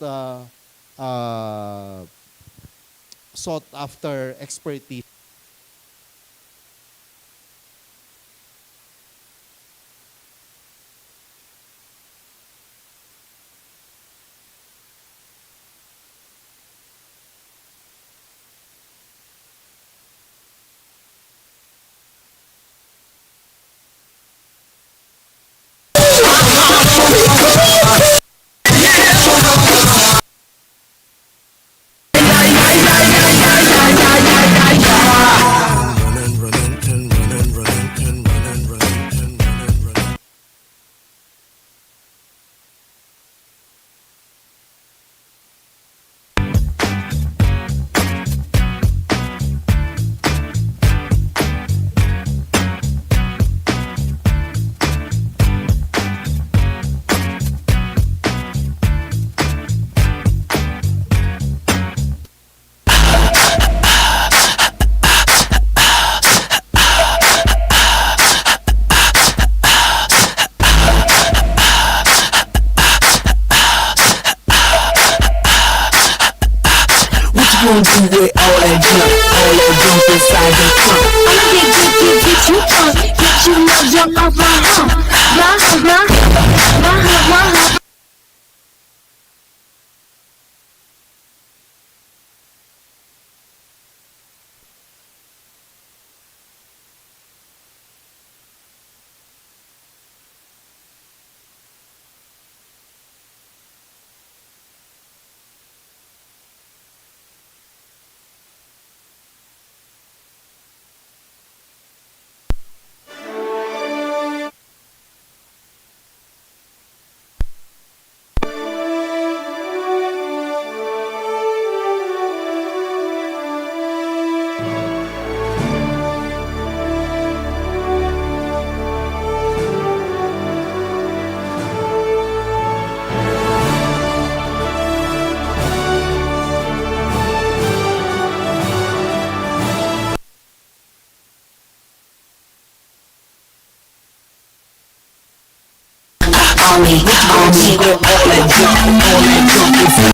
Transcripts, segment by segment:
uh, sought after expertise. Gonna do with all that junk inside the trunk? Get you drunk, get you love junk off my hump, my hump. On me, with all that junk inside.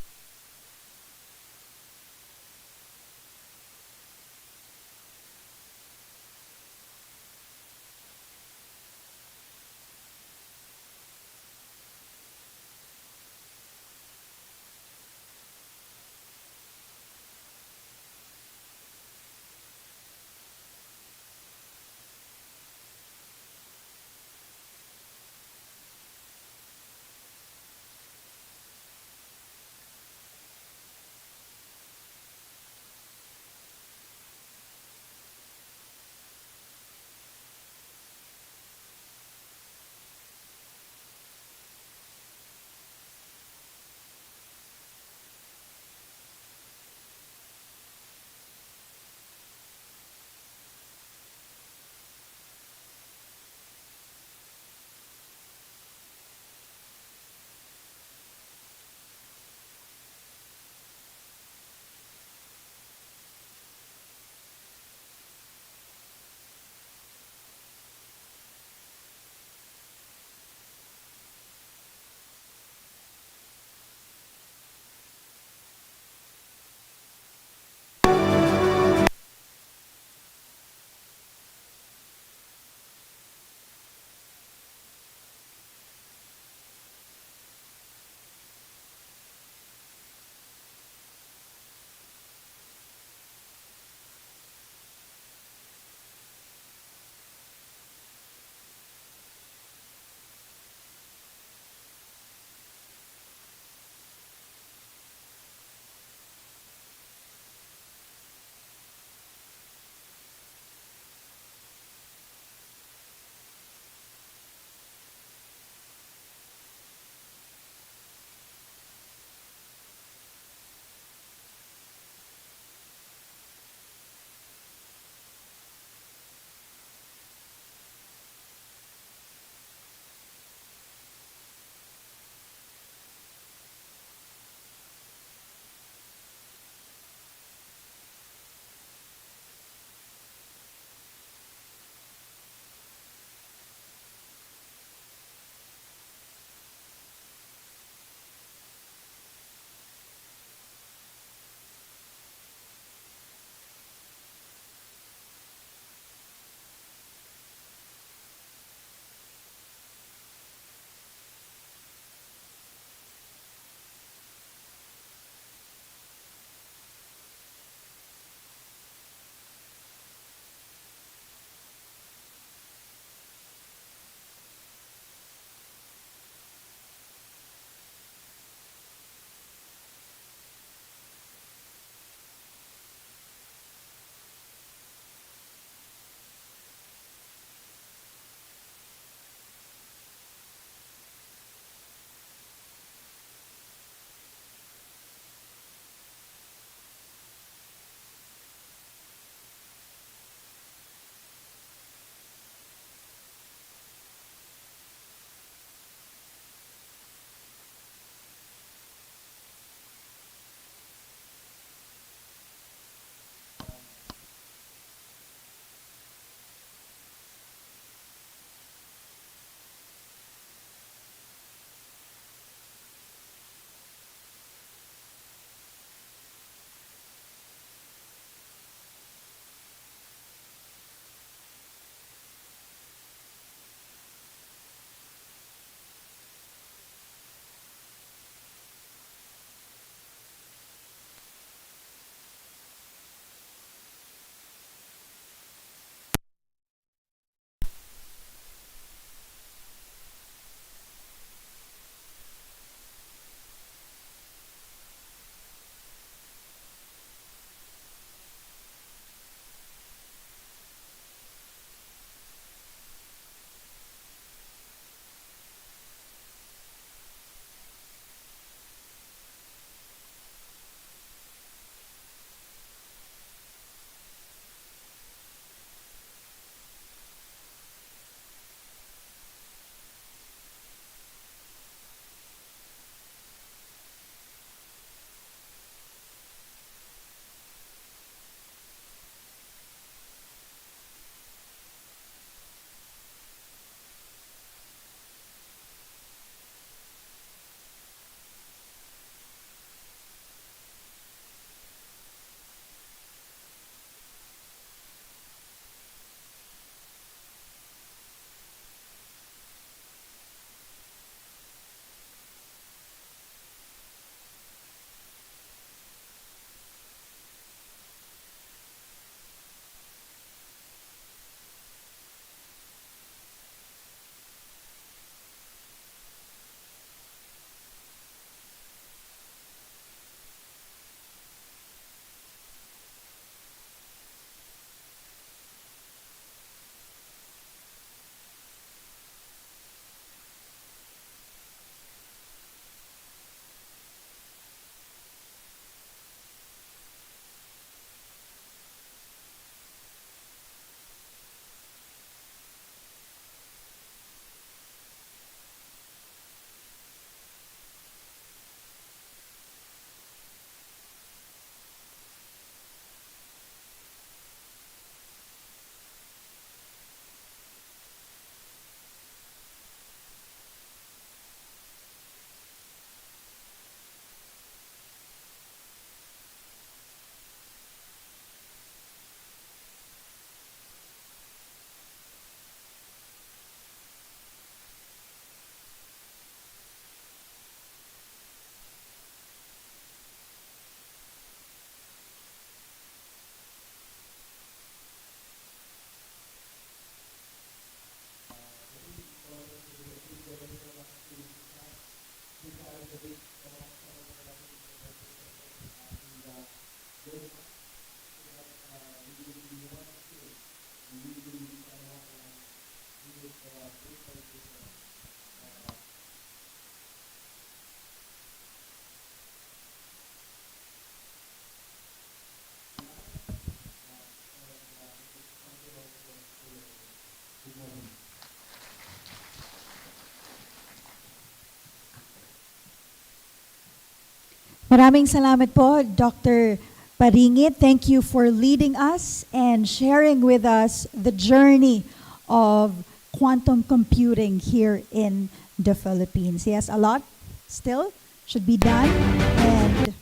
Maraming salamat po, Dr. Paringit. Thank you for leading us and sharing with us the journey of quantum computing here in the Philippines. Yes, a lot still should be done, and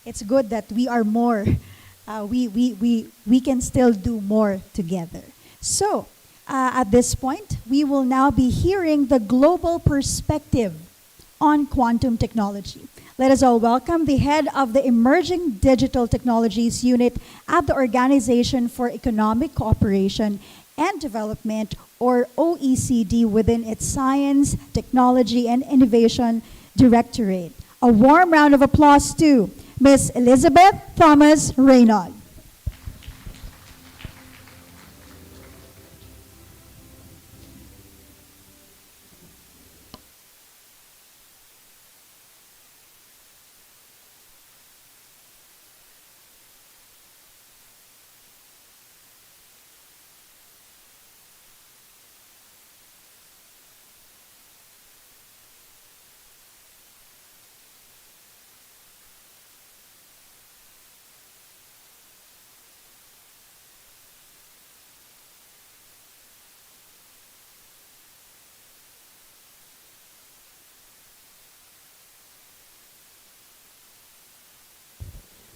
it's good that we are more. We can still do more together. So, at this point, we will now be hearing the global perspective on quantum technology. Let us all welcome the head of the Emerging Digital Technologies Unit at the Organization for Economic Cooperation and Development, or OECD, within its Science, Technology, and Innovation Directorate. A warm round of applause to Ms. Elizabeth Thomas Reynaud.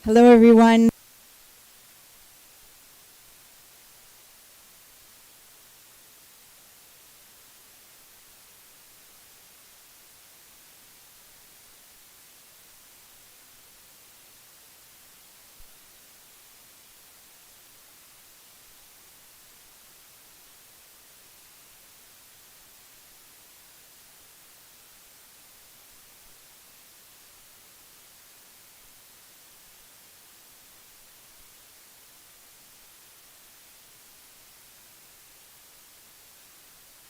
Hello, everyone.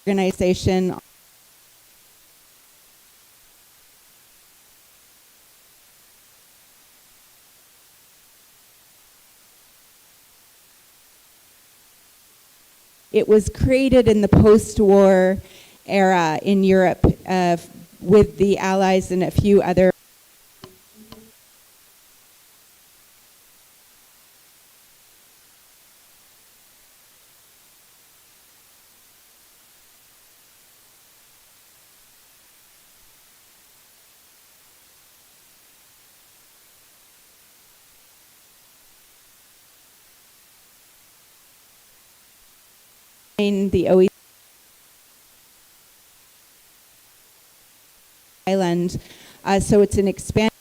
Organization. It was created in the post-war era in Europe with the Allies and a few other in the OECD island. So it's an expanded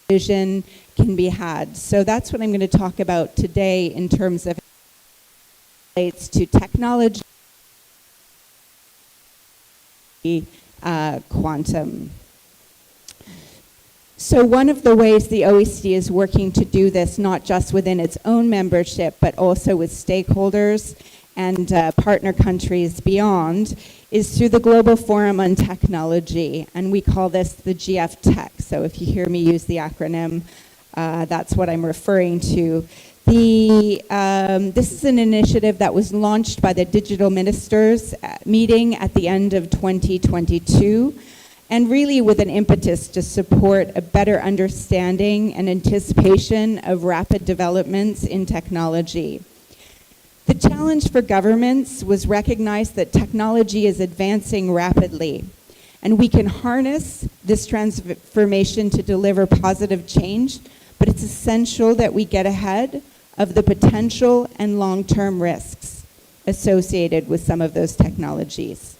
vision can be had. So that's what I'm going to talk about today in terms of relates to technology, quantum. So one of the ways the OECD is working to do this, not just within its own membership, but also with stakeholders and partner countries beyond, is through the Global Forum on Technology, and we call this the GF Tech. So if you hear me use the acronym, that's what I'm referring to. This is an initiative that was launched by the Digital Ministers meeting at the end of 2022, and really with an impetus to support a better understanding and anticipation of rapid developments in technology. The challenge for governments was recognize that technology is advancing rapidly, and we can harness this transformation to deliver positive change, but it's essential that we get ahead of the potential and long-term risks associated with some of those technologies.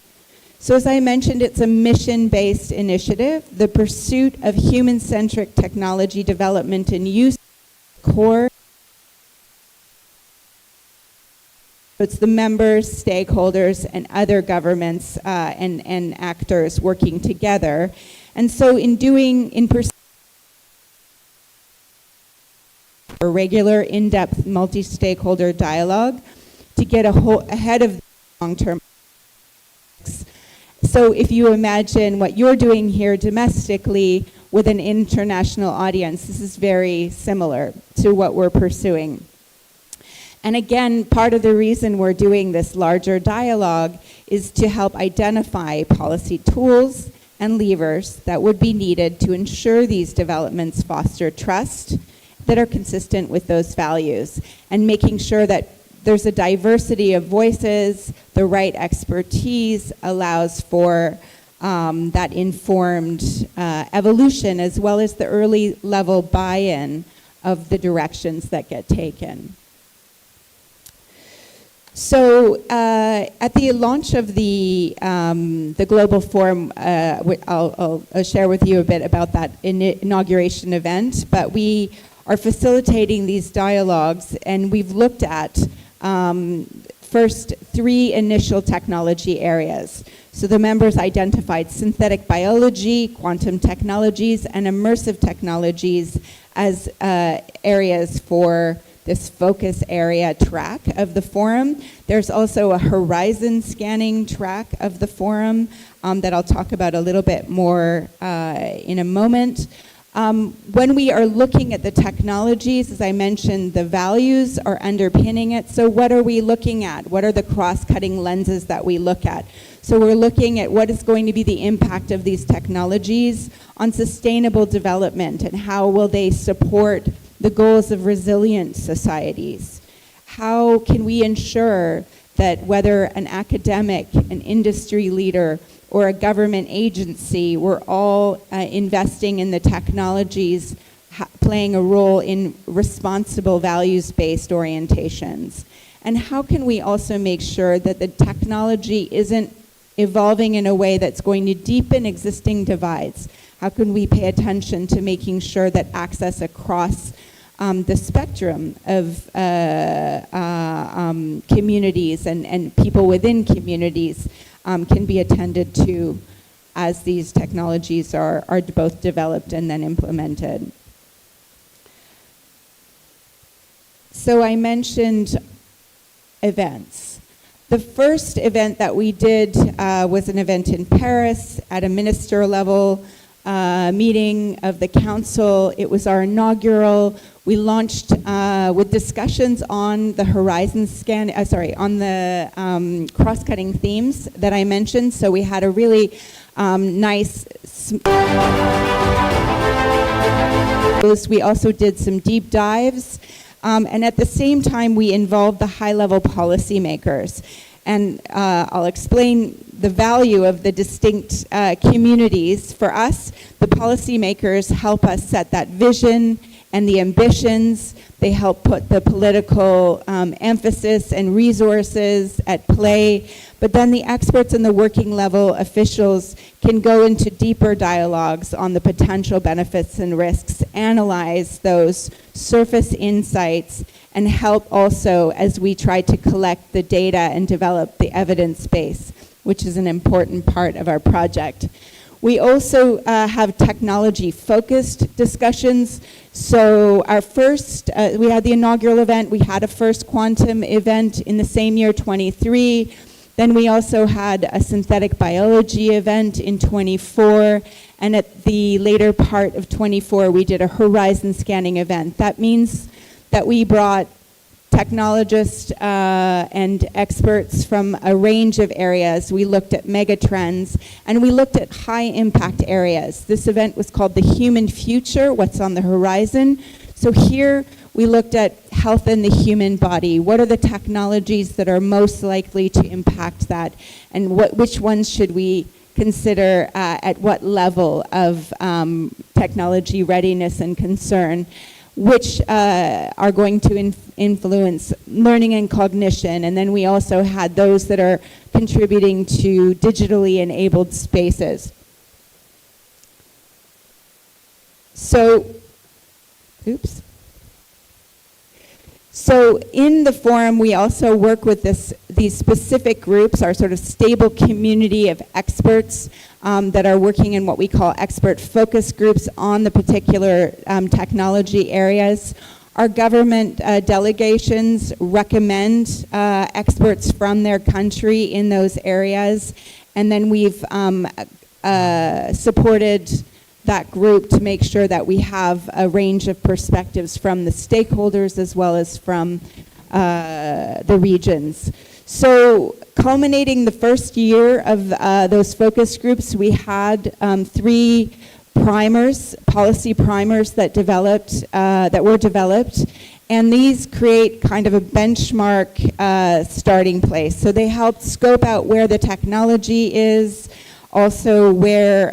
So as I mentioned, it's a mission-based initiative. The pursuit of human-centric technology development and use core So it's the members, stakeholders, and other governments and actors working together. And so in pursuing a regular, in-depth, multi-stakeholder dialogue to get ahead of the long-term. So if you imagine what you're doing here domestically with an international audience, this is very similar to what we're pursuing. And again, part of the reason we're doing this larger dialogue is to help identify policy tools and levers that would be needed to ensure these developments foster trust that are consistent with those values, and making sure that there's a diversity of voices, the right expertise allows for that informed evolution, as well as the early level buy-in of the directions that get taken. So at the launch of the Global Forum, I'll share with you a bit about that inauguration event, but we are facilitating these dialogues, and we've looked at first 3 initial technology areas. So the members identified synthetic biology, quantum technologies, and immersive technologies as areas for this focus area track of the forum. There's also a horizon scanning track of the forum that I'll talk about a little bit more in a moment. When we are looking at the technologies, as I mentioned, the values are underpinning it. So what are we looking at? What are the cross-cutting lenses that we look at? So we're looking at what is going to be the impact of these technologies on sustainable development, and how will they support the goals of resilient societies. How can we ensure that whether an academic, an industry leader, or a government agency, we're all investing in the technologies, playing a role in responsible values-based orientations? And how can we also make sure that the technology isn't evolving in a way that's going to deepen existing divides? How can we pay attention to making sure that access across the spectrum of communities and people within communities can be attended to as these technologies are both developed and then implemented? So I mentioned events. The first event that we did was an event in Paris at a minister level meeting of the council. It was our inaugural. We launched with discussions on the horizon scan, on the cross-cutting themes that I mentioned. So we had a really nice. We also did some deep dives. And at the same time, we involved the high-level policymakers. And I'll explain the value of the distinct communities. For us, the policymakers help us set that vision and the ambitions. They help put the political emphasis and resources at play. But then the experts and the working level officials can go into deeper dialogues on the potential benefits and risks, analyze those surface insights, and help also as we try to collect the data and develop the evidence base, which is an important part of our project. We also have technology-focused discussions. So our first, we had the inaugural event, we had a first quantum event in the same year, 23. Then we also had a synthetic biology event in 24. And at the later part of 24, we did a horizon scanning event. That means that we brought technologists and experts from a range of areas. We looked at megatrends, and we looked at high impact areas. This event was called The Human Future, What's on the Horizon. So here we looked at health in the human body. What are the technologies that are most likely to impact that? And which ones should we consider at what level of technology readiness and concern? Which are going to influence learning and cognition. And then we also had those that are contributing to digitally enabled spaces. So, So in the forum, we also work with these specific groups, our sort of stable community of experts that are working in what we call expert focus groups on the particular technology areas. Our government delegations recommend experts from their country in those areas, and then we've supported that group to make sure that we have a range of perspectives from the stakeholders as well as from the regions. So culminating the first year of those focus groups, we had 3 primers, policy primers that were developed, and these create kind of a benchmark starting place. So they help scope out where the technology is, also where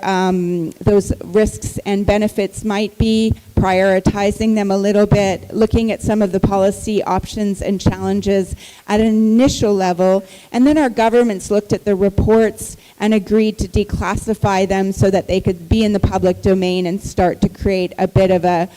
those risks and benefits might be, prioritizing them a little bit, looking at some of the policy options and challenges at an initial level. And then our governments looked at the reports and agreed to declassify them so that they could be in the public domain and start to create a bit of a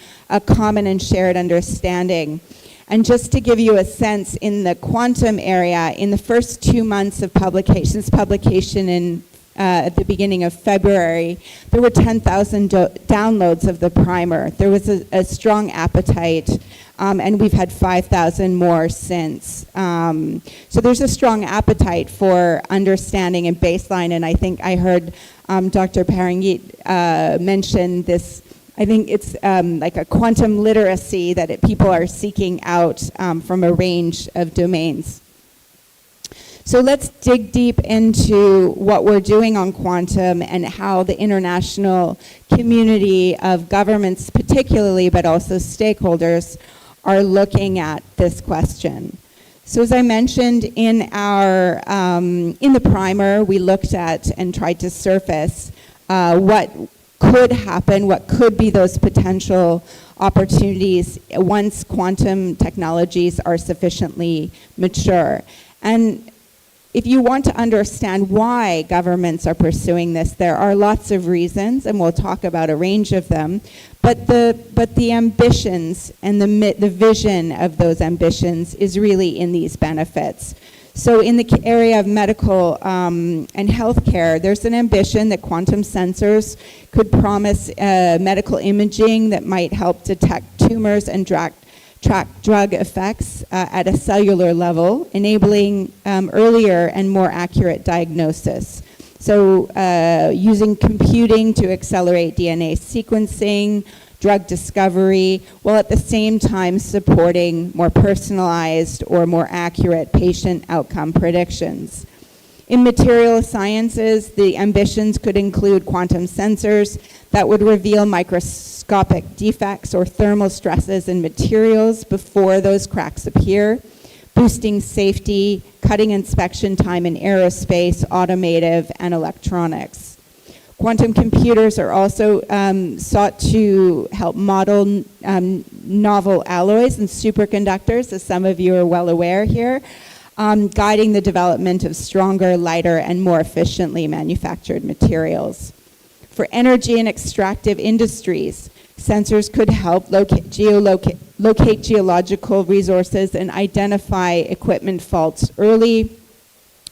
common and shared understanding. And just to give you a sense, in the quantum area, in the first 2 months of publication in at the beginning of February, there were 10,000 downloads of the primer. There was a strong appetite, and we've had 5,000 more since. So there's a strong appetite for understanding and baseline, and I think I heard Dr. Paringit mention this. I think it's like a quantum literacy that people are seeking out from a range of domains. So let's dig deep into what we're doing on quantum and how the international community of governments particularly, but also stakeholders, are looking at this question. So as I mentioned in the primer, we looked at and tried to surface what could happen, what could be those potential opportunities once quantum technologies are sufficiently mature. And if you want to understand why governments are pursuing this, there are lots of reasons, and we'll talk about a range of them. But the ambitions and the vision of those ambitions is really in these benefits. So in the area of medical and healthcare, there's an ambition that quantum sensors could promise medical imaging that might help detect tumors and track drug effects at a cellular level, enabling earlier and more accurate diagnosis. So using computing to accelerate DNA sequencing, drug discovery, while at the same time supporting more personalized or more accurate patient outcome predictions. In material sciences, the ambitions could include quantum sensors that would reveal microscopic defects or thermal stresses in materials before those cracks appear, boosting safety, cutting inspection time in aerospace, automotive, and electronics. Quantum computers are also sought to help model novel alloys and superconductors, as some of you are well aware here, guiding the development of stronger, lighter, and more efficiently manufactured materials. For energy and extractive industries, sensors could help locate geological resources and identify equipment faults early,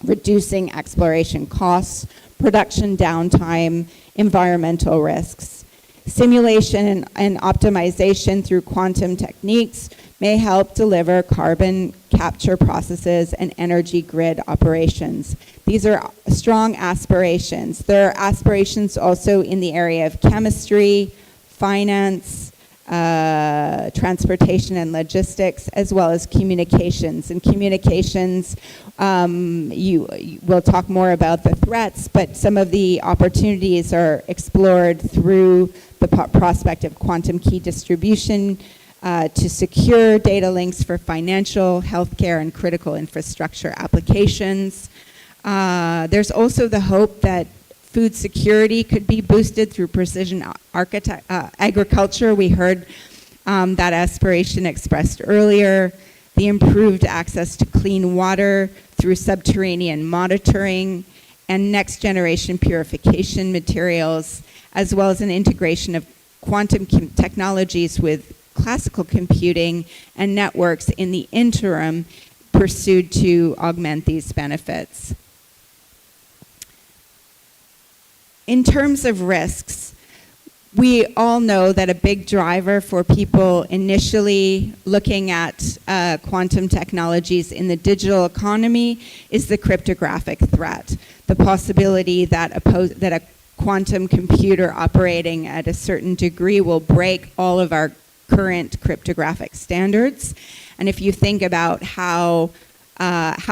reducing exploration costs, production downtime, environmental risks. Simulation and optimization through quantum techniques may help deliver carbon capture processes and energy grid operations. These are strong aspirations. There are aspirations also in the area of chemistry, finance, transportation and logistics, as well as communications. And communications, we'll talk more about the threats, but some of the opportunities are explored through the prospect of quantum key distribution to secure data links for financial, healthcare, and critical infrastructure applications. There's also the hope that food security could be boosted through precision agriculture. We heard that aspiration expressed earlier. The improved access to clean water through subterranean monitoring and next generation purification materials, as well as an integration of quantum technologies with classical computing and networks in the interim pursued to augment these benefits. In terms of risks, we all know that a big driver for people initially looking at quantum technologies in the digital economy is the cryptographic threat, the possibility that a quantum computer operating at a certain degree will break all of our current cryptographic standards. And if you think about how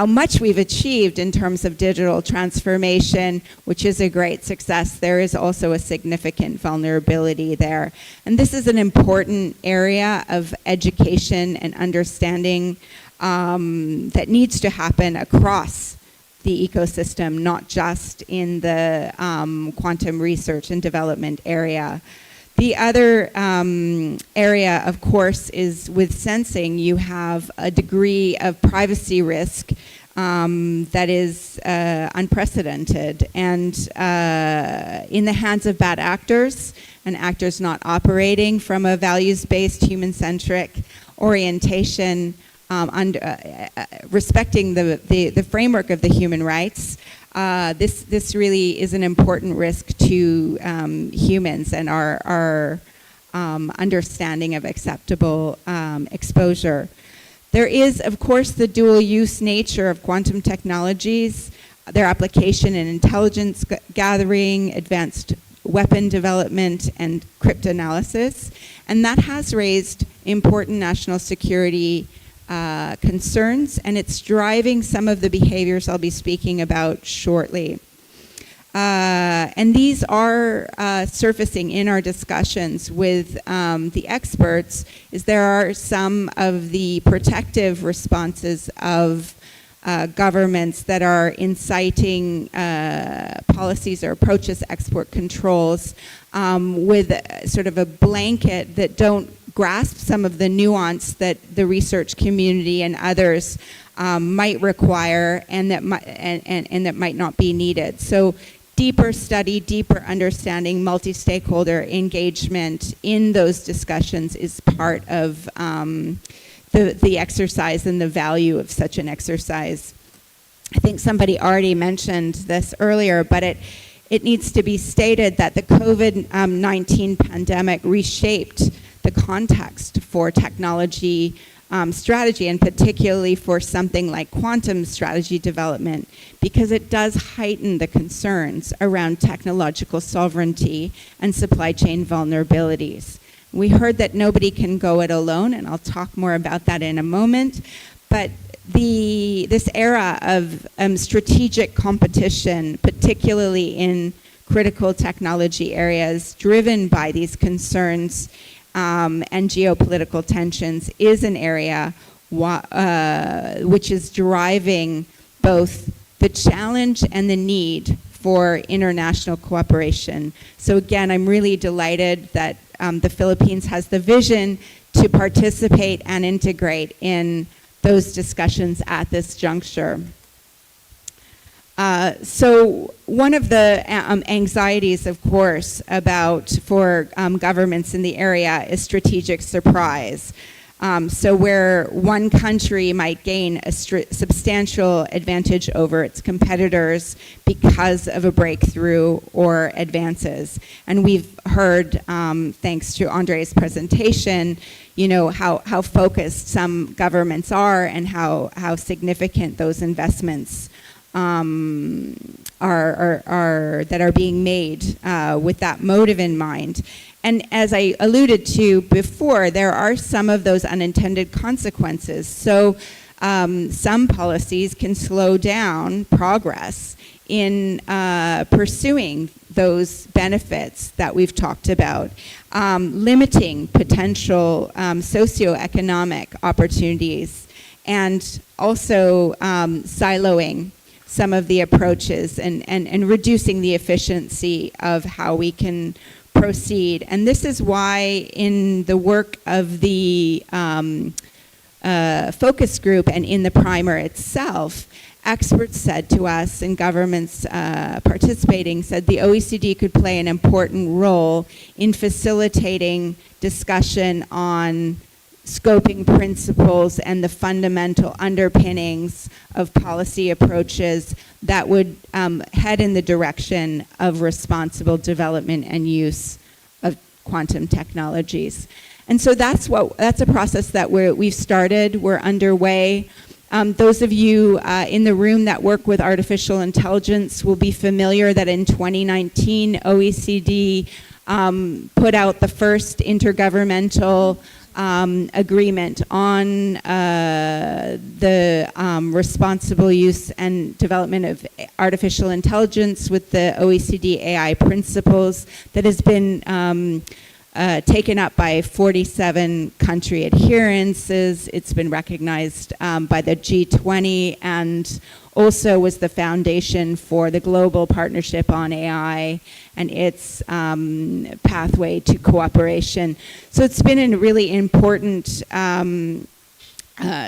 much we've achieved in terms of digital transformation, which is a great success, there is also a significant vulnerability there. And this is an important area of education and understanding that needs to happen across the ecosystem, not just in the quantum research and development area. The other area, of course, is with sensing. You have a degree of privacy risk that is unprecedented and in the hands of bad actors and actors not operating from a values-based, human-centric orientation, respecting the framework of the human rights. This really is an important risk to humans and our understanding of acceptable exposure. There is, of course, the dual-use nature of quantum technologies, their application in intelligence gathering, advanced weapon development, and cryptanalysis, and that has raised important national security concerns, and it's driving some of the behaviors I'll be speaking about shortly. And these are surfacing in our discussions with the experts, is there are some of the protective responses of governments that are inciting policies or approaches to export controls with sort of a blanket that don't grasp some of the nuance that the research community and others might require and that might not be needed. So deeper study, deeper understanding, multi-stakeholder engagement in those discussions is part of the exercise and the value of such an exercise. I think somebody already mentioned this earlier, but it needs to be stated that the COVID-19 pandemic reshaped the context for technology strategy, and particularly for something like quantum strategy development, because it does heighten the concerns around technological sovereignty and supply chain vulnerabilities. We heard that nobody can go it alone, and I'll talk more about that in a moment, but this era of strategic competition, particularly in critical technology areas driven by these concerns and geopolitical tensions, is an area which is driving both the challenge and the need for international cooperation. So again, I'm really delighted that the Philippines has the vision to participate and integrate in those discussions at this juncture. So one of the anxieties, of course, for governments in the area is strategic surprise. So where one country might gain a substantial advantage over its competitors because of a breakthrough or advances. And we've heard, thanks to Andre's presentation, you know, how focused some governments are and how significant those investments that are being made with that motive in mind. And as I alluded to before, there are some of those unintended consequences. So some policies can slow down progress in pursuing those benefits that we've talked about, limiting potential socioeconomic opportunities, and also siloing some of the approaches and reducing the efficiency of how we can proceed. And this is why in the work of the focus group and in the primer itself, experts said to us, and governments participating said the OECD could play an important role in facilitating discussion on scoping principles and the fundamental underpinnings of policy approaches that would head in the direction of responsible development and use of quantum technologies. And so that's a process that we've started, we're underway. Those of you in the room that work with artificial intelligence will be familiar that in 2019, OECD put out the first intergovernmental agreement on the responsible use and development of artificial intelligence with the OECD AI principles that has been taken up by 47 country adherences. It's been recognized by the G20 and also was the foundation for the global partnership on AI and its pathway to cooperation. So it's been a really important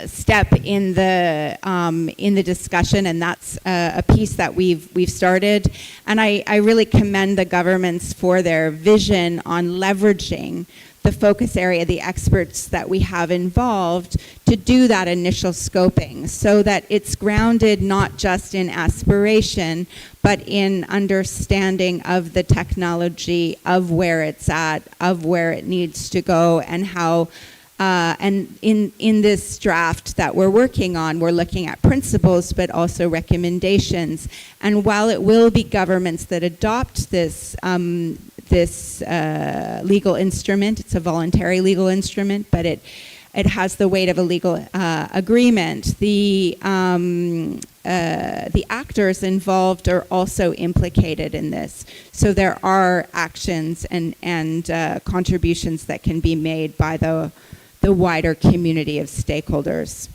step in the discussion, and that's a piece that we've started. And I really commend the governments for their vision on leveraging the focus area, the experts that we have involved to do that initial scoping so that it's grounded not just in aspiration, but in understanding of the technology, of where it's at, of where it needs to go, and how and in this draft that we're working on, we're looking at principles, but also recommendations. And while it will be governments that adopt this legal instrument, it's a voluntary legal instrument, but it has the weight of a legal agreement. The actors involved are also implicated in this. So there are actions and contributions that can be made by the wider community of stakeholders.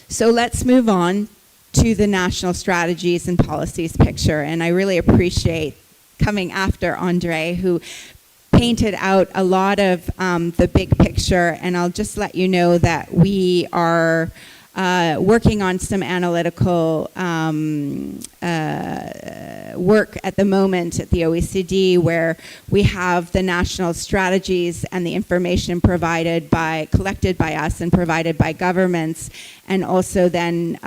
So let's move on to the national strategies and policies picture. And I really appreciate coming after Andre, who painted out a lot of the big picture. And I'll just let you know that we are working on some analytical work at the moment at the OECD, where we have the national strategies and the information collected by us and provided by governments, and also then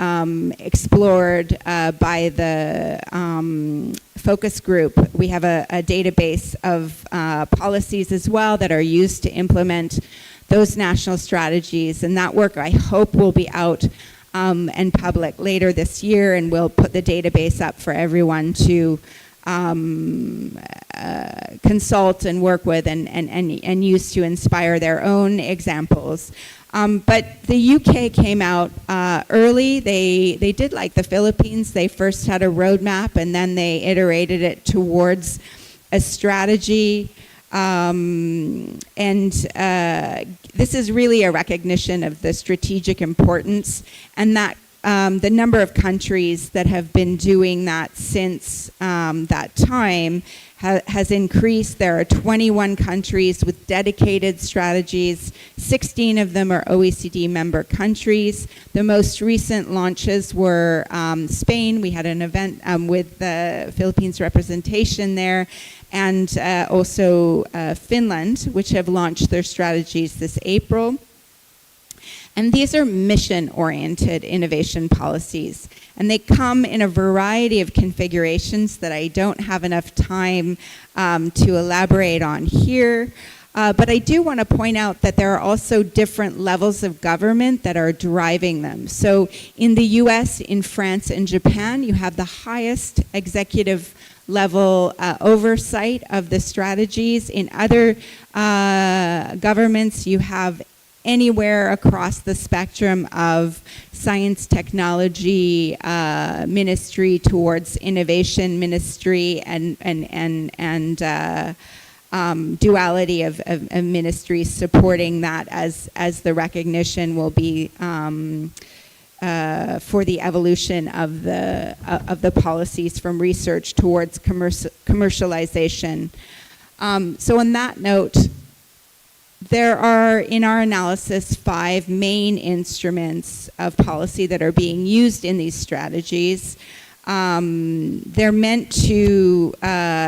explored by the focus group. We have a database of policies as well that are used to implement those national strategies, and that work I hope will be out and public later this year, and we'll put the database up for everyone to consult and work with and use to inspire their own examples. But the UK came out early. They did like the Philippines. They first had a roadmap, and then they iterated it towards a strategy. This is really a recognition of the strategic importance, and that the number of countries that have been doing that since that time has increased. There are 21 countries with dedicated strategies. 16 of them are OECD member countries. The most recent launches were Spain. We had an event with the Philippines representation there, and also Finland, which have launched their strategies this April. And these are mission-oriented innovation policies. And they come in a variety of configurations that I don't have enough time to elaborate on here. But I do want to point out that there are also different levels of government that are driving them. So in the US, in France, and Japan, you have the highest executive level oversight of the strategies. In other governments, you have anywhere across the spectrum of science, technology, ministry towards innovation ministry, and duality of ministries supporting that as the recognition will be for the evolution of the policies from research towards commercialization. So on that note, There are, in our analysis, 5 main instruments of policy that are being used in these strategies. They're meant to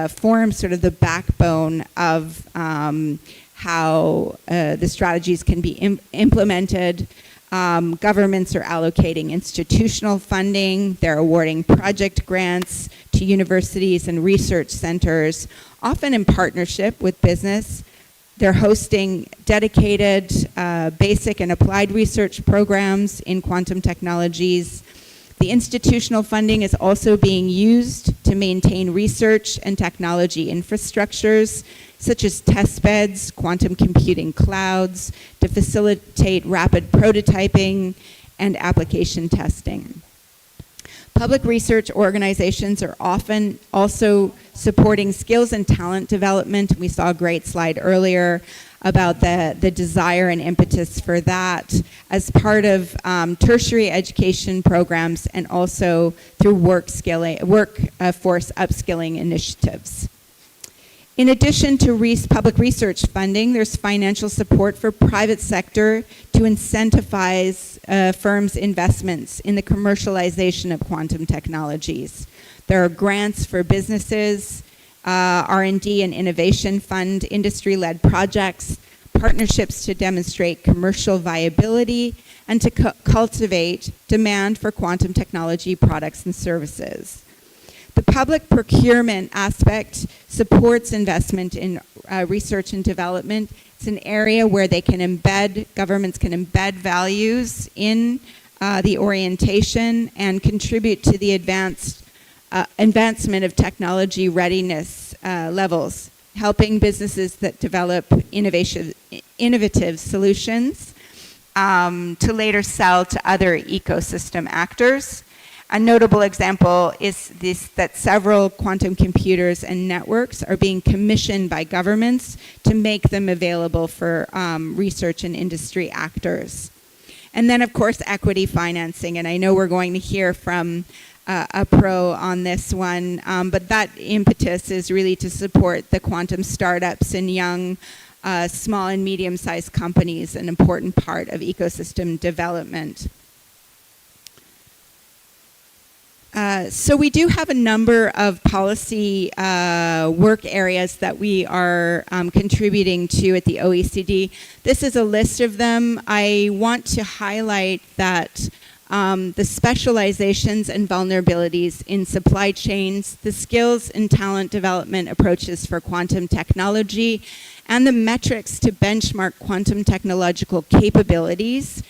form sort of the backbone of how the strategies can be implemented. Governments are allocating institutional funding. They're awarding project grants to universities and research centers, often in partnership with business. They're hosting dedicated basic and applied research programs in quantum technologies. The institutional funding is also being used to maintain research and technology infrastructures, such as testbeds, quantum computing clouds, to facilitate rapid prototyping and application testing. Public research organizations are often also supporting skills and talent development. We saw a great slide earlier about the desire and impetus for that as part of tertiary education programs and also through workforce upskilling initiatives. In addition to public research funding, there's financial support for private sector to incentivize firms' investments in the commercialization of quantum technologies. There are grants for businesses, R&D and innovation fund industry-led projects, partnerships to demonstrate commercial viability, and to cultivate demand for quantum technology products and services. The public procurement aspect supports investment in research and development. It's an area where governments can embed values in the orientation and contribute to the advancement of technology readiness levels, helping businesses that develop innovative solutions to later sell to other ecosystem actors. A notable example is that several quantum computers and networks are being commissioned by governments to make them available for research and industry actors. And then, of course, equity financing. And I know we're going to hear from a pro on this one, but that impetus is really to support the quantum startups and young, small and medium-sized companies, an important part of ecosystem development. So we do have a number of policy work areas that we are contributing to at the OECD. This is a list of them. I want to highlight that the specializations and vulnerabilities in supply chains, the skills and talent development approaches for quantum technology, and the metrics to benchmark quantum technological capabilities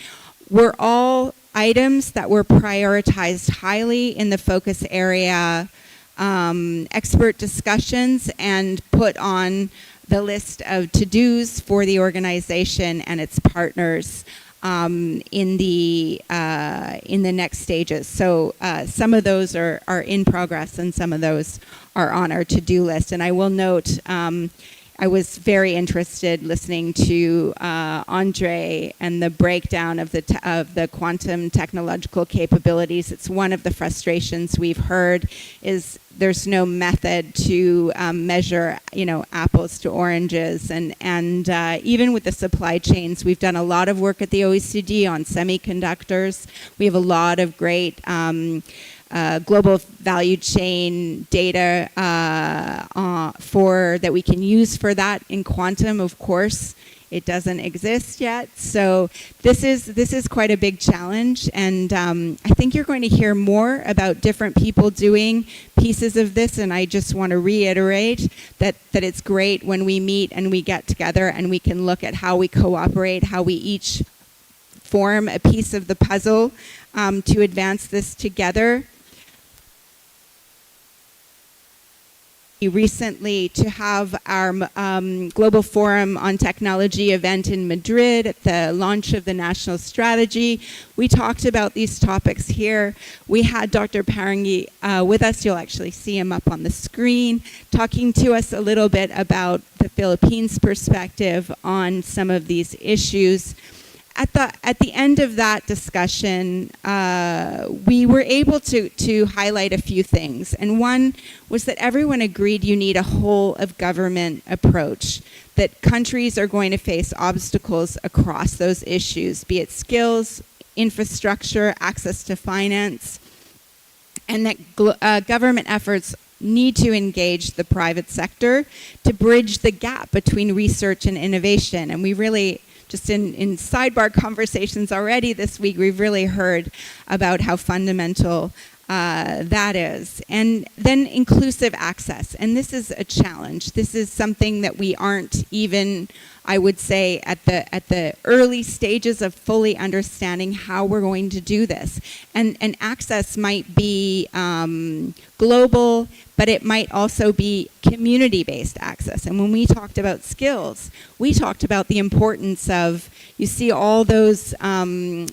were all items that were prioritized highly in the focus area expert discussions and put on the list of to-dos for the organization and its partners in the next stages. So some of those are in progress and some of those are on our to-do list. And I will note, I was very interested listening to Andre and the breakdown of the quantum technological capabilities. It's one of the frustrations we've heard is there's no method to measure, apples to oranges, and even with the supply chains, we've done a lot of work at the OECD on semiconductors. We have a lot of great global value chain data that we can use for that in quantum. Of course, it doesn't exist yet. So this is quite a big challenge, and I think you're going to hear more about different people doing pieces of this. And I just want to reiterate that it's great when we meet and we get together and we can look at how we cooperate, how we each form a piece of the puzzle to advance this together. Recently to have our Global Forum on Technology event in Madrid at the launch of the national strategy. We talked about these topics here. We had Dr. Parangi with us. You'll actually see him up on the screen, talking to us a little bit about the Philippines' perspective on some of these issues. at the end of that discussion, we were able to highlight a few things. And one was that everyone agreed you need a whole of government approach, that countries are going to face obstacles across those issues, be it skills, infrastructure, access to finance, and that government efforts need to engage the private sector to bridge the gap between research and innovation. And we really, just in sidebar conversations already this week, we've really heard about how fundamental that is. And then inclusive access. And this is a challenge. This is something that we aren't even, I would say, at the early stages of fully understanding how we're going to do this. And access might be global, but it might also be community-based access. And when we talked about skills, we talked about the importance of, you see all those job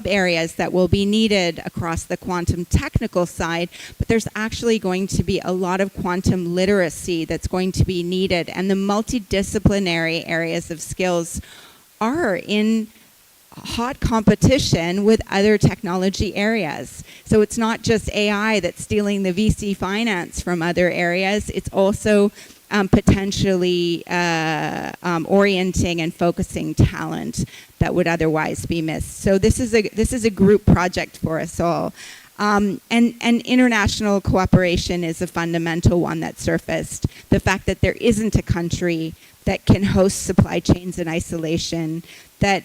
areas that will be needed across the quantum technical side, but there's actually going to be a lot of quantum literacy that's going to be needed. And the multidisciplinary areas of skills are in hot competition with other technology areas. So it's not just AI that's stealing the VC finance from other areas, it's also potentially orienting and focusing talent that would otherwise be missed. So this is a group project for us all. And international cooperation is a fundamental one that surfaced. The fact that there isn't a country that can host supply chains in isolation, that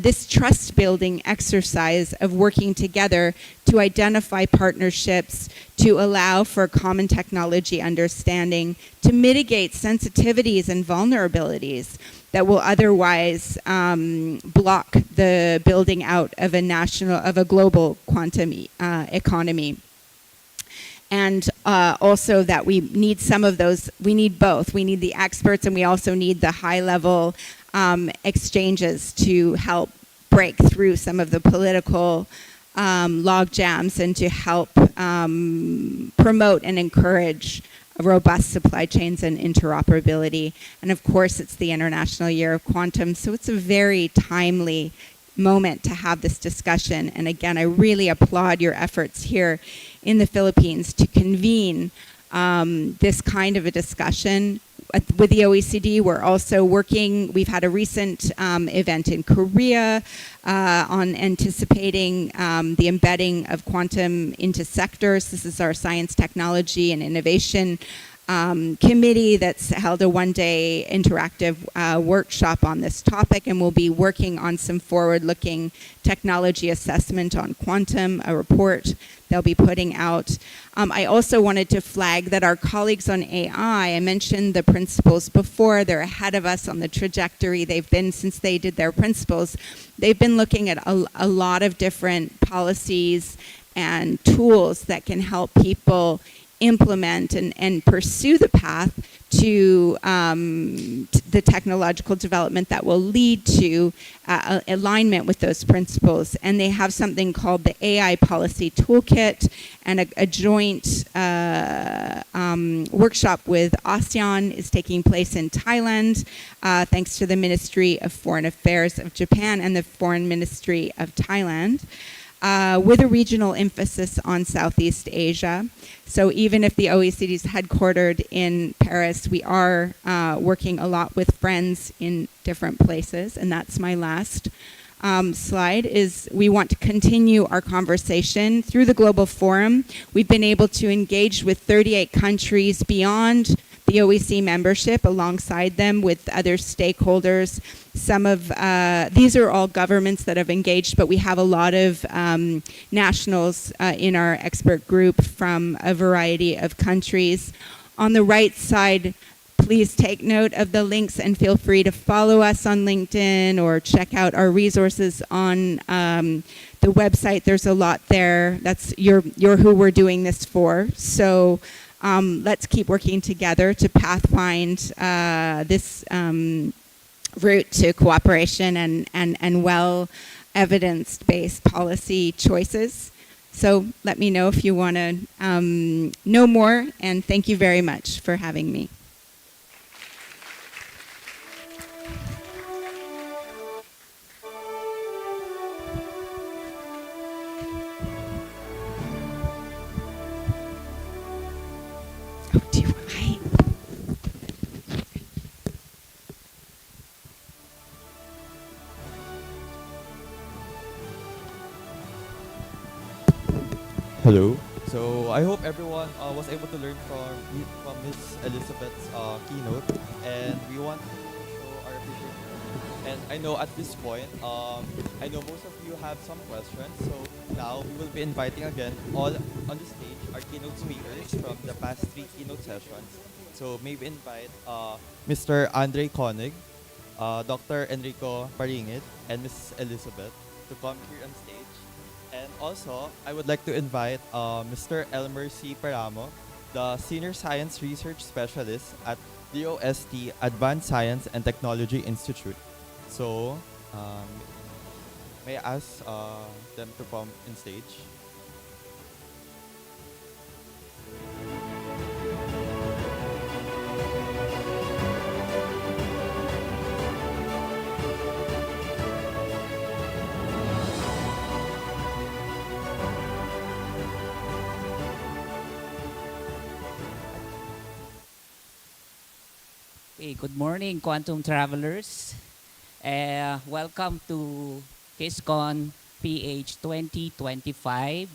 this trust-building exercise of working together to identify partnerships, to allow for common technology understanding, to mitigate sensitivities and vulnerabilities that will otherwise block the building out of a global quantum economy. And also that we need some of those, we need both. We need the experts and we also need the high-level exchanges to help break through some of the political log jams and to help promote and encourage robust supply chains and interoperability. And of course, it's the International Year of Quantum, so it's a very timely moment to have this discussion. And again, I really applaud your efforts here in the Philippines to convene this kind of a discussion. With the OECD, we're also working, we've had a recent event in Korea on anticipating the embedding of quantum into sectors. This is our Science, Technology, and Innovation committee that's held a one-day interactive workshop on this topic, and we'll be working on some forward-looking technology assessment on quantum, a report they'll be putting out. I also wanted to flag that our colleagues on AI, I mentioned the principles before, they're ahead of us on the trajectory. They've been, since they did their principles, they've been looking at a lot of different policies and tools that can help people implement and pursue the path to the technological development that will lead to alignment with those principles. And they have something called the AI Policy Toolkit and a joint workshop with ASEAN is taking place in Thailand, thanks to the Ministry of Foreign Affairs of Japan and the Foreign Ministry of Thailand. With a regional emphasis on Southeast Asia. So even if the OECD is headquartered in Paris, we are working a lot with friends in different places. And that's my last slide, is we want to continue our conversation through the Global Forum. We've been able to engage with 38 countries beyond the OECD membership, alongside them with other stakeholders. Some of these are all governments that have engaged, but we have a lot of nationals in our expert group from a variety of countries. On the right side, please take note of the links and feel free to follow us on LinkedIn or check out our resources on the website. There's a lot there. That's you're who we're doing this for. So let's keep working together to pathfind this route to cooperation and well evidence-based policy choices. So let me know if you want to know more, and thank you very much for having me. Hi. Hello. So I hope everyone was able to learn from Miss Elizabeth's keynote, and we want to show our appreciation. And I know at this point, I know most of you have some questions. So now we will be inviting again all on the stage our keynote speakers from the past three keynote sessions. So maybe invite Mr. Andre Koenig, Dr. Enrico Paringit, and Miss Elizabeth to come here on stage. And also, I would like to invite Mr. Elmer C. Paramo, the Senior Science Research Specialist at DOST Advanced Science and Technology Institute. So, um, may I ask them to come on stage? Hey, good morning, quantum travelers. Welcome to QISTCon.ph 2025.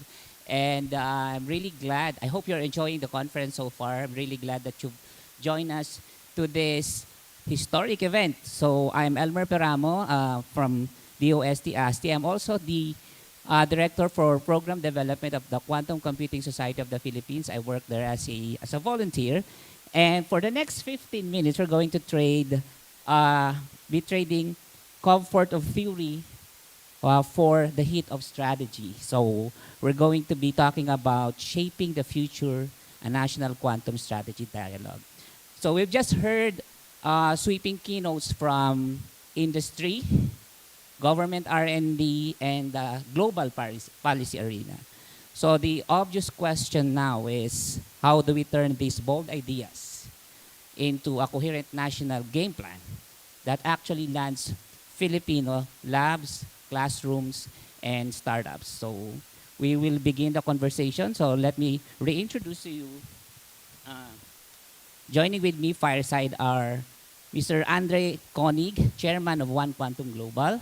And I'm really glad, I hope you're enjoying the conference so far. I'm really glad that you've joined us to this historic event. So I'm Elmer Peramo from DOST ASTI. I'm also the Director for Program Development of the Quantum Computing Society of the Philippines. I work there as a volunteer. And for the next 15 minutes, we're going to uh, be trading comfort of theory for the heat of strategy. So we're going to be talking about shaping the future, a national quantum strategy dialogue. So we've just heard sweeping keynotes from industry, government R&D, and global policy arena. So the obvious question now is, how do we turn these bold ideas into a coherent national game plan that actually lands Filipino labs, classrooms, and startups? So we will begin the conversation. So let me reintroduce to you. Uh, Joining with me fireside are Mr. Andre Koenig, Chairman of One Quantum Global,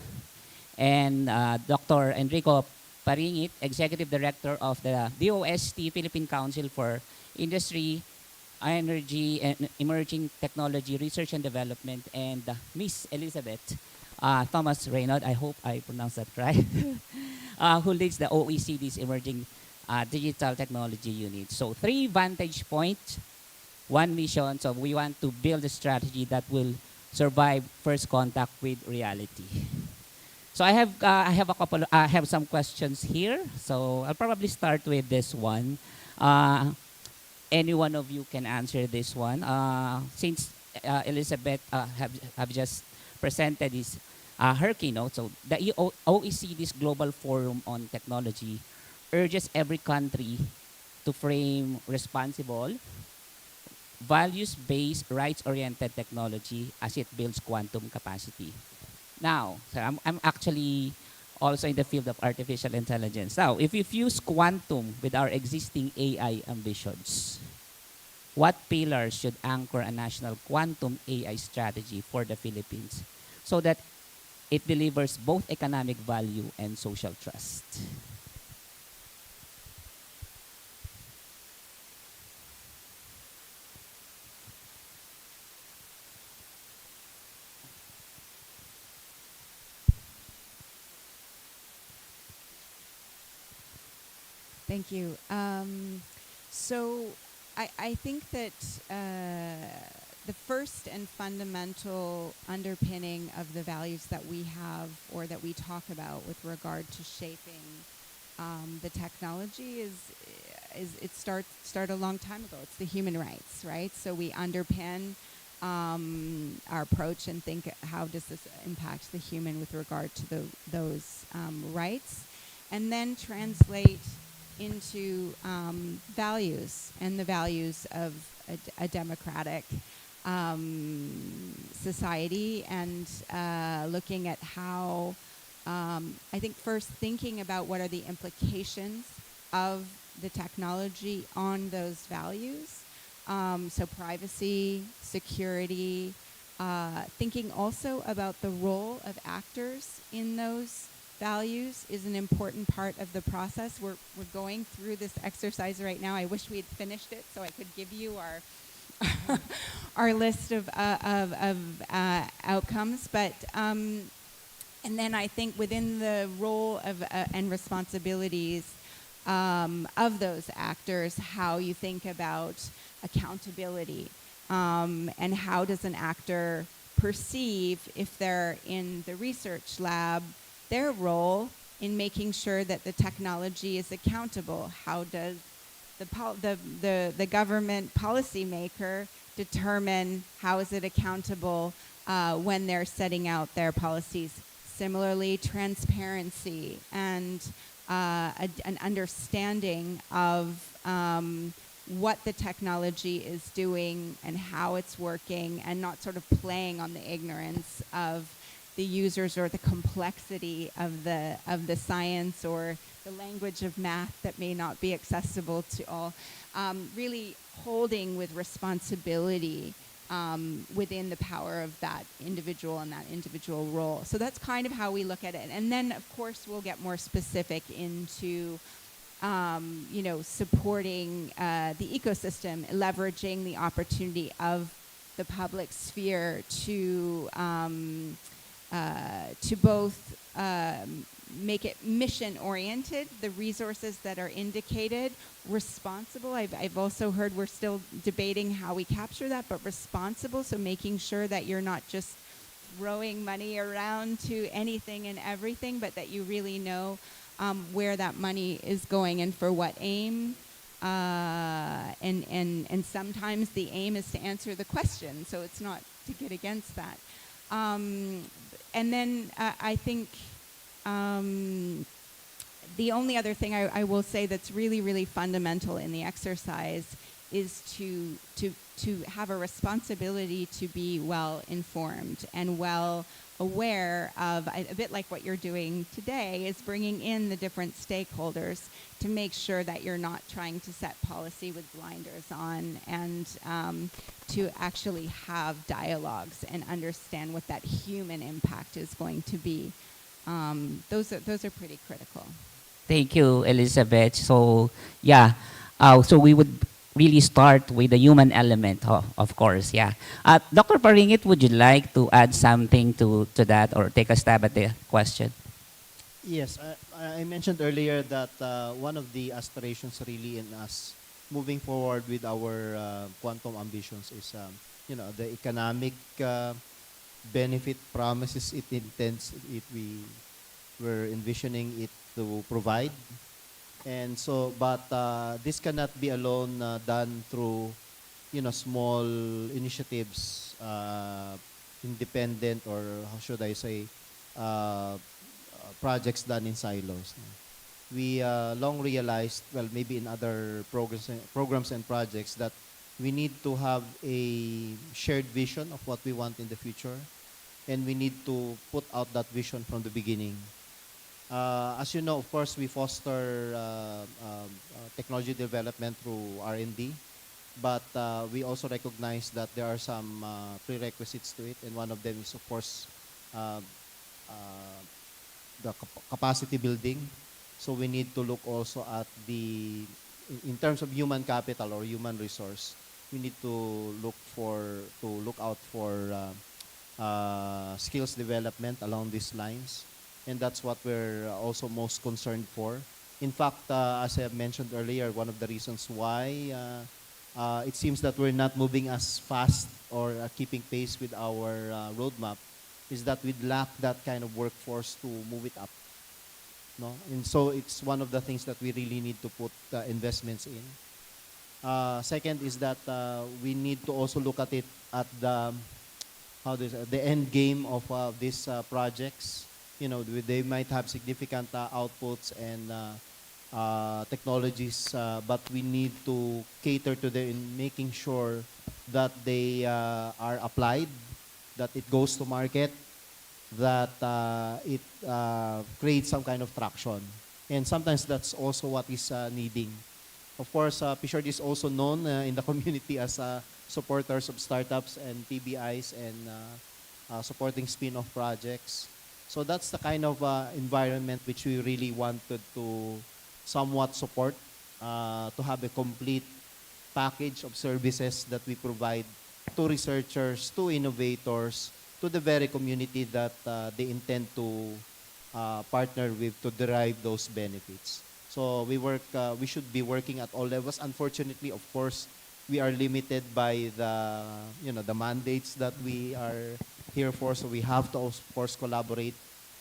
and Dr. Enrico Paringit, Executive Director of the DOST Philippine Council for Industry, Energy, and Emerging Technology Research and Development, and Miss Elizabeth Thomas Reynolds, I hope I pronounced that right, who leads the OECD's Emerging Digital Technology Unit. So 3 vantage points, 1 mission. So we want to build a strategy that will survive first contact with reality. So I have some questions here. So I'll probably start with this one. Any one of you can answer this one. Since Elizabeth have just presented her keynote, so the OECD's Global Forum on Technology urges every country to frame responsible, values-based, rights-oriented technology as it builds quantum capacity. Now, so I'm actually also in the field of artificial intelligence. Now, if you fuse quantum with our existing AI ambitions, what pillars should anchor a national quantum AI strategy for the Philippines so that it delivers both economic value and social trust? Thank you. So I think that the first and fundamental underpinning of the values that we have or that we talk about with regard to shaping the technology is it started a long time ago. It's the human rights, right? So we underpin our approach and think, how does this impact the human with regard to those rights, and then translate into values and the values of a democratic society, and looking at how I think first thinking about what are the implications of the technology on those values, So privacy, security, thinking also about the role of actors in those values is an important part of the process. We're going through this exercise right now. I wish we had finished it so I could give you our our list of outcomes. But and then I think within the role of and responsibilities of those actors, how you think about accountability, and how does an actor perceive, if they're in the research lab, their role in making sure that the technology is accountable. How does the government policymaker determine how is it accountable when they're setting out their policies? Similarly, transparency and an understanding of what the technology is doing and how it's working, and not sort of playing on the ignorance of the users or the complexity of the science or the language of math that may not be accessible to all. Really holding with responsibility within the power of that individual and that individual role. So that's kind of how we look at it. And then, of course, we'll get more specific into supporting the ecosystem, leveraging the opportunity of the public sphere to both make it mission-oriented, the resources that are indicated, responsible. I've also heard we're still debating how we capture that, but responsible, so making sure that you're not just throwing money around to anything and everything, but that you really know where that money is going and for what aim. And sometimes the aim is to answer the question, so it's not to get against that. And then I think the only other thing I will say that's really, really fundamental in the exercise is to have a responsibility to be well informed and well aware of, a bit like what you're doing today, is bringing in the different stakeholders to make sure that you're not trying to set policy with blinders on, and to actually have dialogues and understand what that human impact is going to be. Those are pretty critical. Thank you, Elizabeth. So, yeah, so we would really start with the human element, of course, yeah. Dr. Paringit, would you like to add something to that or take a stab at the question? Yes, I mentioned earlier that one of the aspirations really in us moving forward with our quantum ambitions is, the economic benefit promises it intends we're envisioning it to provide. And so, but this cannot be alone done through, small initiatives, independent, or how should I say, projects done in silos. We long realized, well, maybe in other programs and projects, that we need to have a shared vision of what we want in the future, and we need to put out that vision from the beginning. As you know, of course, we foster technology development through R&D, but we also recognize that there are some prerequisites to it, and one of them is, of course, the capacity building. So we need to look also at in terms of human capital or human resource, we need to look out for skills development along these lines. And that's what we're also most concerned for. In fact, as I have mentioned earlier, one of the reasons why it seems that we're not moving as fast or keeping pace with our roadmap is that we lack that kind of workforce to move it up. No? And so it's one of the things that we really need to put investments in. Second is that we need to also look at it at the end game of these projects. They might have significant outputs and technologies, but we need to cater to them in making sure that they are applied, that it goes to market, that it creates some kind of traction. And sometimes that's also what is needing. Of course, PSHORD is also known in the community as supporters of startups and PBIs and supporting spin-off projects. So that's the kind of environment which we really wanted to somewhat support, to have a complete package of services that we provide to researchers, to innovators, to the very community that they intend to partner with to derive those benefits. So we should be working at all levels. Unfortunately, of course, we are limited by the mandates that we are here for. So we have to, of course, collaborate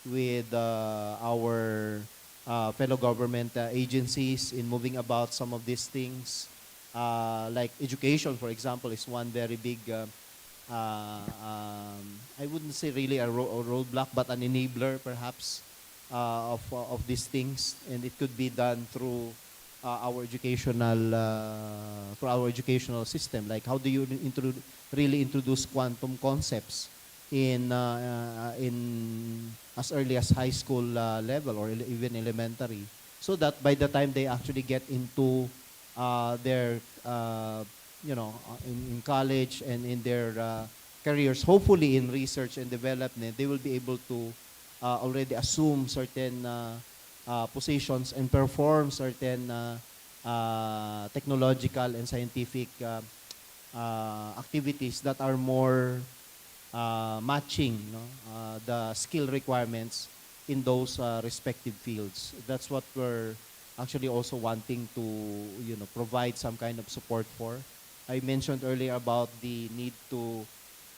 with our fellow government agencies in moving about some of these things. Like education, for example, is one very big, I wouldn't say really a roadblock, but an enabler perhaps of these things, and it could be done through our educational system. Like how do you really introduce quantum concepts in as early as high school level or even elementary, so that by the time they actually get into their in college and in their careers, hopefully in research and development, they will be able to already assume certain positions and perform certain technological and scientific activities that are more matching the skill requirements in those respective fields. That's what we're actually also wanting to provide some kind of support for. I mentioned earlier about the need to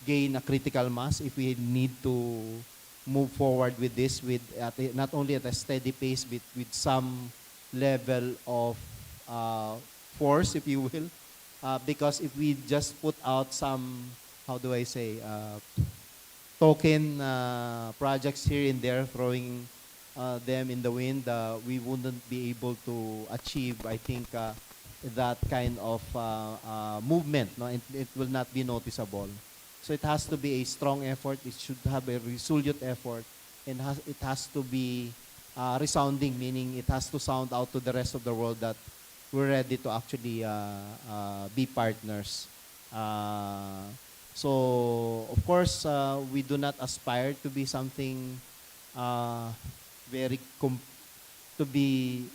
gain a critical mass if we need to move forward with this not only at a steady pace but with some level of force, if you will, because if we just put out some, how do I say, token projects here and there, throwing them in the wind, we wouldn't be able to achieve, I think, that kind of movement. No? It will not be noticeable. So it has to be a strong effort. It should have a resolute effort, and it has to be resounding, meaning it has to sound out to the rest of the world that we're ready to actually be partners. So, of course, we do not aspire to be something to be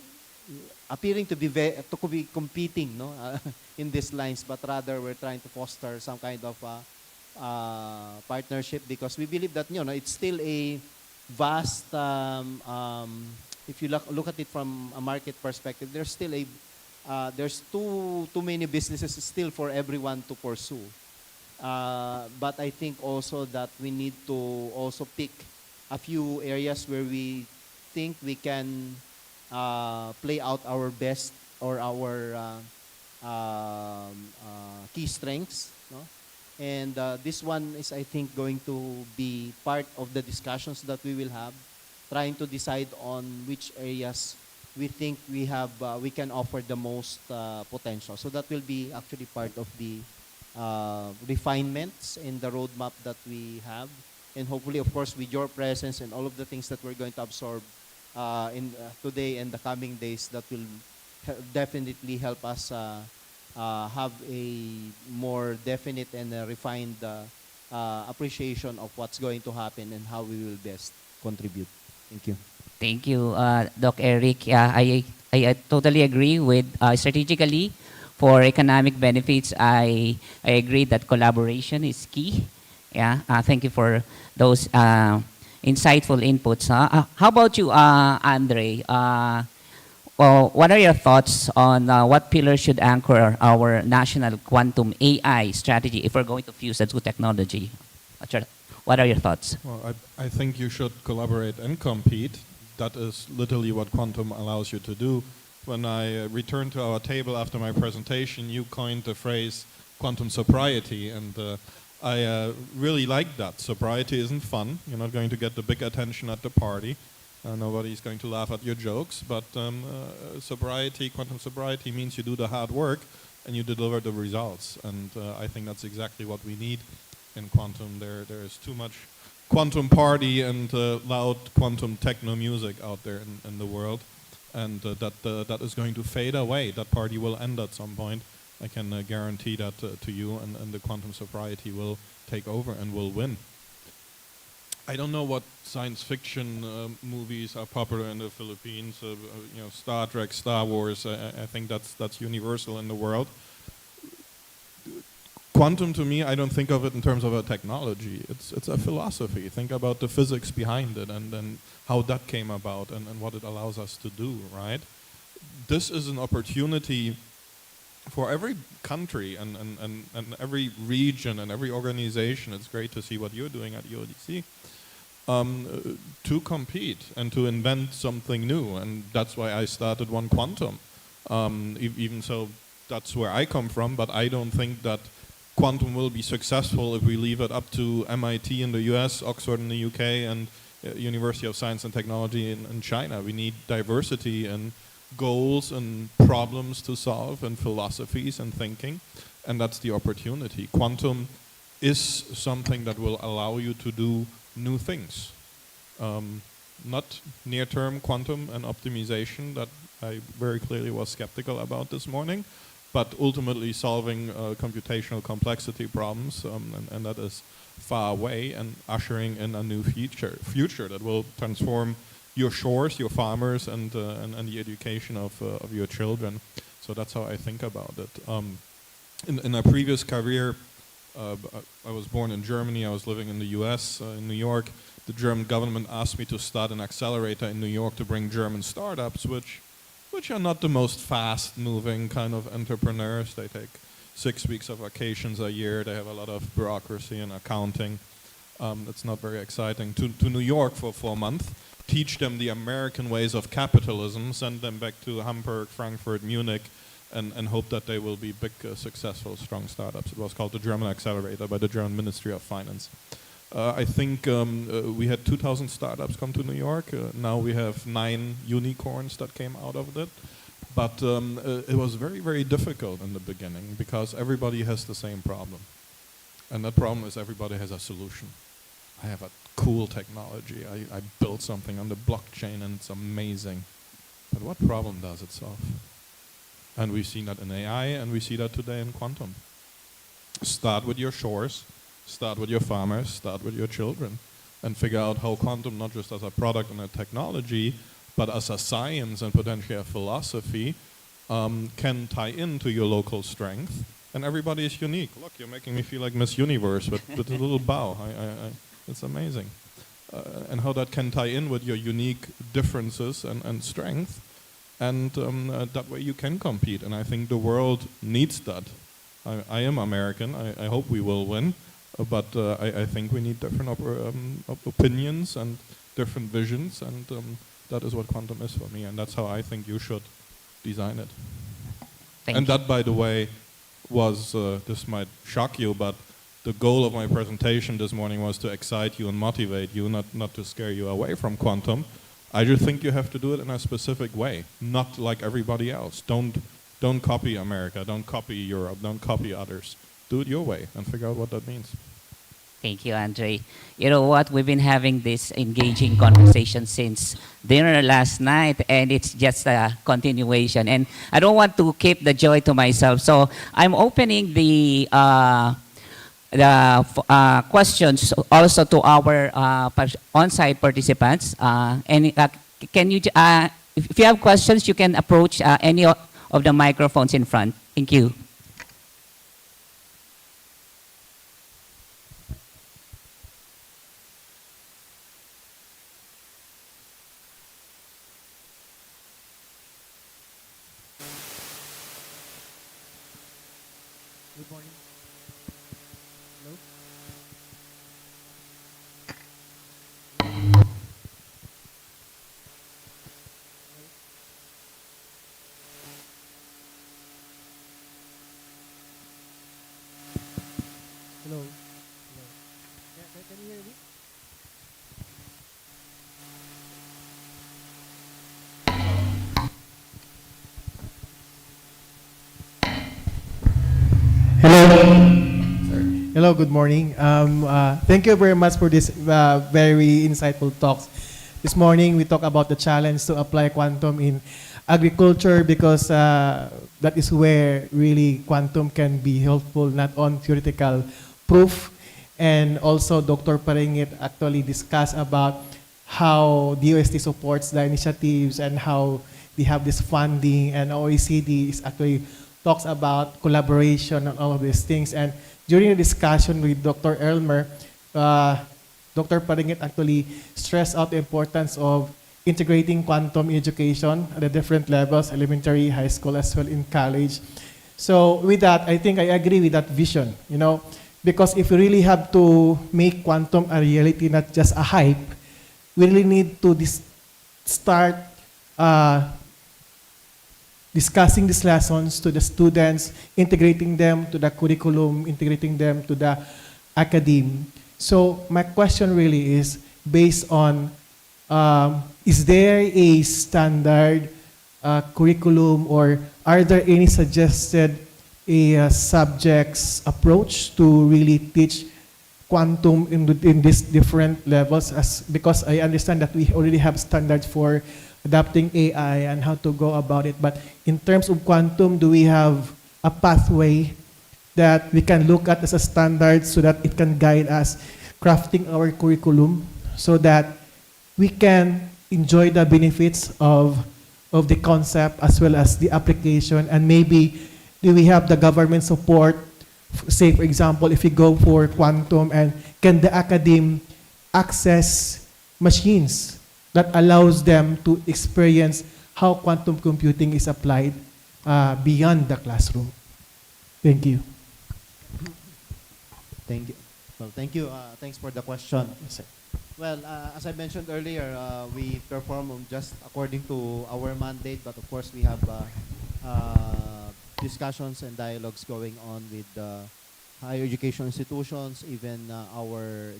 appearing to be competing, no, in these lines, but rather we're trying to foster some kind of partnership, because we believe that it's still a vast. If you look at it from a market perspective, there's still there's too many businesses still for everyone to pursue. But I think also that we need to also pick a few areas where we think we can play out our best or our key strengths. No? And this one is, I think, going to be part of the discussions that we will have, trying to decide on which areas we think we can offer the most potential. So that will be actually part of the refinements in the roadmap that we have, and hopefully, of course, with your presence and all of the things that we're going to absorb in today and the coming days, that will definitely help us have a more definite and refined appreciation of what's going to happen and how we will best contribute. Thank you. Thank you, Doc Eric. Yeah, I totally agree with strategically for economic benefits. I agree that collaboration is key. Yeah, thank you for those insightful inputs. How about you, Andre? Well, what are your thoughts on what pillars should anchor our national quantum AI strategy if we're going to fuse the two technology? What are your thoughts? Well, I think you should collaborate and compete. That is literally what quantum allows you to do. When I returned to our table after my presentation, you coined the phrase quantum sobriety, and I really like that. Sobriety isn't fun. You're not going to get the big attention at the party. Nobody's going to laugh at your jokes, but sobriety, quantum sobriety, means you do the hard work and you deliver the results. And I think that's exactly what we need in quantum. There is too much quantum party and loud quantum techno music out there in the world. and that is going to fade away. That party will end at some point. I can guarantee that to you, and the quantum sobriety will take over and will win. I don't know what science fiction movies are popular in the Philippines. Star Trek, Star Wars. I think that's universal in the world. Quantum, to me, I don't think of it in terms of a technology. It's a philosophy. Think about the physics behind it, and then how that came about, and what it allows us to do. Right? This is an opportunity for every country and every region and every organization. It's great to see what you're doing at UODC. To compete and to invent something new, and that's why I started One Quantum. Even so, that's where I come from, but I don't think that quantum will be successful if we leave it up to MIT in the US, Oxford in the UK, and University of Science and Technology in China. We need diversity and goals and problems to solve and philosophies and thinking, and that's the opportunity. Quantum is something that will allow you to do new things. Not near-term quantum and optimization that I very clearly was skeptical about this morning, but ultimately solving computational complexity problems, and that is far away, and ushering in a new future that will transform your shores, your farmers, and the education of your children. So that's how I think about it. In a previous career, I was born in Germany. I was living in the US, in New York. The German government asked me to start an accelerator in New York to bring German startups, which are not the most fast-moving kind of entrepreneurs. They take 6 weeks of vacations a year. They have a lot of bureaucracy and accounting. It's not very exciting. To New York for 4 months, teach them the American ways of capitalism, send them back to Hamburg, Frankfurt, Munich, and hope that they will be big, successful, strong startups. It was called the German Accelerator by the German Ministry of Finance. I think we had 2,000 startups come to New York. Now we have 9 unicorns that came out of it. But it was very, very difficult in the beginning because everybody has the same problem. And that problem is everybody has a solution. I have a cool technology. I built something on the blockchain and it's amazing. But what problem does it solve? And we've seen that in AI, and we see that today in quantum. Start with your shores, start with your farmers, start with your children, and figure out how quantum, not just as a product and a technology, but as a science and potentially a philosophy, can tie into your local strength. And everybody is unique. Look, you're making me feel like Miss Universe with a little bow. It's amazing. And how that can tie in with your unique differences and strength. And that way you can compete. And I think the world needs that. I am American. I hope we will win. But I think we need different opinions and different visions. And that is what quantum is for me. And that's how I think you should design it. Thank And you. that, by the way, was, this might shock you, but the goal of my presentation this morning was to excite you and motivate you, not to scare you away from quantum. I just think you have to do it in a specific way, not like everybody else. Don't copy America, don't copy Europe, don't copy others. Do it your way and figure out what that means. Thank you, Andre. You know what? We've been having this engaging conversation since dinner last night, and it's just a continuation. And I don't want to keep the joy to myself, so I'm opening the questions also to our on-site participants. Can you, if you have questions, you can approach any of the microphones in front. Thank you. Good morning. Hello? Hello? Hello? Can you hear me? Hello, good morning. Thank you very much for this very insightful talks. This morning, we talked about the challenge to apply quantum in agriculture because that is where really quantum can be helpful, not on theoretical proof. And also, Dr. Paringit actually discussed about how the OST supports the initiatives and how they have this funding, and OECD is actually talks about collaboration and all of these things. And during the discussion with Dr. Elmer, Dr. Paringit actually stressed out the importance of integrating quantum education at the different levels, elementary, high school, as well in college. So with that, I think I agree with that vision, you know, because if we really have to make quantum a reality, not just a hype, we really need to start discussing these lessons to the students, integrating them to the curriculum, integrating them to the academe. So my question really is based on, is there a standard curriculum, or are there any suggested subjects approach to really teach quantum in these different levels? Because I understand that we already have standards for adapting AI and how to go about it. But in terms of quantum, do we have a pathway that we can look at as a standard so that it can guide us crafting our curriculum so that we can enjoy the benefits of the concept as well as the application? And maybe do we have the government support? Say, for example, if we go for quantum, and can the academe access machines that allows them to experience how quantum computing is applied beyond the classroom? Thank you. Thank you. Well, thank you. Thanks for the question. Yes, sir. Well, as I mentioned earlier, we perform just according to our mandate, but of course we have discussions and dialogues going on with higher education institutions, even our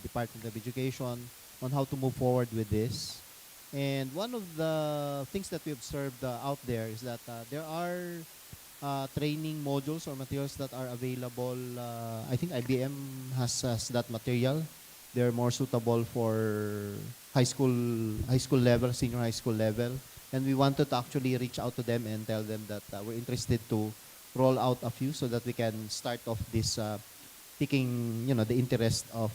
Department of Education, on how to move forward with this. And one of the things that we observed out there is that there are training modules or materials that are available. I think IBM has that material. They're more suitable for high school level, senior high school level. And we wanted to actually reach out to them and tell them that we're interested to roll out a few so that we can start off this picking, you know, the interest of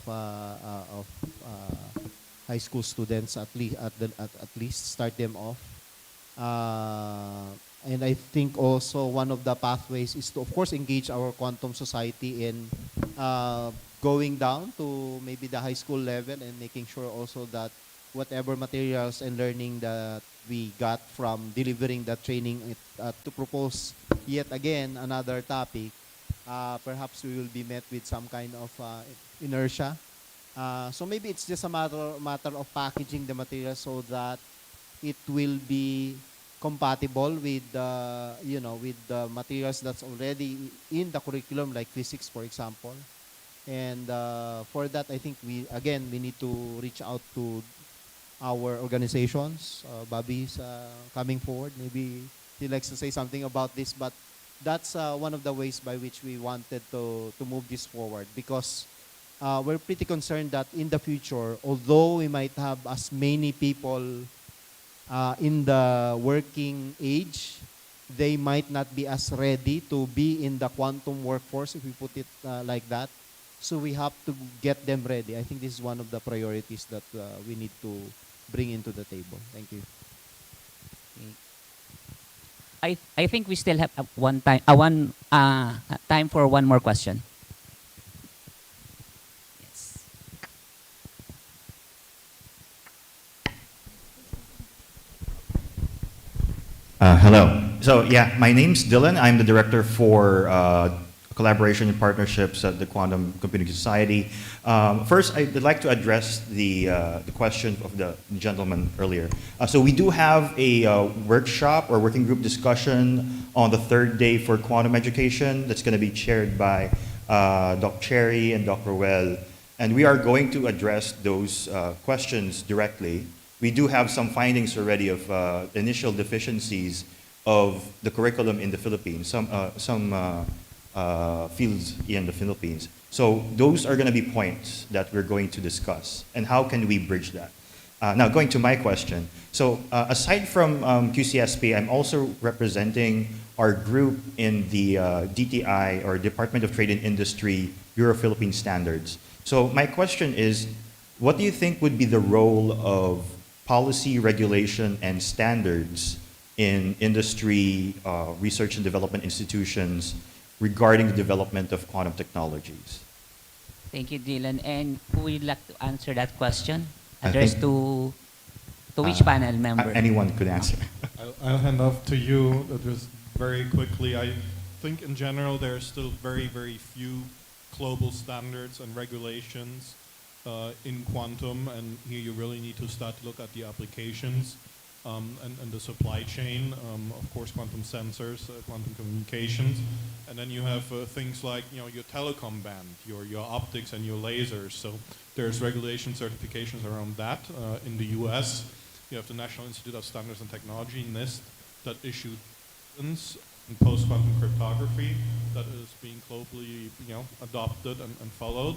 high school students at least start them off. And I think also one of the pathways is to, of course, engage our quantum society in going down to maybe the high school level and making sure also that whatever materials and learning that we got from delivering that training, to propose yet again another topic, perhaps we will be met with some kind of inertia. So maybe it's just a matter of packaging the material so that it will be compatible with with the materials that's already in the curriculum, like physics, for example. And for that, I think we need to reach out to our organizations. Bobby's coming forward. Maybe he likes to say something about this, but that's one of the ways by which we wanted to move this forward, because we're pretty concerned that in the future, although we might have as many people in the working age, they might not be as ready to be in the quantum workforce, if we put it like that. So we have to get them ready. I think this is one of the priorities that we need to bring into the table. Thank you. I think we still have time for one more question. Yes. Hello. So yeah, my name's Dylan. I'm the director for collaboration and partnerships at the Quantum Computing Society. First, I'd like to address the question of the gentleman earlier. So we do have a workshop or working group discussion on the third day for quantum education that's going to be chaired by Dr. Cherry and Dr. Well. And we are going to address those questions directly. We do have some findings already of initial deficiencies of the curriculum in the Philippines, some fields in the Philippines. So those are going to be points that we're going to discuss, and how can we bridge that. Now, going to my question. So, aside from QCSP, I'm also representing our group in the DTI, or Department of Trade and Industry, Euro-Philippine Standards. So, my question is, what do you think would be the role of policy, regulation, and standards in industry, research and development institutions regarding the development of quantum technologies? Thank you, Dylan. And who would like to answer that question? I Addressed think, to which panel member? Anyone could answer. I'll hand off to you just very quickly. I think in general there are still very, very few global standards and regulations in quantum, and here you really need to start to look at the applications and the supply chain. Of course, quantum sensors, quantum communications, and then you have things like your telecom band, your optics, and your lasers. So there's regulation certifications around that. In the U.S., you have the National Institute of Standards and Technology, NIST, that issued patents in post-quantum cryptography that is being globally adopted and followed.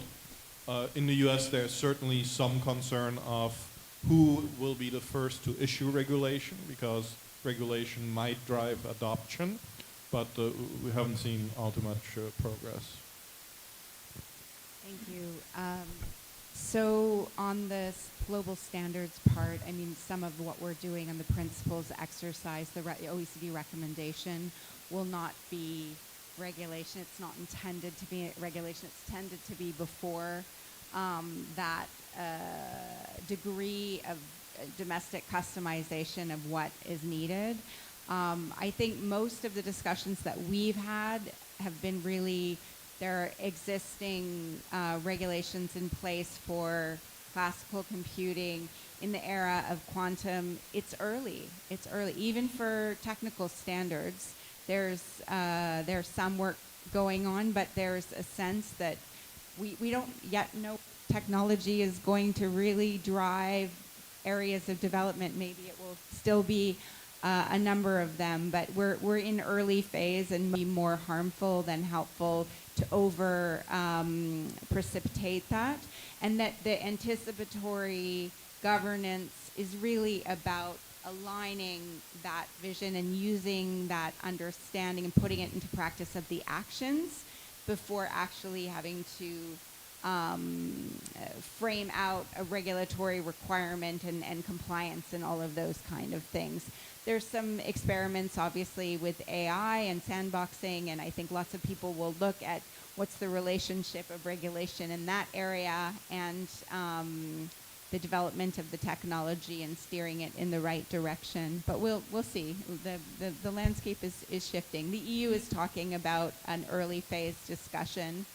In the US, there's certainly some concern of who will be the first to issue regulation, because regulation might drive adoption, but we haven't seen all too much progress. Thank you. So on this global standards part, I mean, some of what we're doing on the principles exercise, the OECD recommendation will not be regulation. It's not intended to be regulation. It's intended to be before that degree of domestic customization of what is needed. I think most of the discussions that we've had have been really, there are existing regulations in place for classical computing. In the era of quantum, it's early. It's early. Even for technical standards, there's some work going on, but there's a sense that we don't yet know technology is going to really drive areas of development. Maybe it will still be a number of them, but we're in early phase and be more harmful than helpful to over precipitate that. And that the anticipatory governance is really about aligning that vision and using that understanding and putting it into practice of the actions before actually having to frame out a regulatory requirement and compliance and all of those kind of things. There's some experiments, obviously, with AI and sandboxing, and I think lots of people will look at what's the relationship of regulation in that area and the development of the technology and steering it in the right direction. But we'll see. The landscape is shifting. The EU is talking about an early phase discussion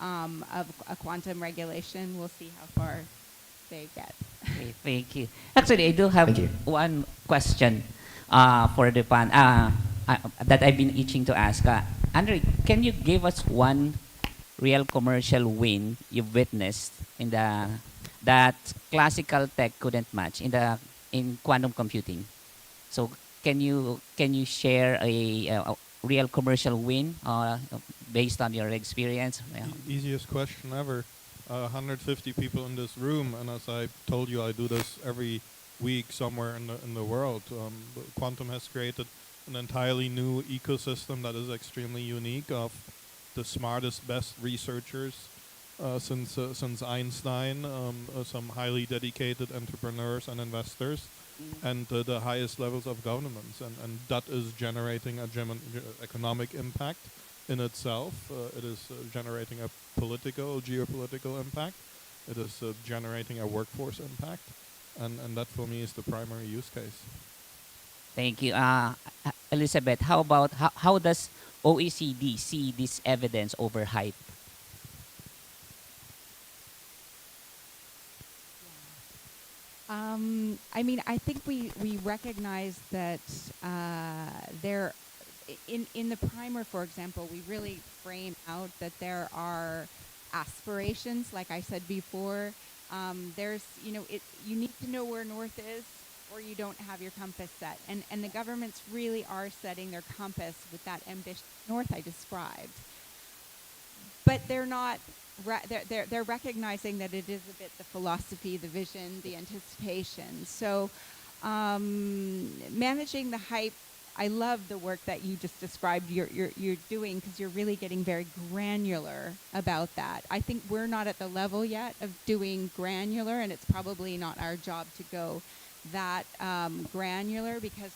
of a quantum regulation. We'll see how far they get. Okay, thank you. Actually, I do have one question for the pan that I've been itching to ask. Andre, can you give us one real commercial win you've witnessed in that classical tech couldn't match in quantum computing? So can you share a real commercial win based on your experience? Yeah. Easiest question ever. 150 people in this room, and as I told you, I do this every week somewhere in the world. Quantum has created an entirely new ecosystem that is extremely unique, of the smartest, best researchers since Einstein, some highly dedicated entrepreneurs and investors, and the highest levels of governments, and that is generating a economic impact in itself. It is generating a geopolitical impact. It is generating a workforce impact, and that for me is the primary use case. Thank you. Elizabeth, how does OECD see this evidence over hype? I mean, I think we recognize that there, in the primer, for example, we really frame out that there are aspirations, like I said before. There's, you need to know where north is, or you don't have your compass set. And the governments really are setting their compass with that ambitious north I described. But they're not they're recognizing that it is a bit the philosophy, the vision, the anticipation. So managing the hype, I love the work that you just described you're doing, because you're really getting very granular about that. I think we're not at the level yet of doing granular, and it's probably not our job to go that granular, because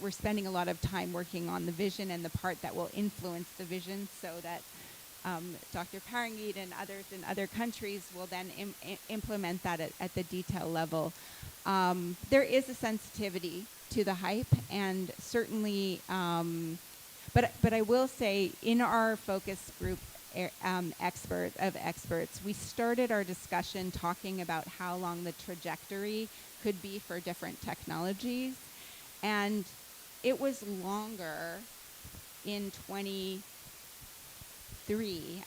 we're spending a lot of time working on the vision and the part that will influence the vision, so that Dr. Parangit and others in other countries will then implement that at the detail level. There is a sensitivity to the hype, and certainly, but I will say, in our focus group experts, we started our discussion talking about how long the trajectory could be for different technologies, and it was longer in 23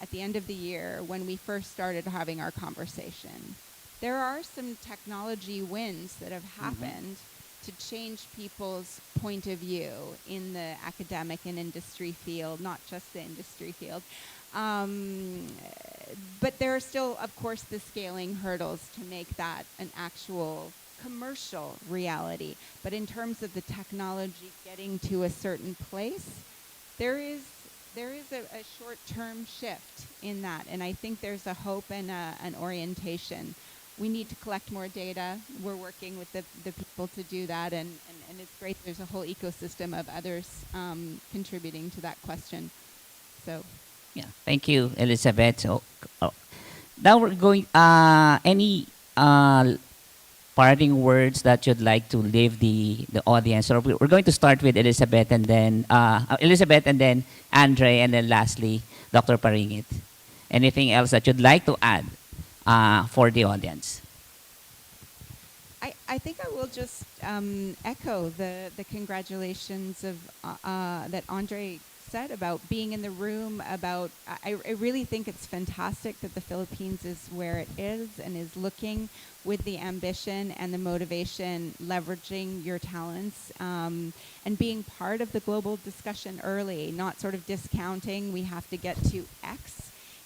at the end of the year when we first started having our conversation. There are some technology wins that have happened to change people's point of view in the academic and industry field, not just the industry field. But there are still, of course, the scaling hurdles to make that an actual commercial reality. But in terms of the technology getting to a certain place, there is a short-term shift in that, and I think there's a hope and an orientation. We need to collect more data. We're working with the people to do that, and it's great. There's a whole ecosystem of others contributing to that question. So, Yeah, thank you, Elizabeth. So, now we're going. Any parting words that you'd like to leave the audience? Or we're going to start with Elizabeth, and then Andre, and then lastly, Dr. Paringit. Anything else that you'd like to add for the audience? I think I will just echo the congratulations of that Andre said about being in the room. About I really think it's fantastic that the Philippines is where it is and is looking with the ambition and the motivation, leveraging your talents, and being part of the global discussion early, not sort of discounting we have to get to X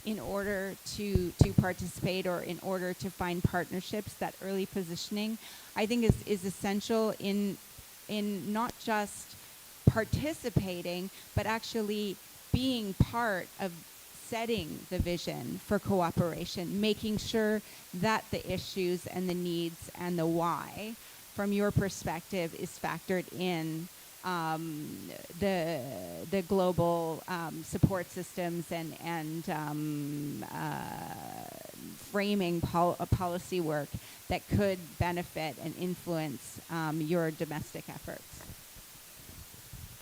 in order to participate, or in order to find partnerships. That early positioning, I think, is essential in not just participating, but actually being part of setting the vision for cooperation, making sure that the issues and the needs and the why, from your perspective, is factored in the global support systems and framing policy work that could benefit and influence your domestic efforts.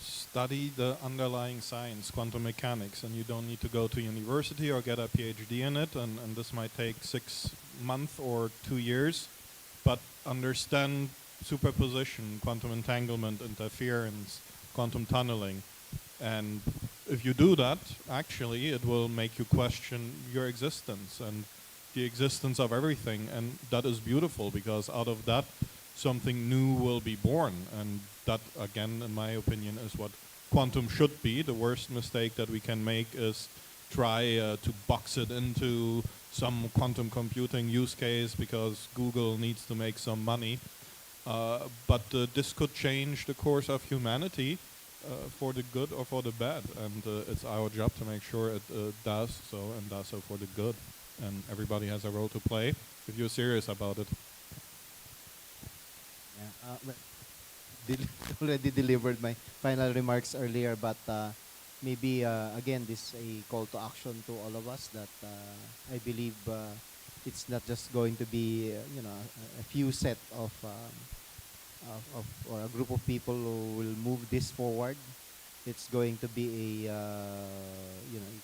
Study the underlying science, quantum mechanics, and you don't need to go to university or get a PhD in it, and this might take 6 months or 2 years, but understand superposition, quantum entanglement, interference, quantum tunneling. And if you do that, actually, it will make you question your existence and the existence of everything. And that is beautiful, because out of that, something new will be born. And that, again, in my opinion, is what quantum should be. The worst mistake that we can make is try to box it into some quantum computing use case because Google needs to make some money. But this could change the course of humanity for the good or for the bad, and it's our job to make sure it does so, and does so for the good. And everybody has a role to play if you're serious about it. Yeah, already delivered my final remarks earlier, but maybe again, this is a call to action to all of us, that I believe it's not just going to be a few set of or a group of people who will move this forward. It's going to be a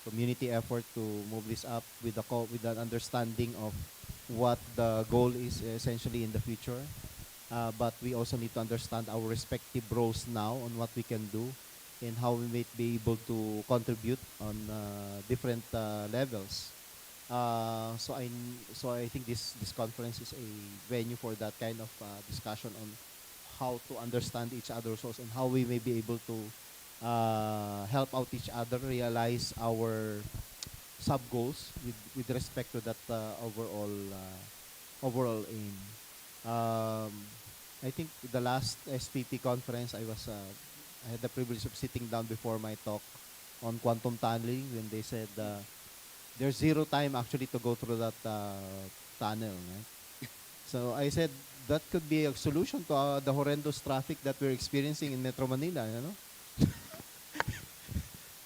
community effort to move this up with an understanding of what the goal is essentially in the future. But we also need to understand our respective roles now on what we can do and how we may be able to contribute on different levels. So I think this conference is a venue for that kind of discussion on how to understand each other's roles and how we may be able to help out each other realize our sub goals with respect to that overall aim. Um, I think the last SPP conference I had the privilege of sitting down before my talk on quantum tunneling when they said there's zero time actually to go through that tunnel. Right? So I said that could be a solution to the horrendous traffic that we're experiencing in Metro Manila. You know.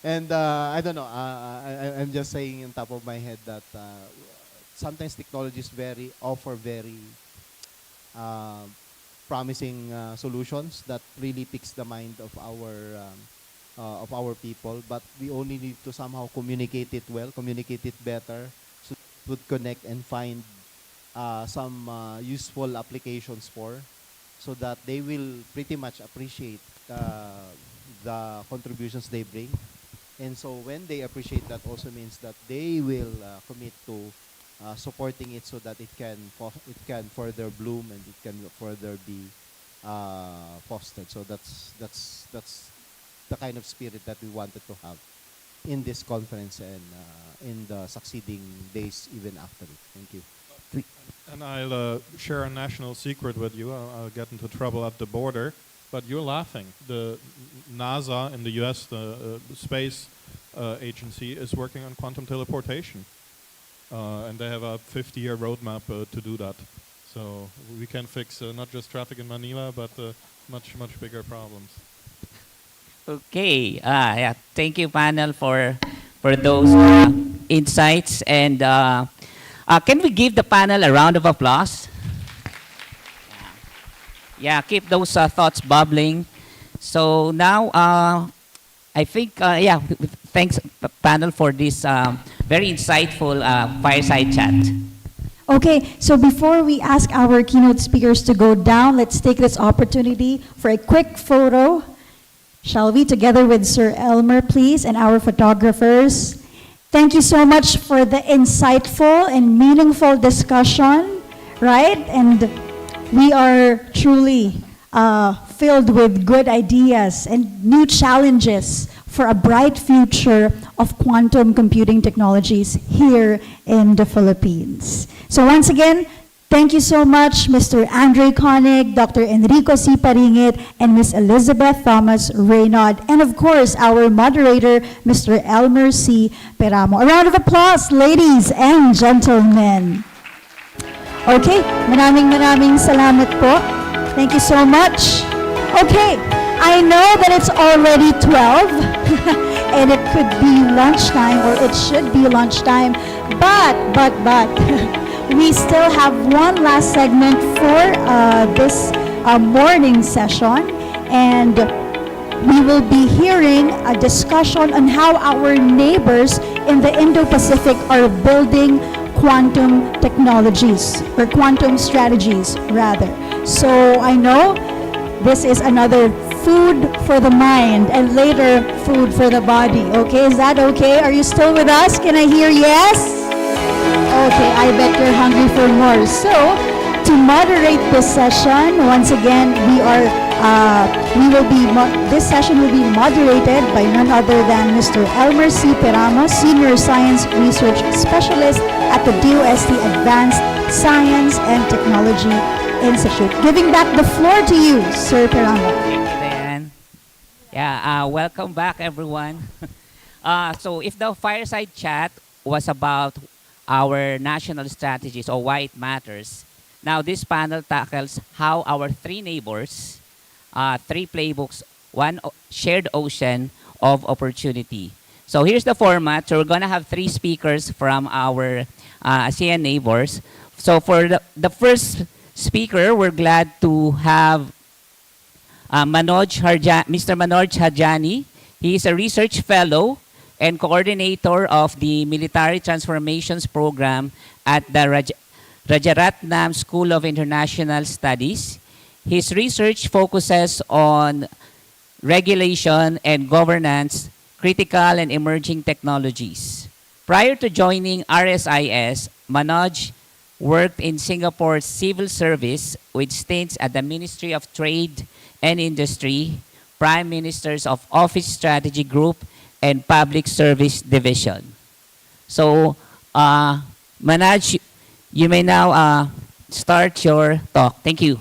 And I don't know. I'm just saying on top of my head that sometimes technologies offer very promising solutions that really picks the mind of our people. But we only need to somehow communicate it well, communicate it better, so it would connect and find some useful applications so that they will pretty much appreciate the contributions they bring. And so when they appreciate that also means that they will commit to supporting it so that it can further bloom and it can further be fostered. So that's the kind of spirit that we wanted to have in this conference and in the succeeding days even after it. Thank you. And I'll share a national secret with you. I'll get into trouble at the border. But you're laughing. The NASA in the US, the space agency, is working on quantum teleportation. And they have a 50-year roadmap to do that. So we can fix not just traffic in Manila, but much bigger problems. Okay. Yeah. Thank you, panel, for those insights. And can we give the panel a round of applause? Yeah, keep those thoughts bubbling. So now, I think, thanks, panel, for this very insightful fireside chat. Okay, so before we ask our keynote speakers to go down, let's take this opportunity for a quick photo. Shall we, together with Sir Elmer, please, and our photographers. Thank you so much for the insightful and meaningful discussion, right? And we are truly filled with good ideas and new challenges for a bright future of quantum computing technologies here in the Philippines. So once again, thank you so much, Mr. Andre Koenig, Dr. Enrico C. Paringit, and Ms. Elizabeth Thomas Reynaud, and of course, our moderator, Mr. Elmer C. Peramo. A round of applause, ladies and gentlemen. Okay, maraming salamat po. Thank you so much. Okay, I know that it's already 12 and it could be lunchtime or it should be lunchtime, but we still have one last segment for this morning session, and we will be hearing a discussion on how our neighbors in the Indo-Pacific are building quantum technologies, or quantum strategies, rather. So I know this is another food for the mind and later food for the body. Okay, is that okay? Are you still with us? Can I hear yes? Okay, I bet you're hungry for more. So, to moderate this session, once again, this session will be moderated by none other than Mr. Elmer C. Peramo, Senior Science Research Specialist at the DOST Advanced Science and Technology Institute. Giving back the floor to you, Sir Peramo. Thank you, Diane. Yeah, welcome back, everyone. So if the fireside chat was about our national strategies or why it matters, now this panel tackles how our three neighbors, three playbooks, one shared ocean of opportunity. So here's the format. So we're going to have three speakers from our ASEAN neighbors. So for the first speaker, we're glad to have Mr. Manoj Harjani. He is a research fellow and coordinator of the Military Transformations Program at the Rajaratnam School of International Studies. His research focuses on regulation and governance, critical and emerging technologies. Prior to joining RSIS, Manoj worked in Singapore's civil service with stints at the Ministry of Trade and Industry, Prime Minister's of Office Strategy Group, and Public Service Division. So, Manaj, you may now start your talk. Thank you.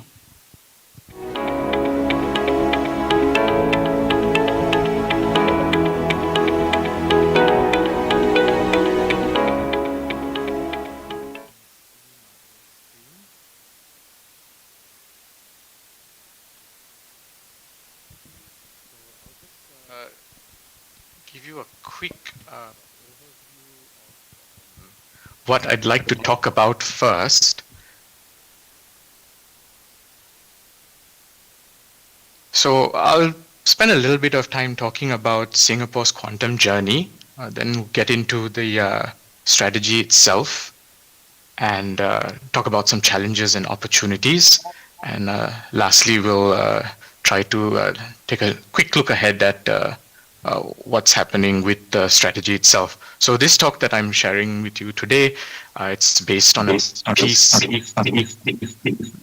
Give you a quick what I'd like to talk about first. So I'll spend a little bit of time talking about Singapore's quantum journey, then get into the strategy itself, and talk about some challenges and opportunities. And lastly, we'll try to take a quick look ahead at what's happening with the strategy itself. So this talk that I'm sharing with you today, it's based on a piece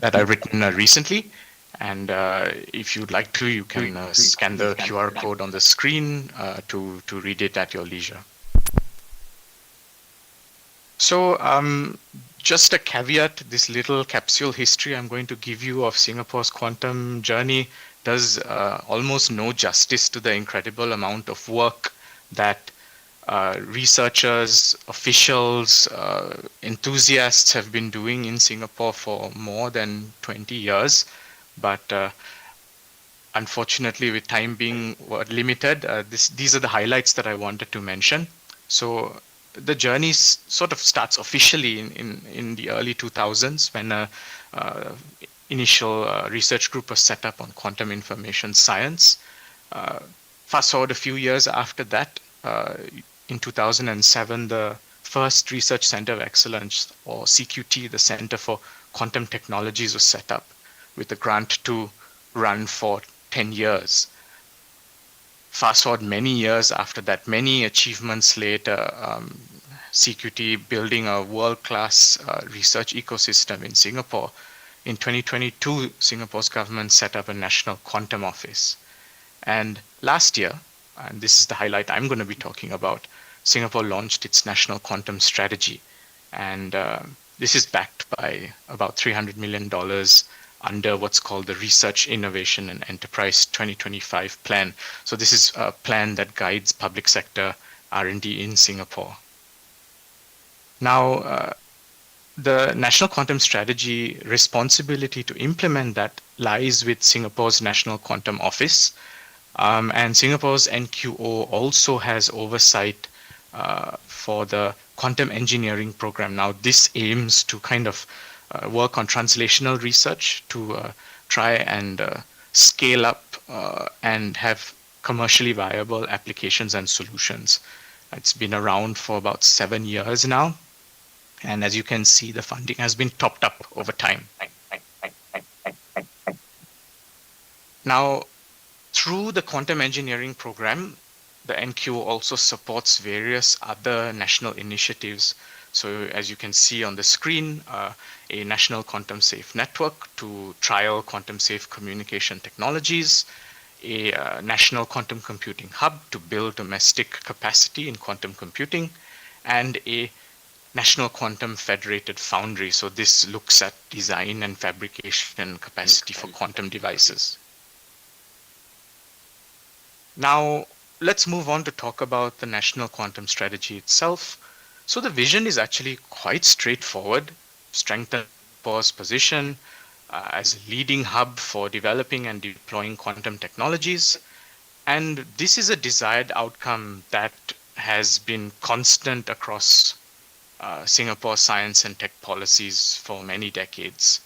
that I've written recently. And if you'd like to, you can scan the QR code on the screen to read it at your leisure. So just a caveat, this little capsule history I'm going to give you of Singapore's quantum journey does almost no justice to the incredible amount of work that researchers, officials, enthusiasts have been doing in Singapore for more than 20 years. But unfortunately, with time being limited, these are the highlights that I wanted to mention. So the journey sort of starts officially in the early 2000s when a initial research group was set up on quantum information science. Fast forward a few years after that, in 2007, the first Research Center of Excellence, or CQT, the Center for Quantum Technologies, was set up with a grant to run for 10 years. Fast forward many years after that, many achievements later, CQT building a world-class research ecosystem in Singapore. In 2022, Singapore's government set up a national quantum office. And last year, and this is the highlight I'm going to be talking about, Singapore launched its national quantum strategy. And this is backed by about $300 million under what's called the Research, Innovation and Enterprise 2025 plan. So this is a plan that guides public sector R&D in Singapore. Now, the National Quantum Strategy responsibility to implement that lies with Singapore's National Quantum Office. And Singapore's NQO also has oversight for the quantum engineering program. Now, this aims to kind of work on translational research to try and scale up and have commercially viable applications and solutions. It's been around for about 7 years now. And as you can see, the funding has been topped up over time. Now, through the quantum engineering program, the NQO also supports various other national initiatives. So as you can see on the screen, a national quantum safe network to trial quantum safe communication technologies, a national quantum computing hub to build domestic capacity in quantum computing, and a national quantum federated foundry. So this looks at design and fabrication capacity for quantum devices. Now, let's move on to talk about the national quantum strategy itself. So the vision is actually quite straightforward: strengthen Singapore's position as a leading hub for developing and deploying quantum technologies. And this is a desired outcome that has been constant across Singapore science and tech policies for many decades.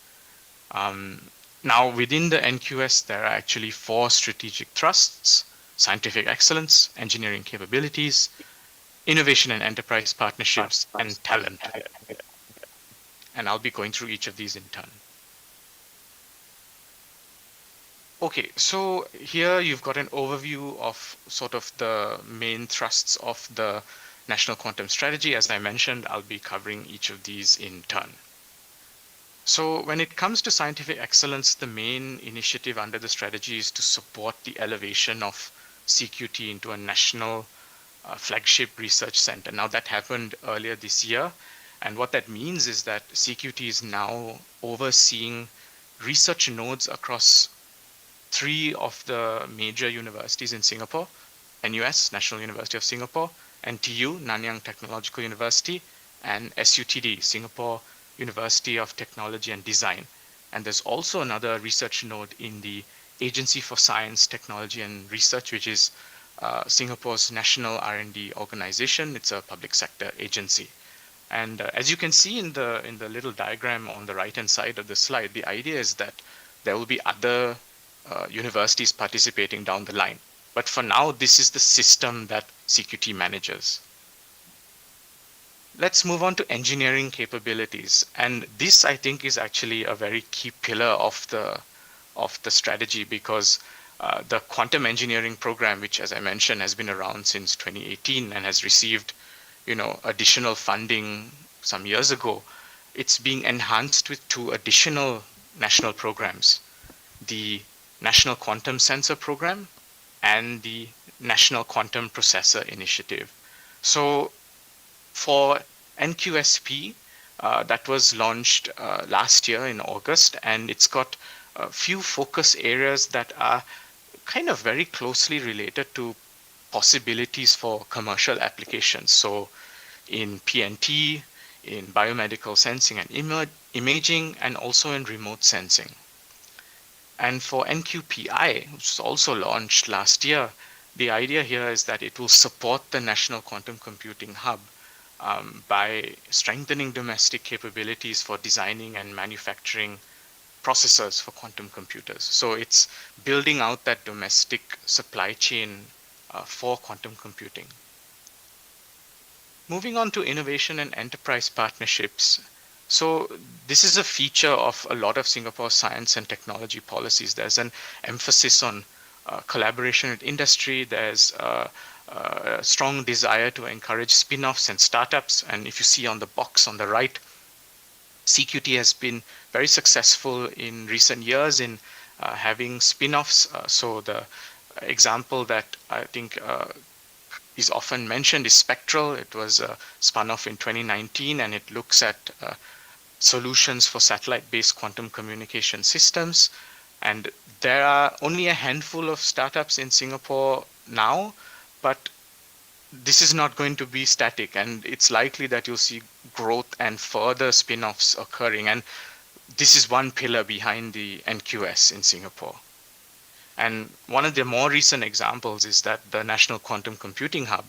Now, within the NQS, there are actually 4 strategic thrusts: scientific excellence, engineering capabilities, innovation and enterprise partnerships, and talent. And I'll be going through each of these in turn. Okay, so here you've got an overview of sort of the main thrusts of the National Quantum Strategy. As I mentioned, I'll be covering each of these in turn. So when it comes to scientific excellence, the main initiative under the strategy is to support the elevation of CQT into a national flagship research center. Now that happened earlier this year, and what that means is that CQT is now overseeing research nodes across 3 of the major universities in Singapore: NUS, National University of Singapore; NTU, Nanyang Technological University; and SUTD, Singapore University of Technology and Design. And there's also another research node in the Agency for Science, Technology and Research, which is Singapore's national R&D organization. It's a public sector agency. And as you can see in the little diagram on the right-hand side of the slide, the idea is that there will be other universities participating down the line. But for now, this is the system that CQT manages. Let's move on to engineering capabilities. And this, I think, is actually a very key pillar of the strategy, because the quantum engineering program, which, as I mentioned, has been around since 2018 and has received, additional funding some years ago, it's being enhanced with 2 additional national programs: the National Quantum Sensor Program and the National Quantum Processor Initiative. So for NQSP, that was launched last year in August, and it's got a few focus areas that are kind of very closely related to possibilities for commercial applications. So in PNT, in biomedical sensing and imaging, and also in remote sensing. And for NQPI, which was also launched last year, the idea here is that it will support the National Quantum Computing Hub by strengthening domestic capabilities for designing and manufacturing processors for quantum computers. So it's building out that domestic supply chain for quantum computing. Moving on to innovation and enterprise partnerships. So this is a feature of a lot of Singapore's science and technology policies. There's an emphasis on collaboration with industry. There's a strong desire to encourage spin-offs and startups. And if you see on the box on the right, CQT has been very successful in recent years in having spin-offs. So the example that I think is often mentioned is Spectral. It was spun off in 2019, and it looks at solutions for satellite-based quantum communication systems. And there are only a handful of startups in Singapore now, but this is not going to be static, and it's likely that you'll see growth and further spin-offs occurring. And this is one pillar behind the NQS in Singapore. And one of the more recent examples is that the National Quantum Computing Hub,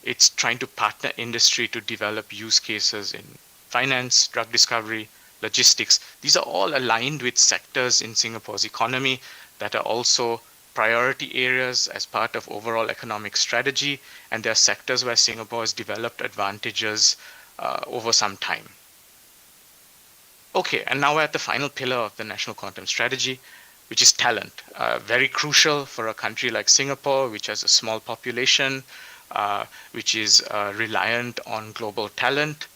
it's trying to partner industry to develop use cases in finance, drug discovery, logistics. These are all aligned with sectors in Singapore's economy that are also priority areas as part of overall economic strategy, and there are sectors where Singapore has developed advantages over some time. Okay, and now we're at the final pillar of the National Quantum Strategy, which is talent. Very crucial for a country like Singapore, which has a small population, which is reliant on global talent.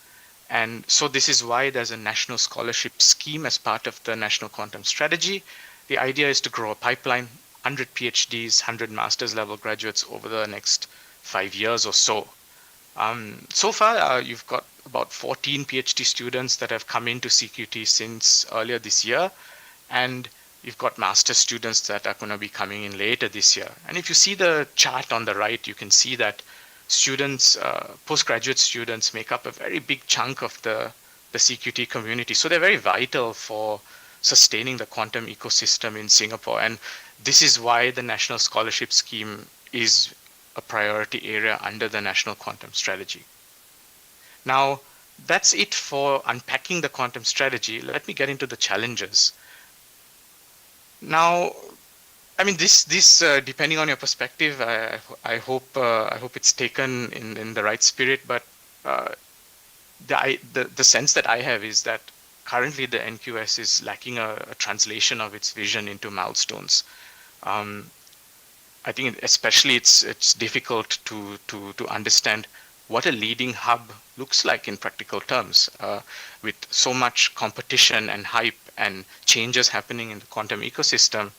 And so this is why there's a national scholarship scheme as part of the National Quantum Strategy. The idea is to grow a pipeline, 100 PhDs, 100 master's level graduates over the next 5 years or so. So far, you've got about 14 PhD students that have come into CQT since earlier this year, and you've got master's students that are going to be coming in later this year. And if you see the chart on the right, you can see that students, postgraduate students, make up a very big chunk of the CQT community. So they're very vital for sustaining the quantum ecosystem in Singapore. And this is why the National Scholarship Scheme is a priority area under the National Quantum Strategy. Now, that's it for unpacking the quantum strategy. Let me get into the challenges. Now, I mean, this depending on your perspective, I hope it's taken in the right spirit. But the sense that I have is that currently the NQS is lacking a translation of its vision into milestones. I think especially it's difficult to understand what a leading hub looks like in practical terms, with so much competition and hype and changes happening in the quantum ecosystem.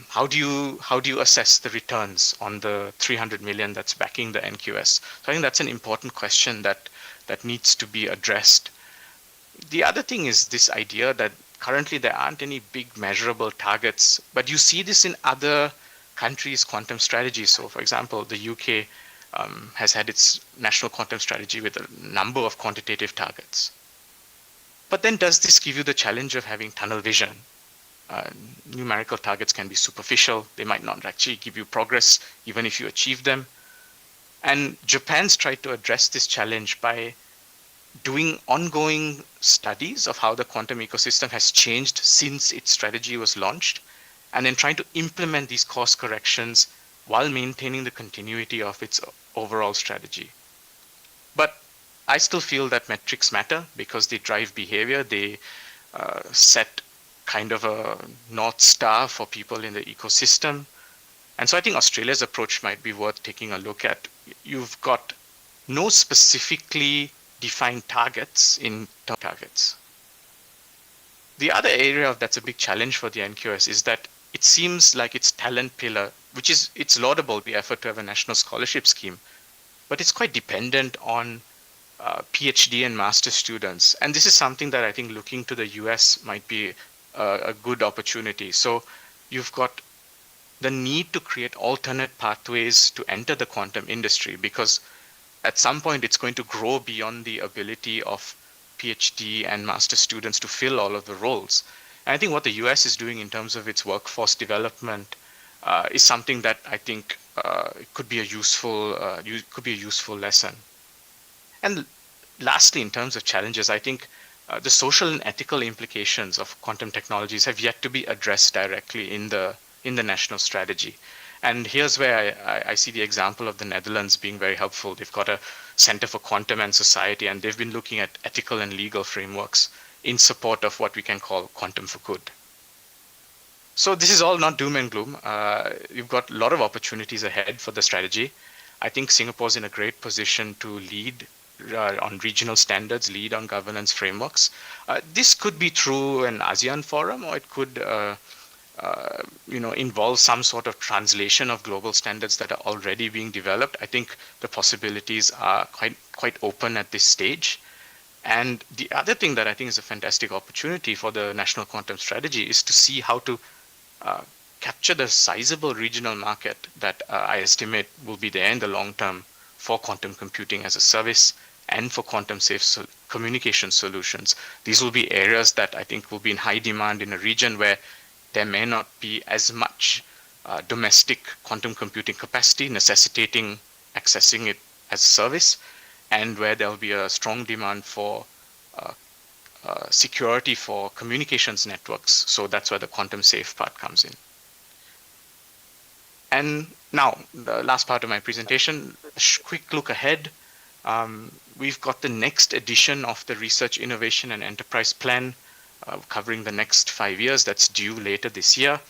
How do you assess the returns on the 300 million that's backing the NQS? So I think that's an important question that needs to be addressed. The other thing is this idea that currently there aren't any big measurable targets, but you see this in other countries' quantum strategies. So, for example, the UK has had its national quantum strategy with a number of quantitative targets. But then does this give you the challenge of having tunnel vision? Numerical targets can be superficial. They might not actually give you progress, even if you achieve them. And Japan's tried to address this challenge by doing ongoing studies of how the quantum ecosystem has changed since its strategy was launched, and then trying to implement these course corrections while maintaining the continuity of its overall strategy. But I still feel that metrics matter because they drive behavior. They set kind of a North Star for people in the ecosystem. And so I think Australia's approach might be worth taking a look at. You've got no specifically defined targets in targets. The other area that's a big challenge for the NQS is that it seems like its talent pillar, which is, it's laudable, the effort to have a national scholarship scheme, but it's quite dependent on PhD and master students. And this is something that I think looking to the US might be a good opportunity. So you've got the need to create alternate pathways to enter the quantum industry, because at some point it's going to grow beyond the ability of PhD and master students to fill all of the roles. And I think what the US is doing in terms of its workforce development is something that I think could be a useful lesson. And lastly, in terms of challenges, I think the social and ethical implications of quantum technologies have yet to be addressed directly in the national strategy. And here's where I see the example of the Netherlands being very helpful. They've got a Center for Quantum and Society, and they've been looking at ethical and legal frameworks in support of what we can call quantum for good. So this is all not doom and gloom. You've got a lot of opportunities ahead for the strategy. I think Singapore's in a great position to lead on regional standards, lead on governance frameworks. This could be through an ASEAN forum, or it could involve some sort of translation of global standards that are already being developed. I think the possibilities are quite open at this stage. And the other thing that I think is a fantastic opportunity for the National Quantum Strategy is to see how to capture the sizable regional market that I estimate will be there in the long term for quantum computing as a service and for quantum safe communication solutions. These will be areas that I think will be in high demand in a region where there may not be as much domestic quantum computing capacity necessitating accessing it as a service, and where there will be a strong demand for security for communications networks. So that's where the quantum safe part comes in. And now, the last part of my presentation, a quick look ahead. We've got the next edition of the Research, Innovation and Enterprise Plan covering the next 5 years. That's due later this year.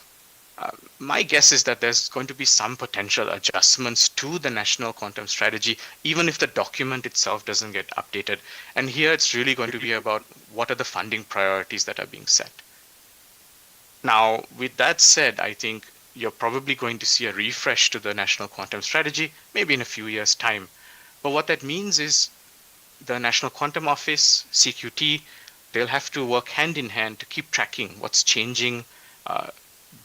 My guess is that there's going to be some potential adjustments to the National Quantum Strategy, even if the document itself doesn't get updated. And here it's really going to be about what are the funding priorities that are being set. Now, with that said, I think you're probably going to see a refresh to the National Quantum Strategy, maybe in a few years' time. But what that means is the National Quantum Office, CQT, they'll have to work hand in hand to keep tracking what's changing,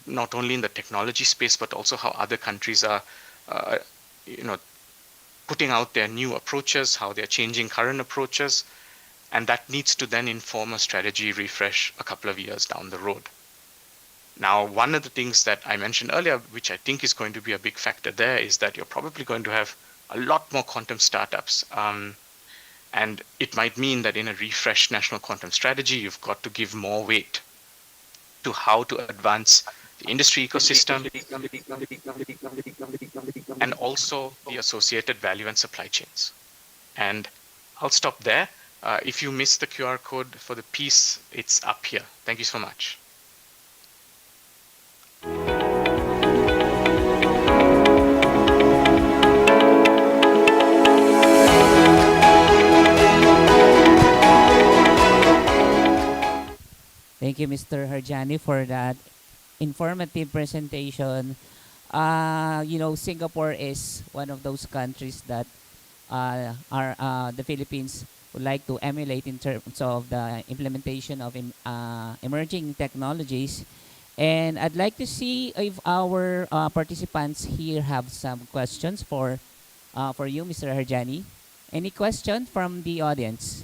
not only in the technology space, but also how other countries are, putting out their new approaches, how they're changing current approaches. And that needs to then inform a strategy refresh a couple of years down the road. Now, one of the things that I mentioned earlier, which I think is going to be a big factor there, is that you're probably going to have a lot more quantum startups. And it might mean that in a refreshed National Quantum Strategy, you've got to give more weight to how to advance the industry ecosystem and also the associated value and supply chains. And I'll stop there. If you missed the QR code for the piece, it's up here. Thank you so much. Thank you, Mr. Harjani, for that informative presentation. Singapore is one of those countries that the Philippines would like to emulate in terms of the implementation of emerging technologies. And I'd like to see if our participants here have some questions for you, Mr. Harjani. Any question from the audience?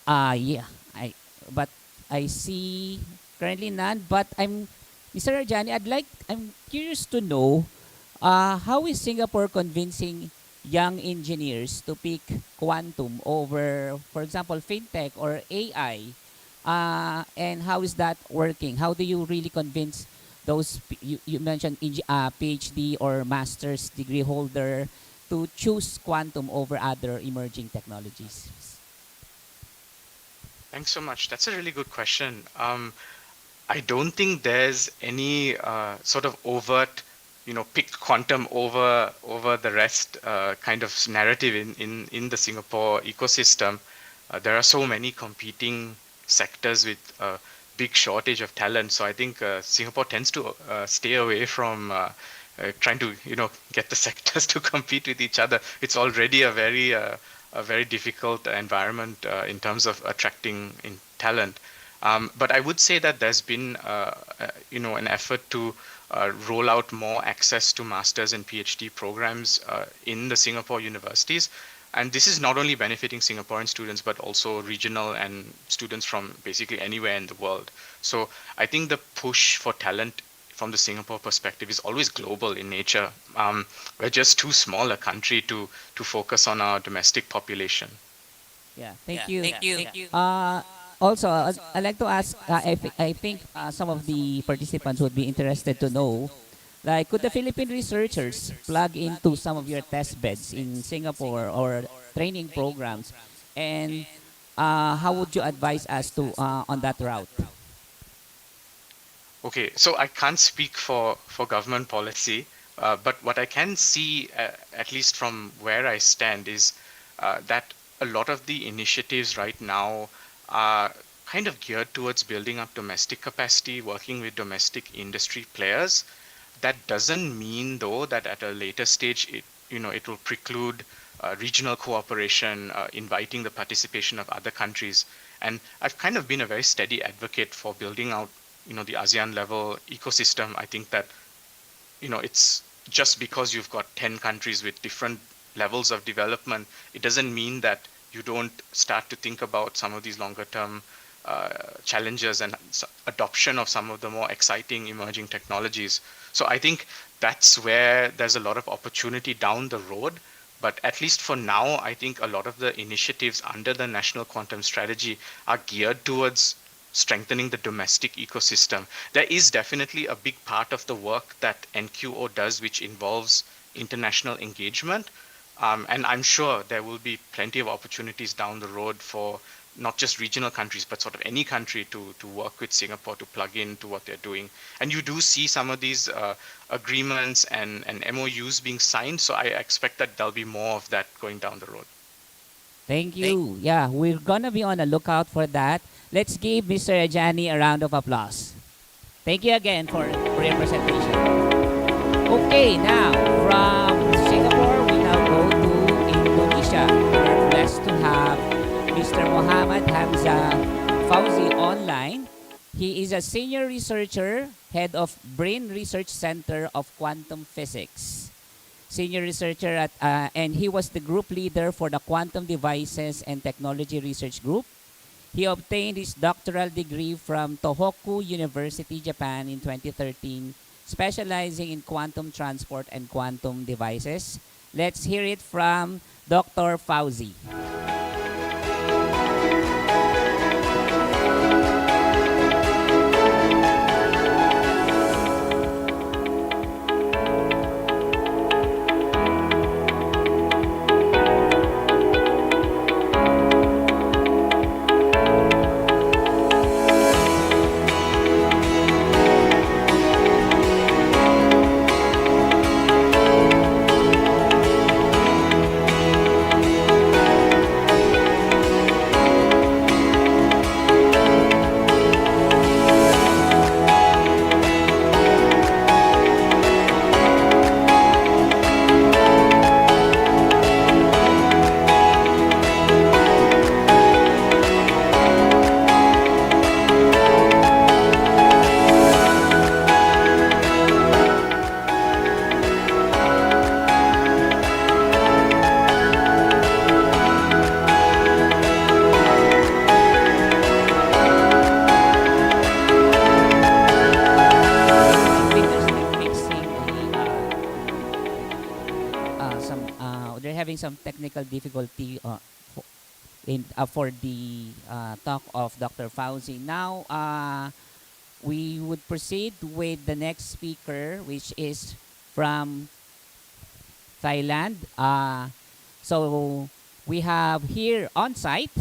Yeah, but I see currently none. But Mr. Harjani, I'm curious to know, how is Singapore convincing young engineers to pick quantum over, for example, fintech or AI? And how is that working? How do you really convince those you mentioned PhD or master's degree holder to choose quantum over other emerging technologies? Thanks so much. That's a really good question. I don't think there's any sort of overt, pick quantum over the rest kind of narrative in the Singapore ecosystem. There are so many competing sectors with a big shortage of talent. So I think Singapore tends to stay away from trying to, get the sectors to compete with each other. It's already a very difficult environment in terms of attracting talent. But I would say that there's been, an effort to roll out more access to master's and PhD programs in the Singapore universities. And this is not only benefiting Singaporean students, but also regional and students from basically anywhere in the world. So I think the push for talent from the Singapore perspective is always global in nature. We're just too small a country to focus on our domestic population. Yeah, thank you. Thank you. Also, I'd like to ask, I think some of the participants would be interested to know, like, could the Philippine researchers plug into some of your test beds in Singapore or training programs? And how would you advise us to on that route? Okay, so I can't speak for government policy, but what I can see, at least from where I stand, is that a lot of the initiatives right now are kind of geared towards building up domestic capacity, working with domestic industry players. That doesn't mean, though, that at a later stage it will preclude regional cooperation, inviting the participation of other countries. And I've kind of been a very steady advocate for building out the ASEAN level ecosystem. I think that it's just because you've got 10 countries with different levels of development, it doesn't mean that you don't start to think about some of these longer term challenges and adoption of some of the more exciting emerging technologies. So I think that's where there's a lot of opportunity down the road. But at least for now, I think a lot of the initiatives under the National Quantum Strategy are geared towards strengthening the domestic ecosystem. There is definitely a big part of the work that NQO does, which involves international engagement. And I'm sure there will be plenty of opportunities down the road for not just regional countries, but sort of any country to work with Singapore to plug into what they're doing. And you do see some of these agreements and MOUs being signed. So I expect that there'll be more of that going down the road. Thank you. Yeah, we're going to be on the lookout for that. Let's give Mr. Ajani a round of applause. Thank you again for your presentation. Okay, now from Singapore, we now go to Indonesia. We're blessed to have Mr. Muhammad Hamza Fauzi online. He is a senior researcher, head of Brain Research Center of Quantum Physics. Senior researcher and he was the group leader for the Quantum Devices and Technology Research Group. He obtained his doctoral degree from Tohoku University, Japan in 2013, specializing in quantum transport and quantum devices. Let's hear it from Dr. Fauzi. some technical difficulty for the talk of Dr. Fauzi. Now, we would proceed with the next speaker, which is from Thailand. So we have here on site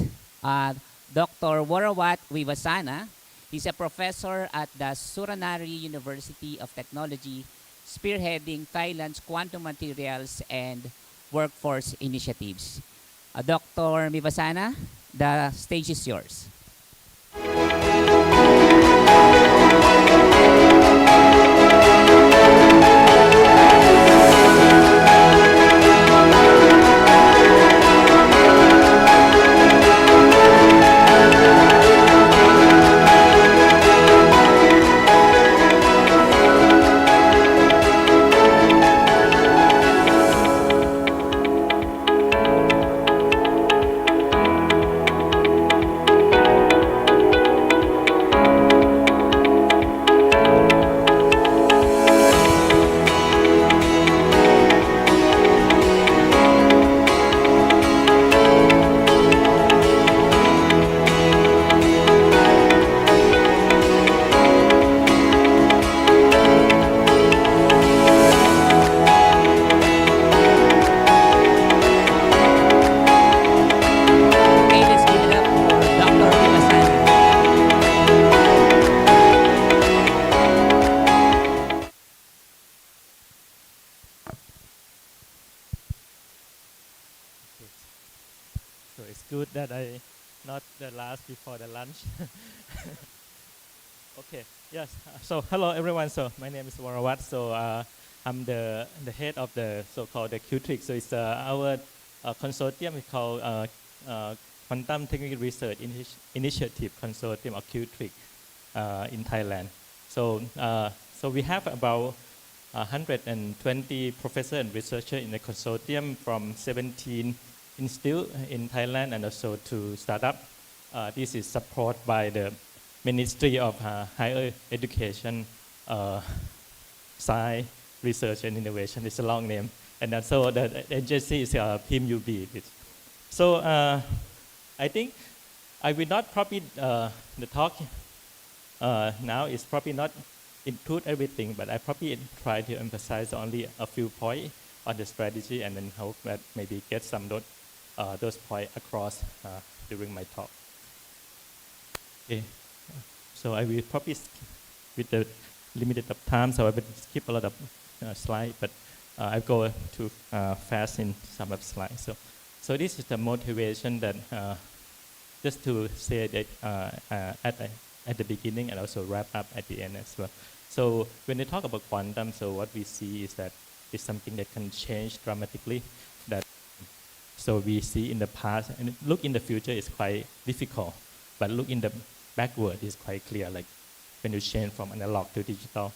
Dr. Warawat Vivasana. He's a professor at the Suranari University of Technology, spearheading Thailand's quantum materials and workforce initiatives. Dr. Vivasana, the stage is yours. Okay, let's give it up for Dr. Vivasana. So it's good that I not the last before the lunch. Okay. Yes. So hello everyone. So my name is Warawat. So I'm the head of the so-called the QTRIC. So it's our consortium. We call Quantum Technical Research Initiative Consortium of QTRIC in Thailand. So we have about 120 professors and researchers in the consortium from 17 institutes in Thailand and also to startup. This is supported by the Ministry of Higher Education, Science, Research and Innovation. It's a long name. And also the agency is PIMUB. So I think I will not probably, the talk now is probably not include everything, but I probably try to emphasize only a few points on the strategy and then hope that maybe get some those points across during my talk. Okay. So I will probably, with the limited of time, so I will skip a lot of slides, but I go too fast in some of the slides. So this is the motivation that, just to say that at the beginning and also wrap up at the end as well. So when they talk about quantum, so what we see is that it's something that can change dramatically. So we see in the past, and look in the future is quite difficult, but look in the backward is quite clear. Like when you change from analog to digital,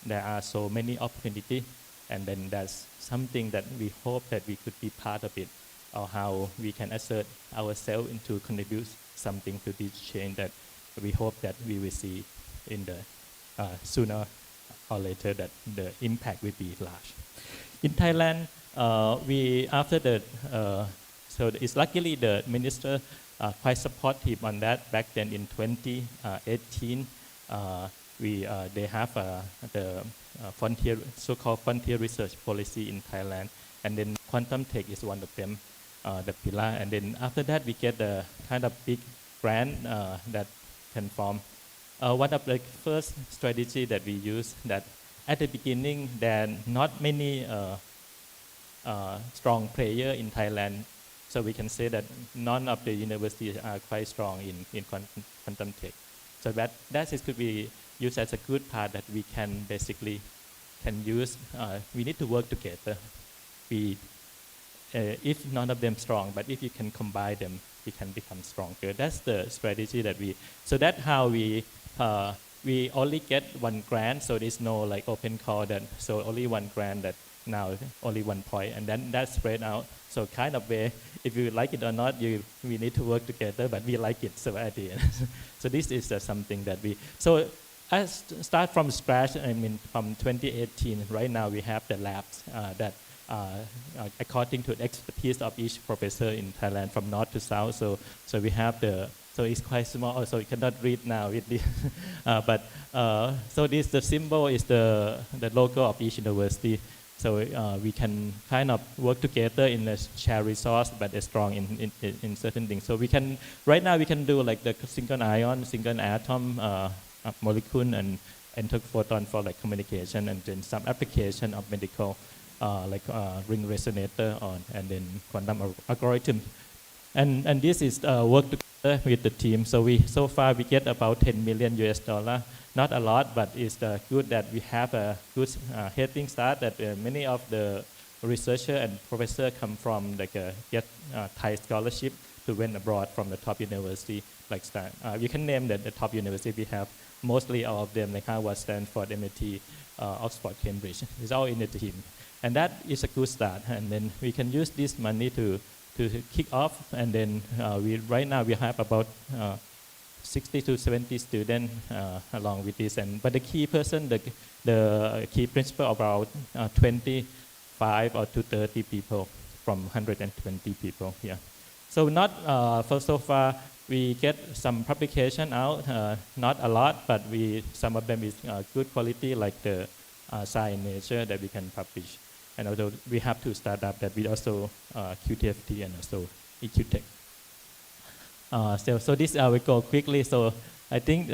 there are so many opportunities, and then that's something that we hope that we could be part of it, or how we can assert ourselves into contribute something to this change that we hope that we will see in the sooner or later that the impact will be large. In Thailand, we after the so it's luckily the minister quite supportive on that. Back then in 2018, they have the frontier so-called frontier research policy in Thailand, and then quantum tech is one of them, the pillar. And then after that, we get the kind of big grant that can form. One of the first strategy that we use that at the beginning there are not many strong player in Thailand, so we can say that none of the universities are quite strong in quantum tech. So that could be used as a good part that we can basically can use. We need to work together. If none of them strong, but if you can combine them, we can become stronger. That's the strategy that so that's how we only get one grant, so there's no like open call that, so only one grant that now only 1 point, and then that's spread out. So kind of way, if you like it or not, we need to work together, but we like it, so at the end. So this is something that so I start from scratch. I mean, from 2018, right now we have the labs that according to the expertise of each professor in Thailand from north to south. So we have so it's quite small, so you cannot read now with this. So the symbol is the logo of each university. So we can kind of work together in a shared resource, but strong in certain things. So right now we can do like the single ion, single atom, molecule, and photon for like communication, and then some application of medical, like ring resonator, and then quantum algorithm. And this is work together with the team. So far we get about $10 million US. Not a lot, but it's good that we have a good heading start. That many of the researcher and professor come from like get Thai scholarship to went abroad from the top university. Like we can name that the top university we have. Mostly all of them like Harvard, Stanford, MIT, Oxford, Cambridge. It's all in the team, and that is a good start. And then we can use this money to kick off. And then right now we have about 60 to 70 students along with this. But the key person, the key principal, about 25 or to 30 people from 120 people here. So not so far we get some publication out, not a lot, but some of them is good quality, like the Science Nature that we can publish. And although we have two startups that we also QTFT and also EQTech. So this I will go quickly. So I think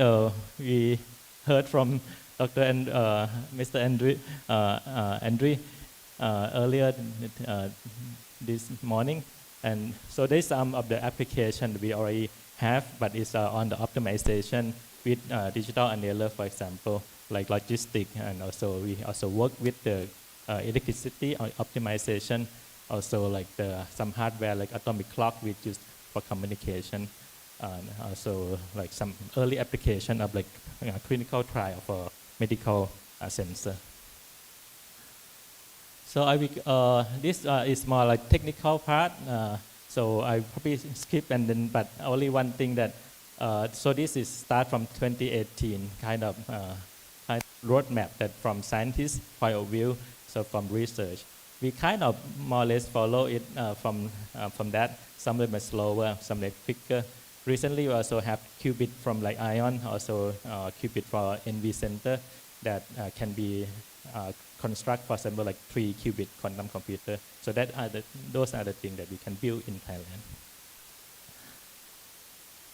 we heard from Dr. and Mr. Andre earlier this morning, and so there's some of the application we already have, but it's on the optimization with digital annealer, for example, like logistics, and also we also work with the electricity optimization, also like some hardware like atomic clock we use for communication, and also like some early application of like clinical trial for medical sensor. So this is more like technical part. So I probably skip but only one thing that so this is start from 2018 kind of roadmap that from scientists' point of view. So from research, we kind of more or less follow it from that. Some of them are slower, some are quicker. Recently, we also have qubit from like ion, also qubit for NV center that can be construct, for example, like 3 qubit quantum computer. So those are the things that we can build in Thailand.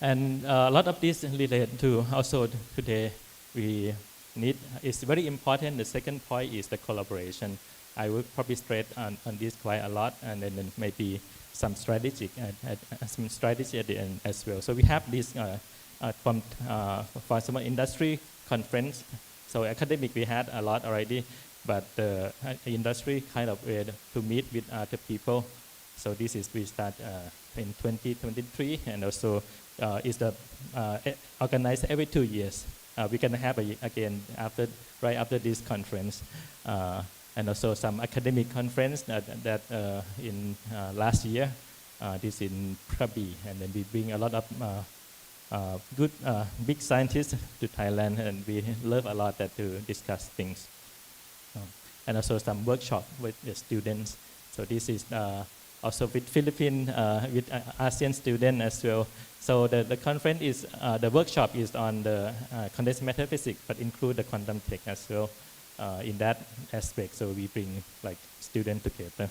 And a lot of this related to also today we need, it's very important. The second point is the collaboration. I will probably stress on this quite a lot, and then maybe some strategy at the end as well. So we have this for some industry conference. So academic we had a lot already, but the industry kind of way to meet with other people. So this is we start in 2023, and also is organized every 2 years. We're gonna have again right after this conference, and also some academic conference that in last year. This in Krabi, and then we bring a lot of good big scientists to Thailand, and we love a lot that to discuss things, and also some workshop with the students. So this is also with Philippine with ASEAN students as well. So the conference is the workshop is on the condensed matter physics, but include the quantum tech as well in that aspect. So we bring like students together.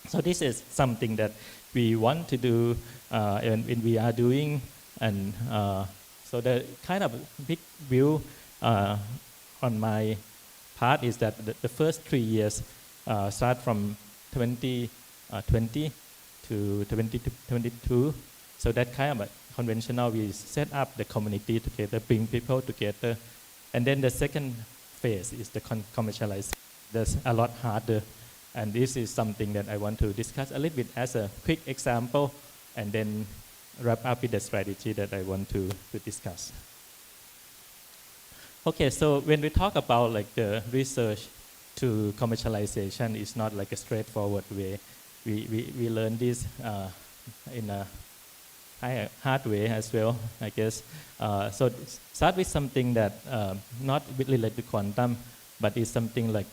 So this is something that we want to do and we are doing. And so the kind of big view on my part is that the first 3 years start from 2020 to 2022. So that kind of conventional, we set up the community together, bring people together. And then the second phase is the commercialization. That's a lot harder. And this is something that I want to discuss a little bit as a quick example, and then wrap up with the strategy that I want to discuss. Okay, so when we talk about like the research to commercialization, it's not like a straightforward way. We learn this in a hard way as well, I guess. So start with something that not related to quantum, but is something like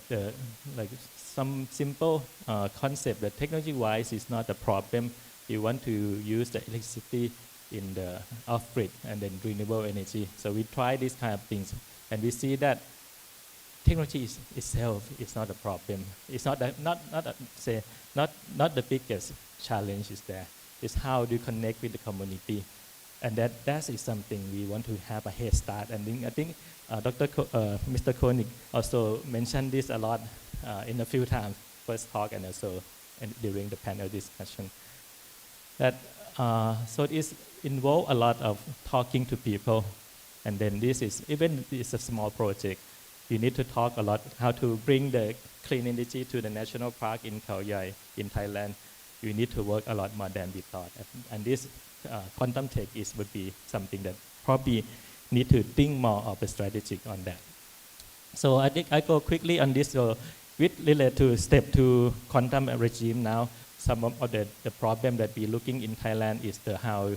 some simple concept that technology-wise is not a problem. You want to use the electricity in the off-grid and then renewable energy. So we try these kind of things, and we see that technology itself is not a problem. It's not not the biggest challenge is there. It's how do you connect with the community, and that is something we want to have a head start. And I think Mr. Koenig also mentioned this a lot in a few times, first talk and also during the panel discussion. That so it involves a lot of talking to people, and then this is even it's a small project. You need to talk a lot how to bring the clean energy to the national park in Khao Yai in Thailand. You need to work a lot more than we thought, and this quantum tech would be something that probably need to think more of a strategy on that. So I think I go quickly on this. So with relate to step 2 quantum regime now, some of the problem that we're looking in Thailand is how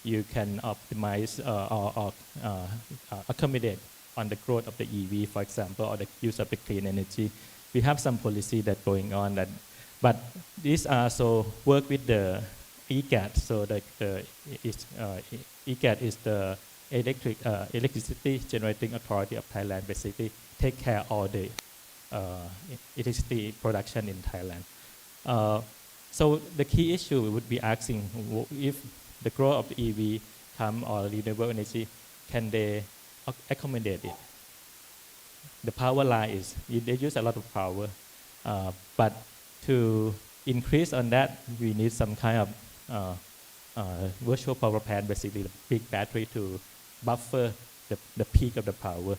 you can optimize or accommodate on the growth of the EV, for example, or the use of the clean energy. We have some policy that going on that, but these also work with the EGAT. So EGAT is the Electricity Generating Authority of Thailand. Basically, take care of all the electricity production in Thailand. So the key issue would be asking if the growth of the EV come or renewable energy, can they accommodate it? The power line is, they use a lot of power, but to increase on that, we need some kind of virtual power plant, basically a big battery to buffer the peak of the power.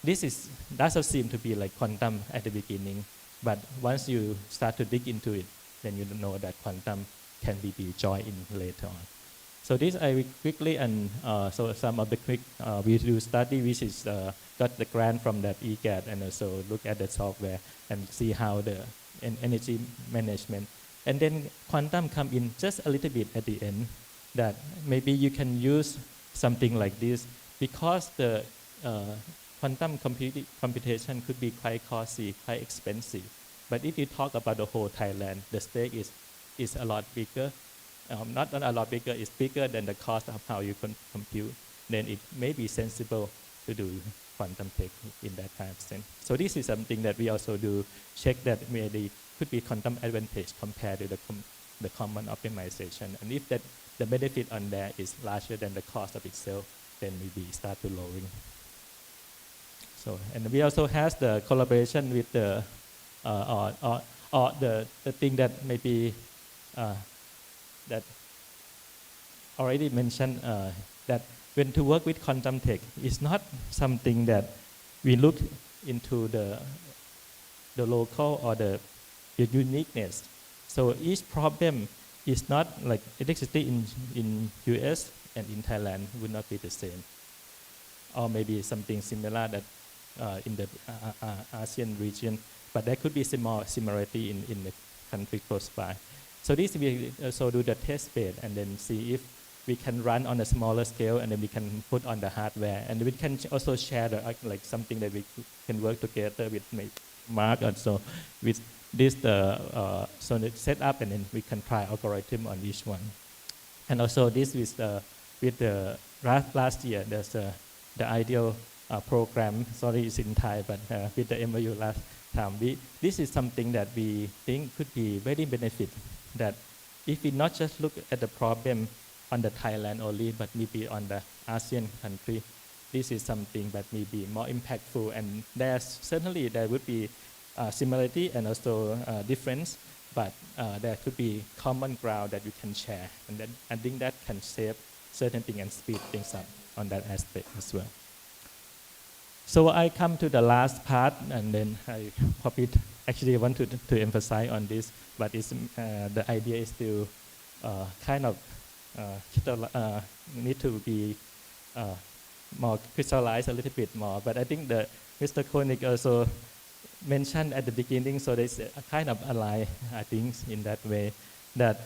This doesn't seem to be like quantum at the beginning, but once you start to dig into it, then you know that quantum can be joined in later on. So this I will quickly, and so some of the quick, we do study which is got the grant from that EGAT, and also look at the software and see how the energy management. And then quantum come in just a little bit at the end, that maybe you can use something like this because the quantum computation could be quite costly, quite expensive. But if you talk about the whole Thailand, the stake is a lot bigger. Not a lot bigger, it's bigger than the cost of how you can compute. Then it may be sensible to do quantum tech in that kind of sense. So this is something that we also do check that maybe could be quantum advantage compared to the common optimization. And if that the benefit on there is larger than the cost of itself, then maybe start to lowering. So, and we also has the collaboration with the the thing that maybe that already mentioned, that when to work with quantum tech, it's not something that we look into the local or the uniqueness. So each problem is not like electricity in US and in Thailand would not be the same, or maybe something similar that in the ASEAN region, but there could be similarity in the country close by. So this we also do the test bed and then see if we can run on a smaller scale, and then we can put on the hardware, and we can also share the like something that we can work together with Mark also with this so the setup, and then we can try algorithm on each one. And also this with the last year there's the ideal program. Sorry, it's in Thai, but with the MOU last time, this is something that we think could be very benefit. That if we not just look at the problem on the Thailand only, but maybe on the ASEAN country, this is something that may be more impactful. And certainly there would be similarity and also difference, but there could be common ground that we can share, and then I think that can save certain things and speed things up on that aspect as well. So I come to the last part, and then I probably actually want to emphasize on this, but it's, the idea is to kind of need to be more crystallized a little bit more. But I think that Mr. Koenig also mentioned at the beginning, so there's a kind of ally, I think, in that way, that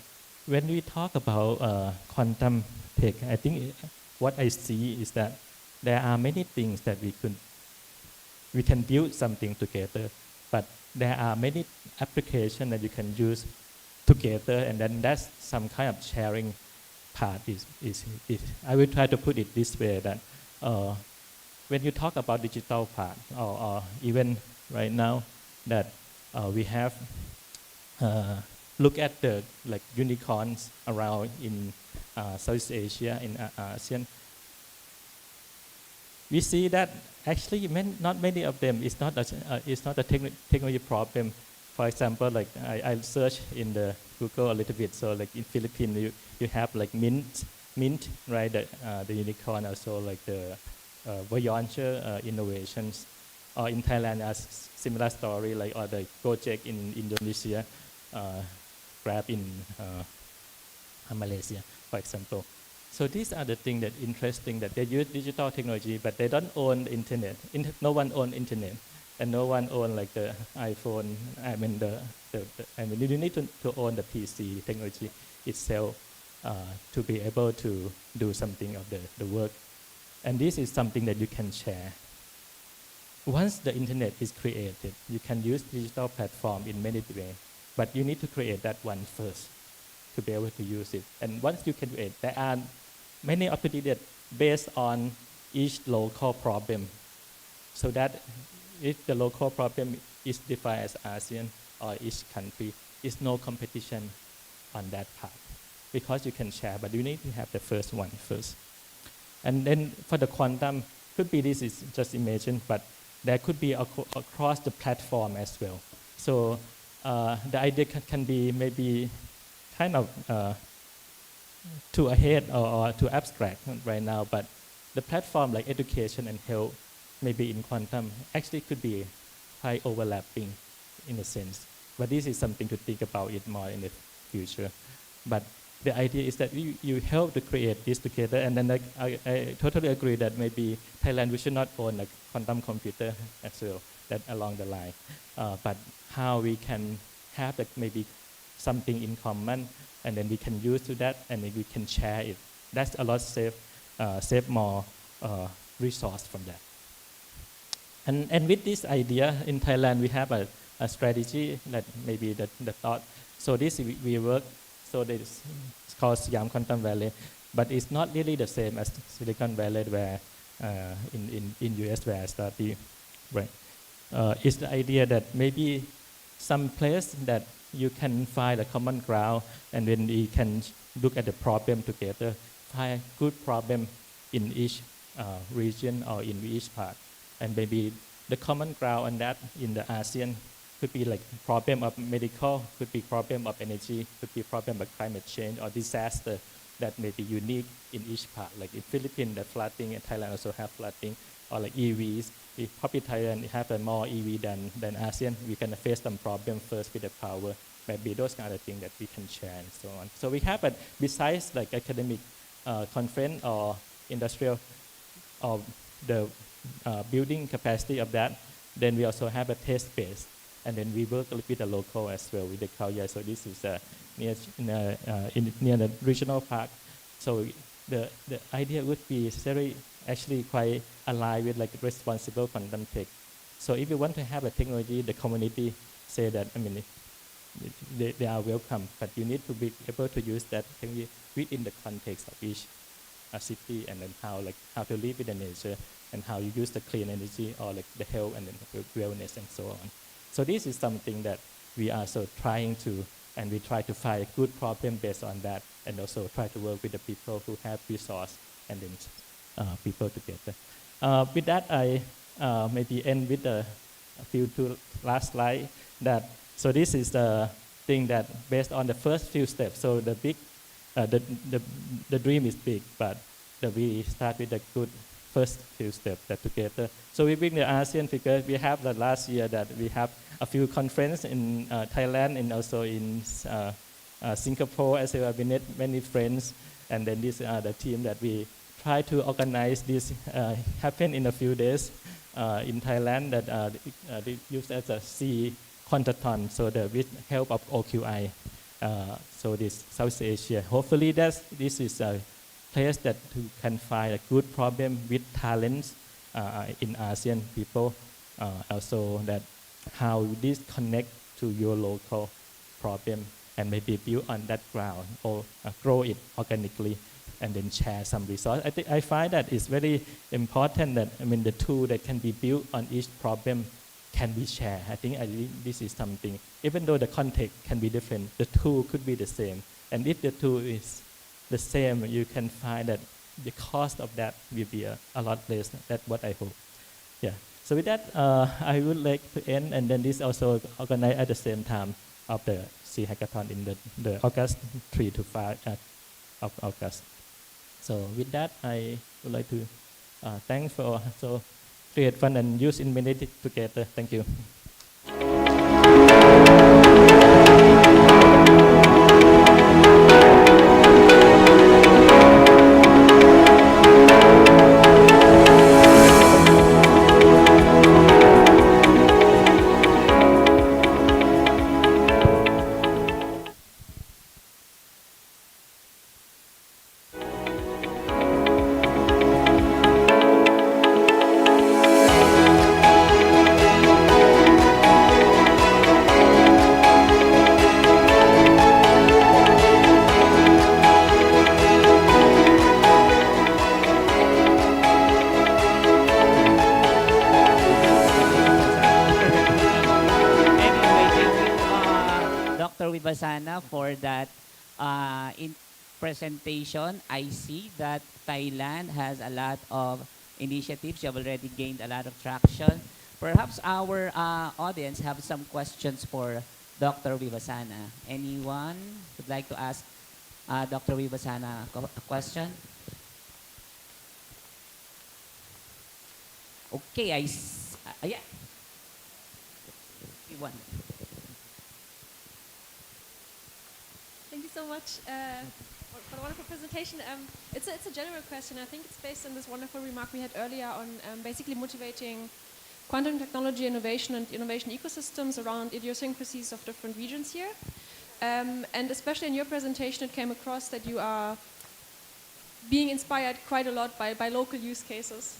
when we talk about quantum tech, I think what I see is that there are many things that we can build something together, but there are many applications that you can use together, and then that's some kind of sharing part is I will try to put it this way, that when you talk about digital part, or even right now that we have look at the like unicorns around in Southeast Asia, in ASEAN, we see that actually not many of them is not a technology problem. For example, like I search in the Google a little bit. So like in Philippines, you have like Mint, right? The unicorn, also like the Voyager innovations. Or in Thailand, a similar story, like or the Gojek in Indonesia, Grab in Malaysia, for example. So these are the things that interesting, that they use digital technology, but they don't own the internet. No one owns internet, and no one owns like the iPhone. I mean, you need to own the PC technology itself to be able to do something of the work. And this is something that you can share. Once the internet is created, you can use digital platform in many ways, but you need to create that one first to be able to use it. And once you can create, there are many opportunities based on each local problem. So that if the local problem is defined as ASEAN or each country, is no competition on that part, because you can share, but you need to have the first one first. And then for the quantum, could be this is just imagine, but there could be across the platform as well. So the idea can be maybe kind of too ahead or too abstract right now, but the platform like education and health, maybe in quantum, actually could be quite overlapping in a sense. But this is something to think about it more in the future. But the idea is that you help to create this together, and then I totally agree that maybe Thailand, we should not own a quantum computer as well, that along the line. But how we can have maybe something in common, and then we can use to that, and then we can share it. That's a lot save more resource from that. And with this idea, in Thailand, we have a strategy that maybe the thought. So this we work, so this it's called Siam Quantum Valley, but it's not really the same as Silicon Valley where in US where I study, right? It's the idea that maybe some place that you can find a common ground, and then we can look at the problem together, find good problem in each region or in each part. And maybe the common ground on that in the ASEAN could be like problem of medical, could be problem of energy, could be problem of climate change or disaster that may be unique in each part. Like in Philippines, the flooding, and Thailand also have flooding, or like EVs. If probably Thailand have a more EV than ASEAN, we can face some problem first with the power. Maybe those kind of things that we can share and so on. So we have, besides like academic conference or industrial or the building capacity of that, then we also have a test base, and then we work with the local as well with the Kauya. So this is near the regional park. So the idea would be actually quite aligned with like responsible quantum tech. So if you want to have a technology, the community say that, I mean, they are welcome, but you need to be able to use that technology within the context of each city, and then how to live with the nature, and how you use the clean energy or like the health and then wellness and so on. So this is something that we are so trying to, and we try to find a good problem based on that, and also try to work with the people who have resource, and then people together. With that, I maybe end with a few last slide. So this is the thing that based on the first few steps. So the big, the dream is big, but we start with the good first few steps that together. So we bring the ASEAN figure. We have the last year that we have a few conferences in Thailand and also in Singapore as well. We met many friends, and then these are the team that we try to organize this happen in a few days in Thailand that they use as a C Quantathon, so with help of OQI. So this South Asia. Hopefully this is a place that you can find a good problem with talents in ASEAN people. Also that how this connect to your local problem and maybe build on that ground or grow it organically and then share some resource. I find that it's very important that the tool that can be built on each problem can be shared. I think this is something, even though the context can be different, the tool could be the same. And if the tool is the same, you can find that the cost of that will be a lot less. That's what I hope. Yeah. So with that, I would like to end, and then this also organized at the same time of the C Hackathon in the August 3 to 5 of August. So with that, I would like to thank for create fun and use in many together. Thank you. Dr. Vibasana for that in presentation. I see that Thailand has a lot of initiatives. You have already gained a lot of traction. Perhaps our audience have some questions for Dr. Vibasana. Anyone would like to ask Dr. Vibasana a question? Okay, yeah. One. Thank you so much for the wonderful presentation. It's a general question. I think it's based on this wonderful remark we had earlier on basically motivating quantum technology innovation and innovation ecosystems around idiosyncrasies of different regions here. And especially in your presentation, it came across that you are being inspired quite a lot by local use cases.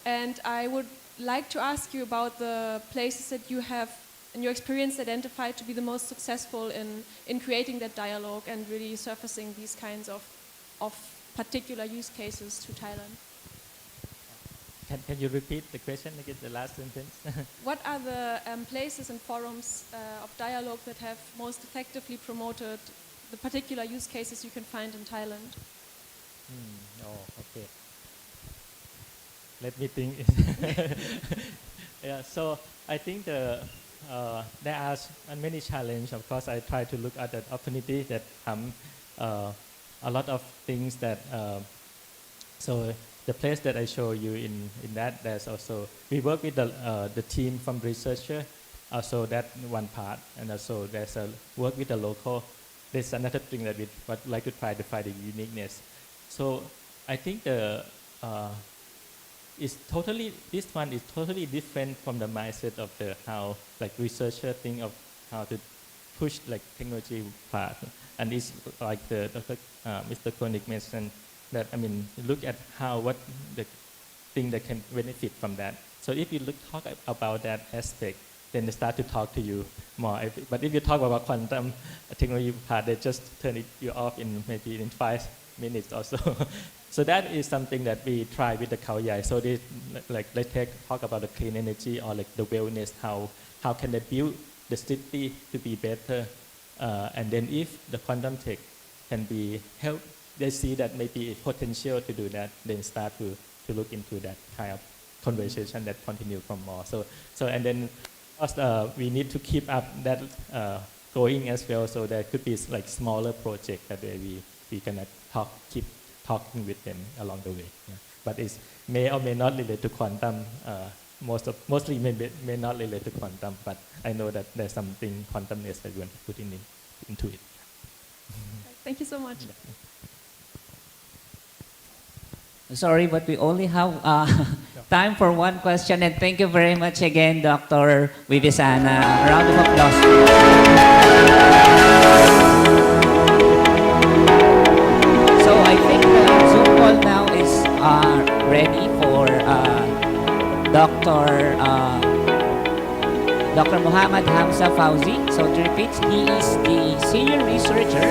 And I would like to ask you about the places that you have in your experience identified to be the most successful in creating that dialogue and really surfacing these kinds of particular use cases to Thailand. Can you repeat the question again, the last sentence? What are the places and forums of dialogue that have most effectively promoted the particular use cases you can find in Thailand? Oh, okay. Let me think. Yeah, so I think there are many challenges. Of course, I try to look at the opportunity that come. A lot of things that. So the place that I show you in that, there's also we work with the team from researcher. Also that one part, and also there's a work with the local. There's another thing that we would like to try to find the uniqueness. So I think this one is totally different from the mindset of the how like researcher think of how to push like technology part, and it's like the Mr. Koenig mentioned that look at what the thing that can benefit from that. So if you talk about that aspect, then they start to talk to you more. But if you talk about quantum technology part, they just turn you off in maybe in 5 minutes or so. So that is something that we try with the Khao Yai. So they talk about the clean energy or like the wellness, how can they build the city to be better, and then if the quantum tech can be help, they see that maybe potential to do that, then start to look into that kind of conversation that continue from more. So and then we need to keep up that going as well. So there could be like smaller project that we can keep talking with them along the way. Yeah. But it may or may not relate to quantum. Mostly may not relate to quantum, but I know that there's something quantumness that we want to put into it. Thank you so much. Sorry, but we only have time for one question, and thank you very much again, Dr. Vibasana. A round of applause. So I think the Zoom call now is ready for Dr. Dr. Muhammad Hamza Fauzi. So to repeat, he is the senior researcher,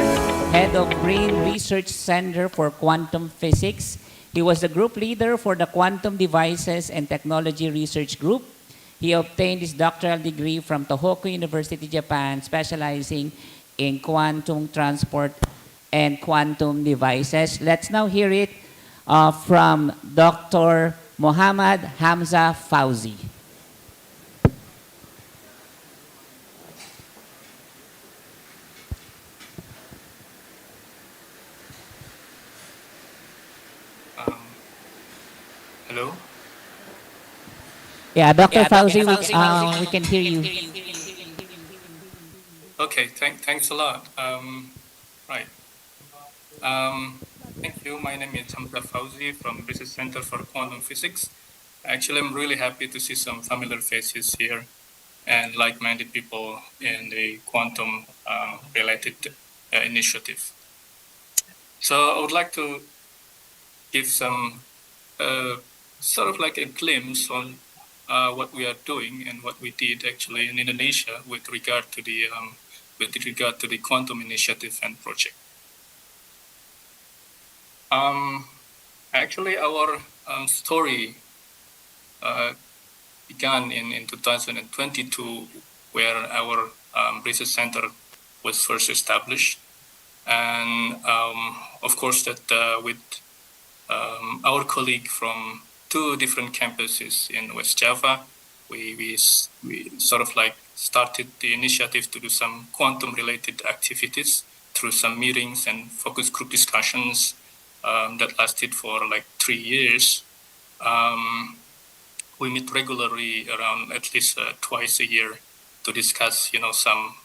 head of Brain Research Center for Quantum Physics. He was the group leader for the Quantum Devices and Technology Research Group. He obtained his doctoral degree from Tohoku University, Japan, specializing in quantum transport and quantum devices. Let's now hear it from Dr. Muhammad Hamza Fauzi. Hello? Yeah, Dr. Yeah, Fauzi, Dr. we can hear you. Okay, thanks a lot. Right. Thank you. My name is Hamza Fauzi from Research Center for Quantum Physics. Actually, I'm really happy to see some familiar faces here and like-minded people in the quantum related initiative. So I would like to give some sort of like a glimpse on what we are doing and what we did actually in Indonesia with regard to the quantum initiative and project. Actually, our story began in 2022, where our research center was first established, and of course that with our colleague from 2 different campuses in West Java, we sort of like started the initiative to do some quantum related activities through some meetings and focus group discussions that lasted for like 3 years. We meet regularly around at least twice a year to discuss, some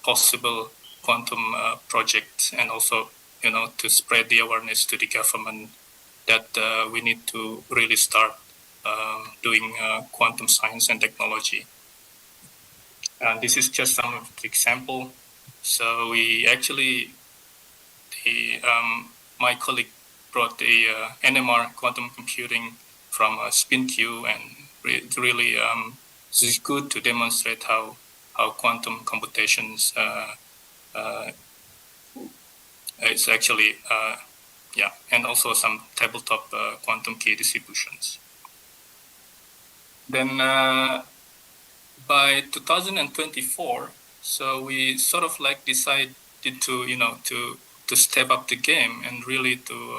possible quantum projects, and also, to spread the awareness to the government that we need to really start doing quantum science and technology. This is just some of the example. So we actually, my colleague brought the NMR quantum computing from SpinQ, and really this is good to demonstrate how quantum computations is actually and also some tabletop quantum key distributions. Then by 2024, so we sort of like decided to step up the game and really to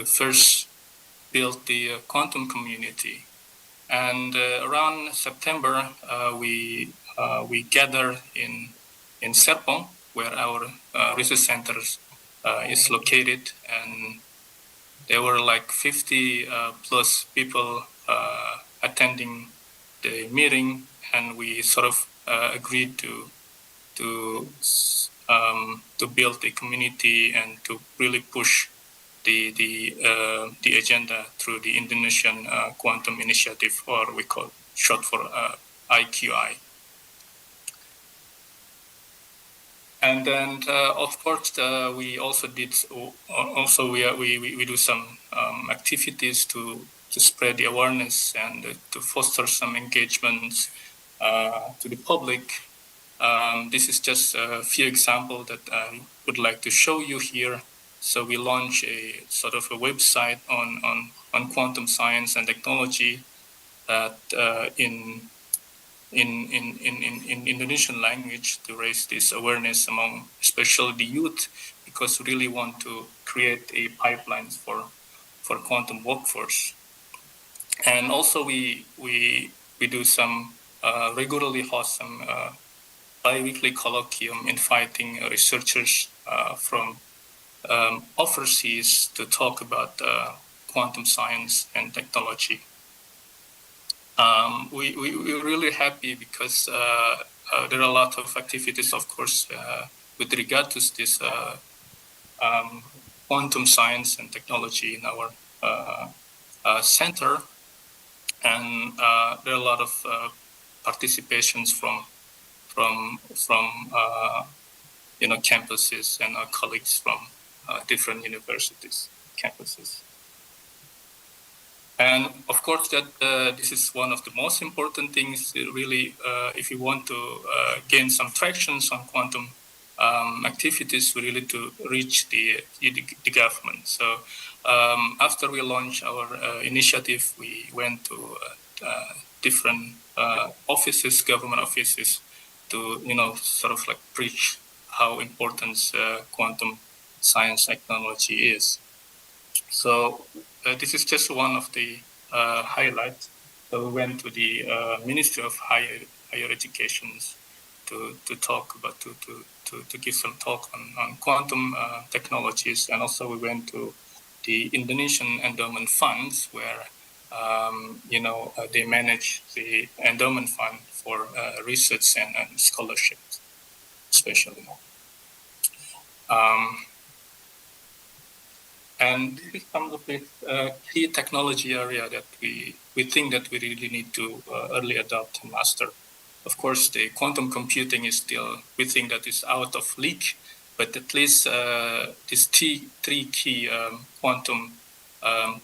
first build the quantum community. And around September, we gathered in Serpong, where our research center is located, and there were like 50 plus people attending the meeting, and we sort of agreed to build a community and to really push the agenda through the Indonesian Quantum Initiative, or we call short for IQI. And then, of course, we also did. We do some activities to spread the awareness and to foster some engagements to the public. This is just a few examples that I would like to show you here. So we launched a sort of a website on quantum science and technology that in Indonesian language, to raise this awareness among especially the youth, because we really want to create a pipeline for quantum workforce. And also we do some regularly host some bi-weekly colloquium inviting researchers from overseas to talk about quantum science and technology. We're really happy because there are a lot of activities, of course, with regard to this quantum science and technology in our center, and there are a lot of participations from campuses and our colleagues from different universities campuses. And of course, that this is one of the most important things, really, if you want to gain some tractions on quantum activities, we really to reach the government. So after we launched our initiative, we went to different offices, government offices, to sort of like preach how important quantum science technology is. So this is just one of the highlights. So we went to the Ministry of Higher Education to talk about to give some talk on quantum technologies, and also we went to the Indonesian endowment funds where they manage the endowment fund for research and scholarships, especially. And this is some of the key technology area that we think that we really need to early adopt and master. Of course, the quantum computing is still, we think that is out of league, but at least these three key quantum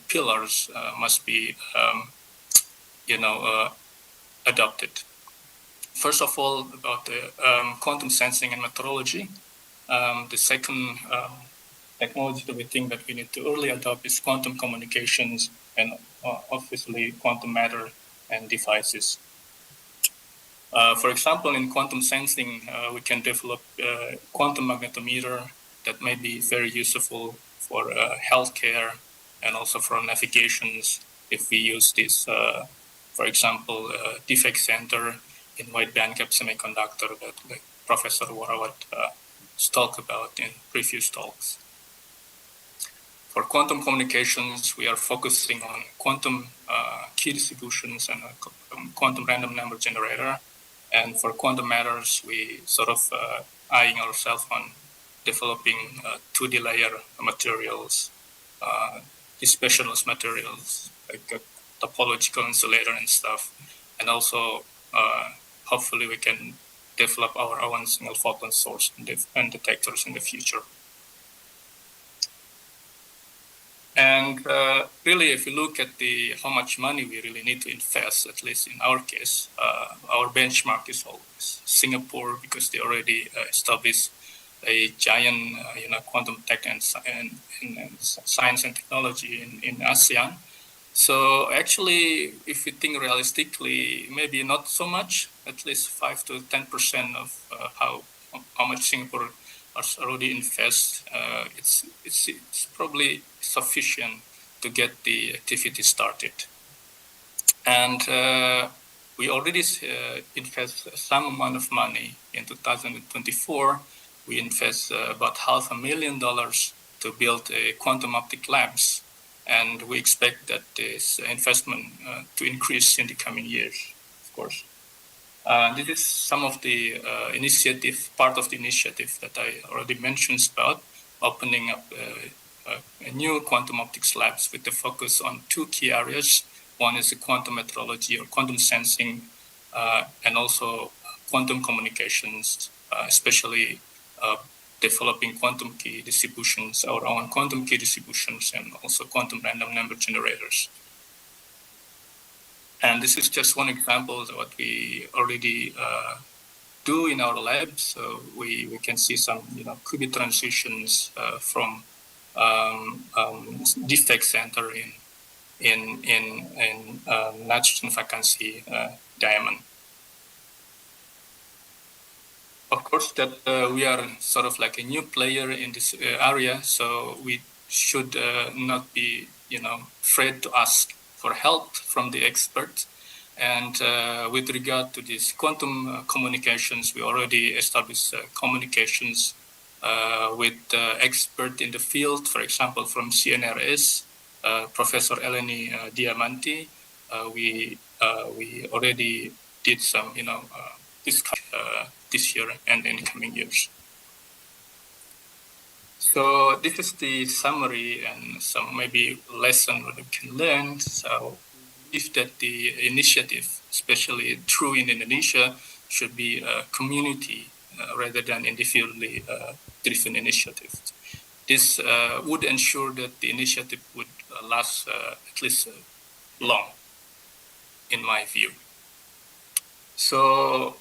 pillars must be, adopted. First of all, about the quantum sensing and metrology. The second technology that we think that we need to early adopt is quantum communications and obviously quantum matter and devices. For example, in quantum sensing, we can develop quantum magnetometer that may be very useful for healthcare and also for navigations if we use this, for example, defect center in wide bandgap semiconductor that Professor Warawat talked about in previous talks. For quantum communications, we are focusing on quantum key distributions and quantum random number generator. And for quantum matters, we sort of eyeing ourselves on developing 2D layer materials, specialist materials like topological insulator and stuff. And also, hopefully, we can develop our own single photon source and detectors in the future. And really, if you look at how much money we really need to invest, at least in our case, our benchmark is always Singapore, because they already established a giant, quantum tech and science and technology in ASEAN. So actually, if you think realistically, maybe not so much, at least 5 to 10% of how much Singapore has already invest. It's probably sufficient to get the activity started. And we already invest some amount of money in 2024. We invest about $500,000 to build a quantum optic labs. And we expect that this investment to increase in the coming years, of course. This is some of the part of the initiative that I already mentioned about opening up a new quantum optics labs with the focus on two key areas. One is the quantum metrology or quantum sensing, and also quantum communications, especially developing quantum key distributions, our own quantum key distributions, and also quantum random number generators. And this is just one example of what we already do in our lab. So we can see some qubit transitions from defect center in nitrogen vacancy diamond. Of course, that we are sort of like a new player in this area, so we should not be afraid to ask for help from the experts. And with regard to this quantum communications, we already established communications with experts in the field, for example, from CNRS, Professor Eleni Diamanti. We already did some, this year and in the coming years. So this is the summary and some maybe lesson that we can learn. So if that the initiative, especially true in Indonesia, should be a community rather than individually driven initiative. This would ensure that the initiative would last at least long, in my view. So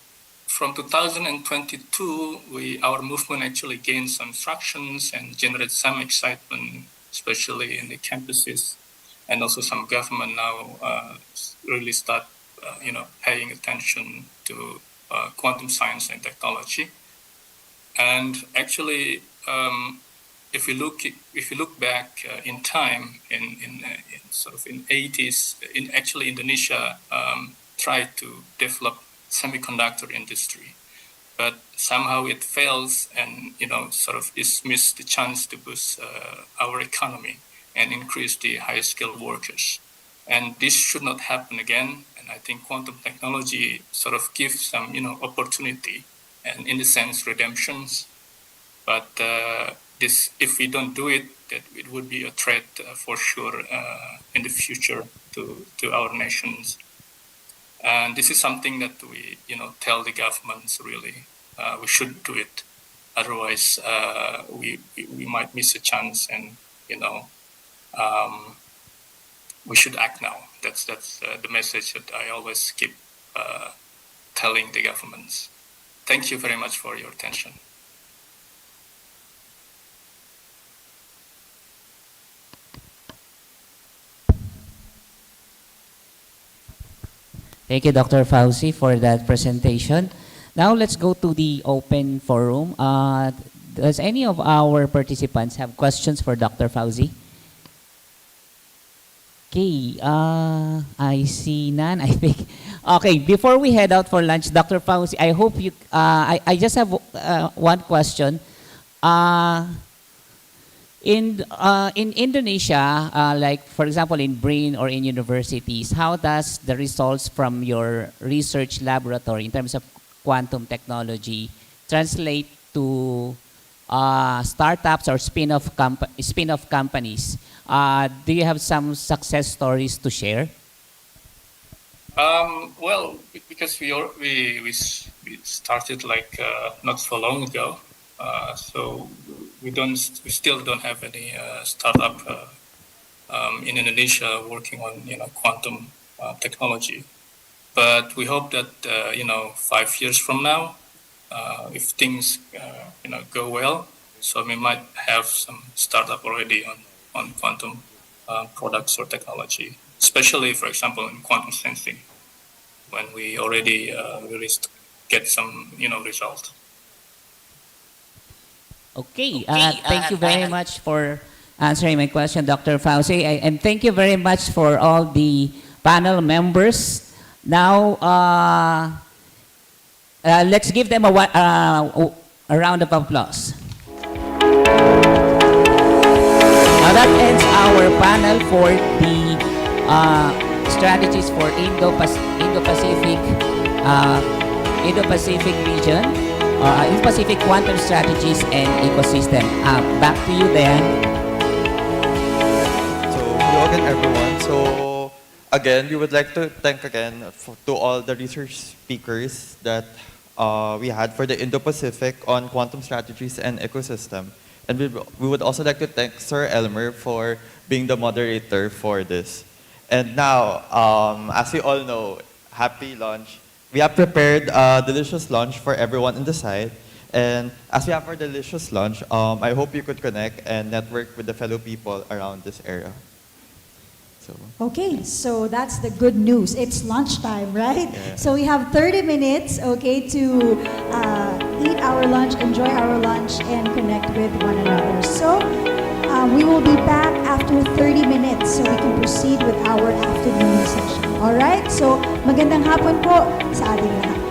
from 2022, our movement actually gained some tractions and generated some excitement, especially in the campuses, and also some government now really start, paying attention to quantum science and technology. And actually, if you look back in time, in sort of in 80s, actually Indonesia tried to develop semiconductor industry, but somehow it fails, and sort of dismiss the chance to boost our economy and increase the high skilled workers. And this should not happen again. And I think quantum technology sort of gives some opportunity, and in a sense redemptions. But this, if we don't do it, that it would be a threat for sure in the future to our nations. And this is something that we, tell the governments really we should do it. Otherwise, we might miss a chance, and we should act now. That's the message that I always keep telling the governments. Thank you very much for your attention. Thank you, Dr. Fauci, for that presentation. Now let's go to the open forum. Does any of our participants have questions for Dr. Fauci? Okay, I see none, I think. Okay, before we head out for lunch, Dr. Fauci, I hope you, I just have one question. In Indonesia, like for example in BRIN or in universities, how does the results from your research laboratory in terms of quantum technology translate to startups or spin-off companies? Do you have some success stories to share? Well, because we started like not so long ago, so we still don't have any startup in Indonesia working on quantum technology. But we hope that 5 years from now, if things go well, so we might have some startup already on quantum products or technology, especially for example in quantum sensing, when we already really get some result. Okay, thank you very much for answering my question, Dr. Fauci, and thank you very much for all the panel members. Now, let's give them a round of applause. Now that ends our panel for the strategies for Indo-Pacific region, Indo-Pacific quantum strategies and ecosystem. Back to you, Dan. So, hello again, everyone. So, again, we would like to thank again to all the research speakers that we had for the Indo-Pacific on quantum strategies and ecosystem. And we would also like to thank Sir Elmer for being the moderator for this. And now, as you all know, happy lunch. We have prepared a delicious lunch for everyone in the site. And as we have our delicious lunch, I hope you could connect and network with the fellow people around this area. Okay, so that's the good news. It's lunchtime, right? Yeah. So we have 30 minutes, okay, to eat our lunch, enjoy our lunch, and connect with one another. So we will be back after 30 minutes so we can proceed with our afternoon session. All right? So magandang hapon po sa ating lahat.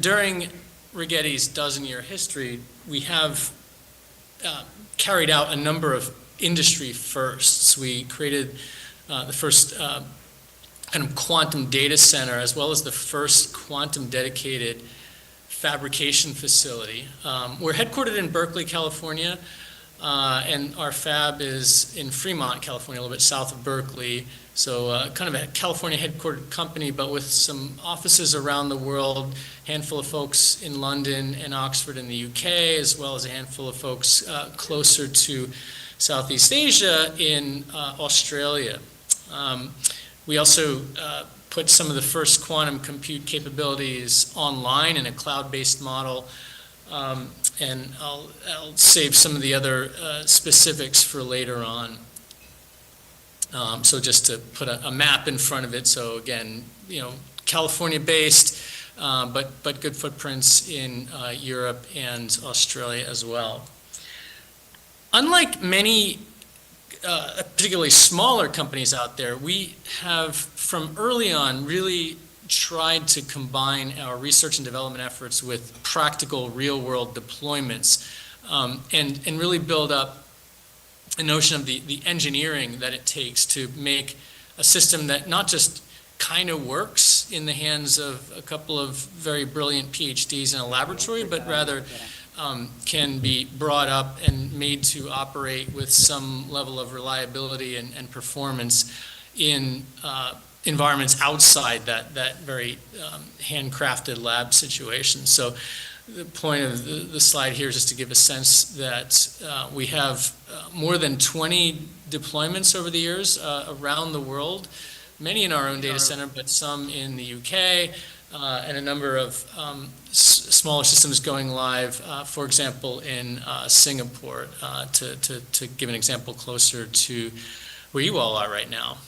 during Righetti's dozen-year history, we have carried out a number of industry firsts. We created the first kind of quantum data center, as well as the first quantum dedicated fabrication facility. We're headquartered in Berkeley, California, and our fab is in Fremont, California, a little bit south of Berkeley. So kind of a California headquartered company, but with some offices around the world, handful of folks in London and Oxford in the UK, as well as a handful of folks closer to Southeast Asia in Australia. We also put some of the first quantum compute capabilities online in a cloud-based model. And I'll save some of the other specifics for later on. So just to put a map in front of it. So again, California-based, but good footprints in Europe and Australia as well. Unlike many particularly smaller companies out there, we have from early on really tried to combine our research and development efforts with practical real-world deployments and really build up a notion of the engineering that it takes to make a system that not just kind of works in the hands of a couple of very brilliant PhDs in a laboratory, but rather can be brought up and made to operate with some level of reliability and performance in environments outside that very handcrafted lab situation. So the point of the slide here is just to give a sense that we have more than 20 deployments over the years around the world, many in our own data center, but some in the UK, and a number of smaller systems going live, for example, in Singapore, to give an example closer to where you all are right now.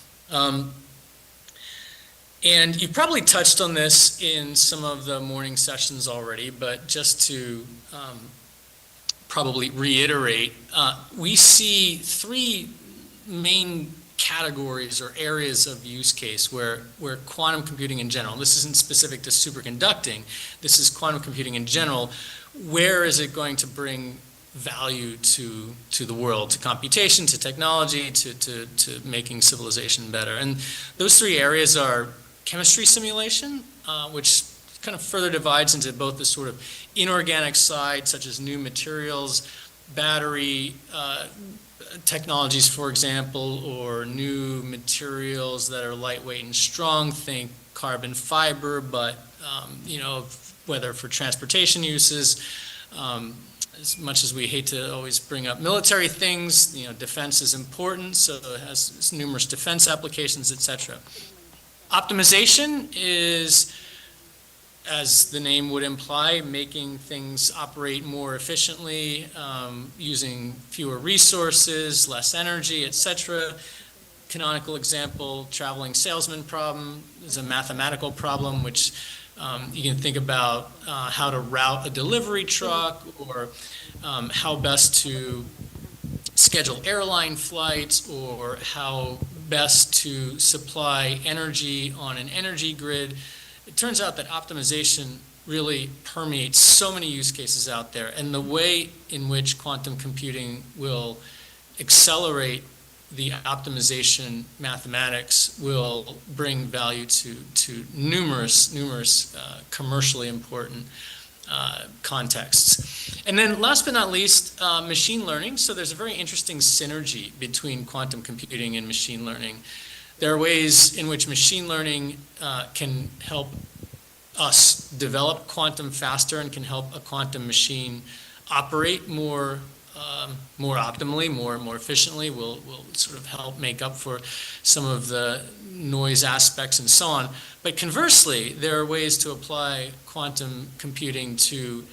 And you probably touched on this in some of the morning sessions already, but just to probably reiterate, we see three main categories or areas of use case where quantum computing in general, this isn't specific to superconducting, this is quantum computing in general, where is it going to bring value to the world, to computation, to technology, to making civilization better. And those three areas are chemistry simulation, which kind of further divides into both the sort of inorganic side, such as new materials, battery technologies, for example, or new materials that are lightweight and strong. Think carbon fiber, but whether for transportation uses, as much as we hate to always bring up military things, defense is important, so it has numerous defense applications, etc. Optimization is, as the name would imply, making things operate more efficiently, using fewer resources, less energy, etc. Canonical example, traveling salesman problem is a mathematical problem, which you can think about how to route a delivery truck, or how best to schedule airline flights, or how best to supply energy on an energy grid. It turns out that optimization really permeates so many use cases out there, and the way in which quantum computing will accelerate the optimization mathematics will bring value to numerous commercially important contexts. And then last but not least, machine learning. So there's a very interesting synergy between quantum computing and machine learning. There are ways in which machine learning can help us develop quantum faster and can help a quantum machine operate more optimally, more efficiently, will sort of help make up for some of the noise aspects and so on. But conversely, there are ways to apply quantum computing to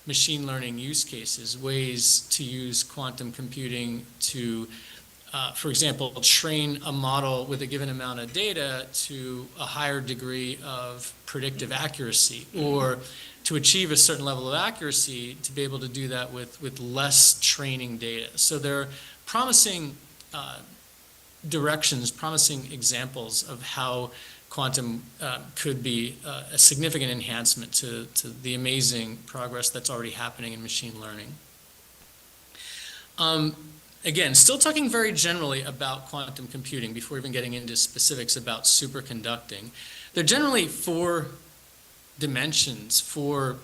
machine learning use cases, ways to use quantum computing to, for example, train a model with a given amount of data to a higher degree of predictive accuracy, or to achieve a certain level of accuracy, to be able to do that with less training data. So there are promising directions, promising examples of how quantum could be a significant enhancement to the amazing progress that's already happening in machine learning. Again, still talking very generally about quantum computing before even getting into specifics about superconducting. There are generally four dimensions, four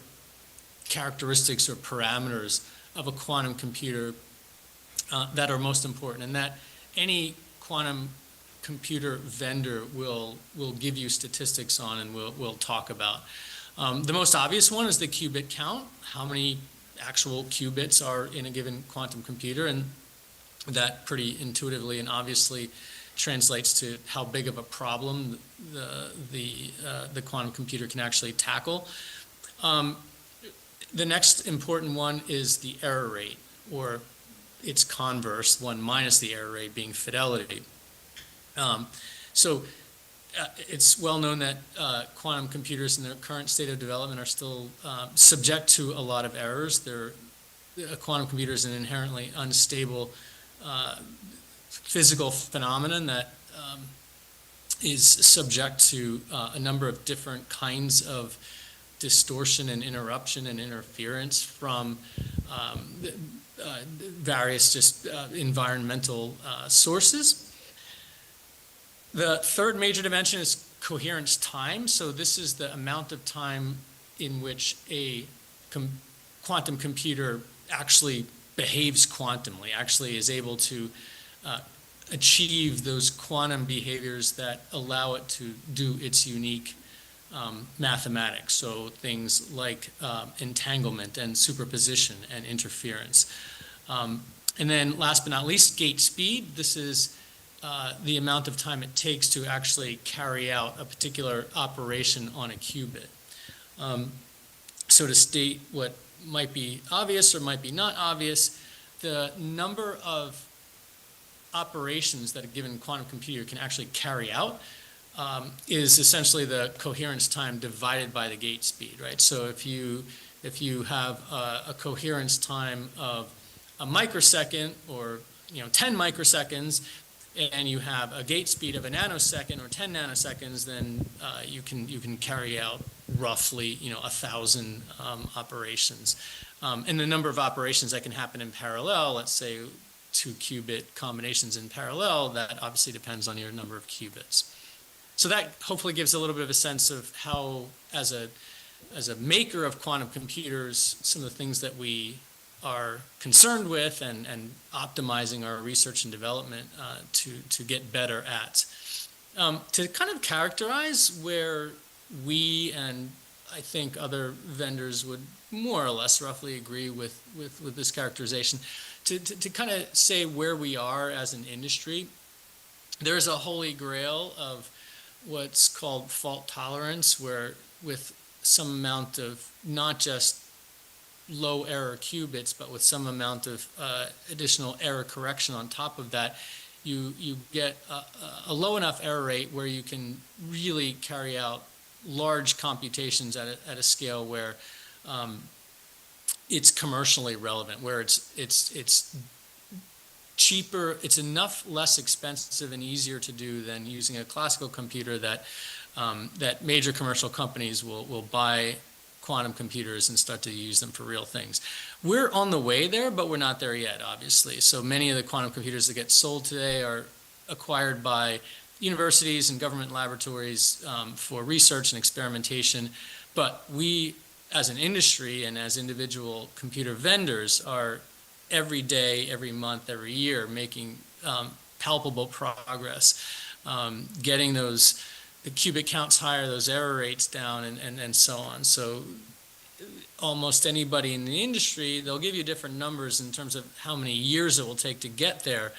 characteristics or parameters of a quantum computer that are most important, and that any quantum computer vendor will give you statistics on and will talk about. The most obvious one is the qubit count, how many actual qubits are in a given quantum computer, and that pretty intuitively and obviously translates to how big of a problem the quantum computer can actually tackle. The next important one is the error rate, or its converse, one minus the error rate being fidelity. It's well known that quantum computers in their current state of development are still subject to a lot of errors. A quantum computer is an inherently unstable physical phenomenon that is subject to a number of different kinds of distortion and interruption and interference from various just environmental sources. The third major dimension is coherence time. So this is the amount of time in which a quantum computer actually behaves quantumly, actually is able to achieve those quantum behaviors that allow it to do its unique mathematics. So things like entanglement and superposition and interference. And then last but not least, gate speed. This is the amount of time it takes to actually carry out a particular operation on a qubit. So to state what might be obvious or might be not obvious, the number of operations that a given quantum computer can actually carry out is essentially the coherence time divided by the gate speed, right? So if you have a coherence time of a microsecond or 10 microseconds, and you have a gate speed of a nanosecond or 10 nanoseconds, then you can carry out roughly 1,000 operations. And the number of operations that can happen in parallel, let's say 2 qubit combinations in parallel, that obviously depends on your number of qubits. So that hopefully gives a little bit of a sense of how, as a maker of quantum computers, some of the things that we are concerned with and optimizing our research and development to get better at. To kind of characterize where we and I think other vendors would more or less roughly agree with this characterization, to kind of say where we are as an industry, there's a holy grail of what's called fault tolerance, where with some amount of not just low error qubits, but with some amount of additional error correction on top of that, you get a low enough error rate where you can really carry out large computations at a scale where it's commercially relevant, where it's cheaper, it's enough less expensive and easier to do than using a classical computer that major commercial companies will buy quantum computers and start to use them for real things. We're on the way there, but we're not there yet, obviously. So many of the quantum computers that get sold today are acquired by universities and government laboratories for research and experimentation. But we, as an industry and as individual computer vendors, are every day, every month, every year making palpable progress, getting the qubit counts higher, those error rates down, and so on. So almost anybody in the industry, they'll give you different numbers in terms of how many years it will take to get there.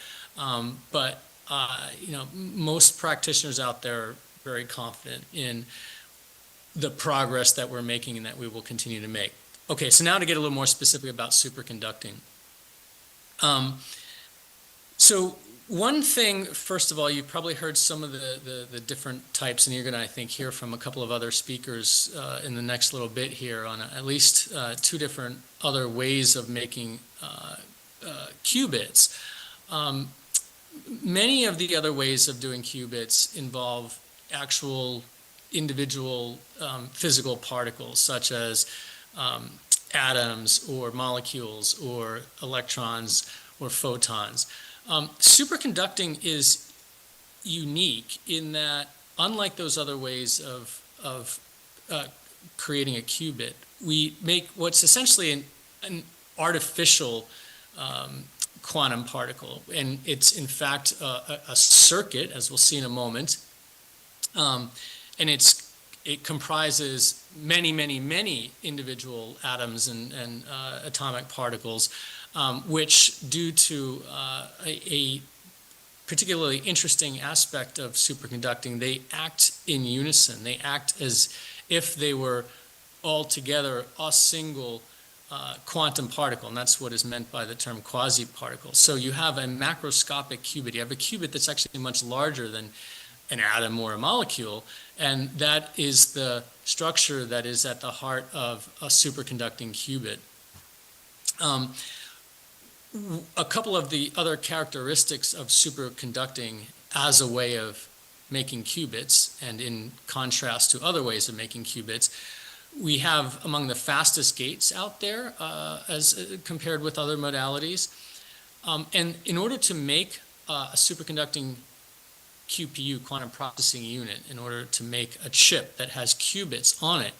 But most practitioners out there are very confident in the progress that we're making and that we will continue to make. Okay, so now to get a little more specific about superconducting. So one thing, first of all, you've probably heard some of the different types, and you're going to, I think, hear from a couple of other speakers in the next little bit here on at least 2 different other ways of making qubits. Many of the other ways of doing qubits involve actual individual physical particles, such as atoms or molecules or electrons or photons. Superconducting is unique in that, unlike those other ways of creating a qubit, we make what's essentially an artificial quantum particle, and it's in fact a circuit, as we'll see in a moment, and it comprises many individual atoms and atomic particles, which, due to a particularly interesting aspect of superconducting, they act in unison. They act as if they were all together a single quantum particle, and that's what is meant by the term quasi-particle. So you have a macroscopic qubit. You have a qubit that's actually much larger than an atom or a molecule, and that is the structure that is at the heart of a superconducting qubit. A couple of the other characteristics of superconducting as a way of making qubits, and in contrast to other ways of making qubits, we have among the fastest gates out there as compared with other modalities. And in order to make a superconducting QPU, quantum processing unit, in order to make a chip that has qubits on it,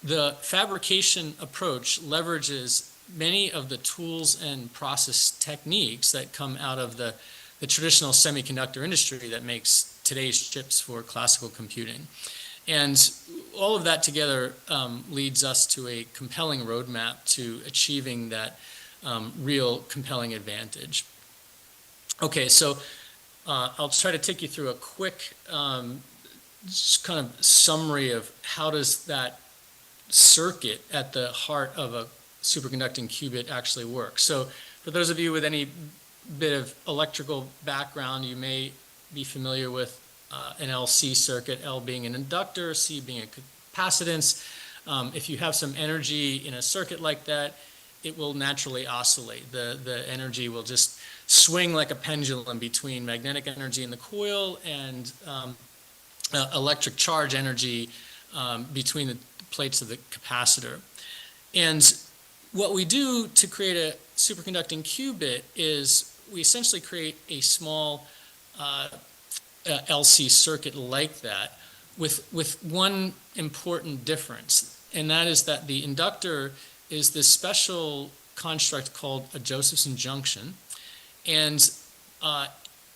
the fabrication approach leverages many of the tools and process techniques that come out of the traditional semiconductor industry that makes today's chips for classical computing. And all of that together leads us to a compelling roadmap to achieving that real compelling advantage. Okay, so I'll try to take you through a quick just kind of summary of how does that circuit at the heart of a superconducting qubit actually work. So for those of you with any bit of electrical background, you may be familiar with an LC circuit, L being an inductor, C being a capacitance. If you have some energy in a circuit like that, it will naturally oscillate. The energy will just swing like a pendulum between magnetic energy in the coil and electric charge energy between the plates of the capacitor. And what we do to create a superconducting qubit is we essentially create a small LC circuit like that with one important difference, and that is that the inductor is this special construct called a Josephson junction, and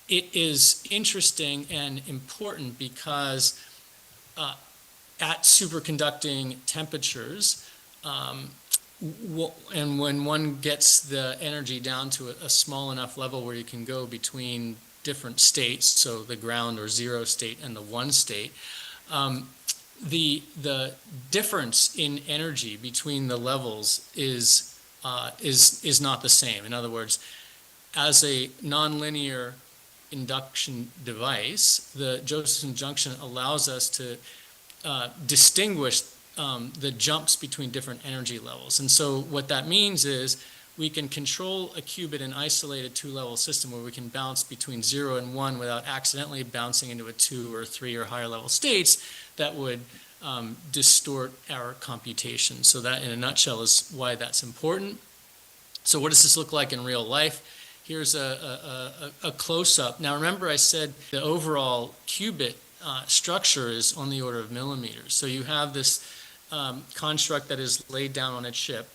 it is interesting and important because at superconducting temperatures, and when one gets the energy down to a small enough level where you can go between different states, so the ground or zero state and the one state, the difference in energy between the levels is not the same. In other words, as a nonlinear induction device, the Josephson junction allows us to distinguish the jumps between different energy levels. And so what that means is we can control a qubit in isolated two-level system where we can bounce between 0 and 1 without accidentally bouncing into a 2 or 3 or higher level states that would distort our computation. So that, in a nutshell, is why that's important. So what does this look like in real life? Here's a close-up. Now remember I said the overall qubit structure is on the order of millimeters. So you have this construct that is laid down on a chip.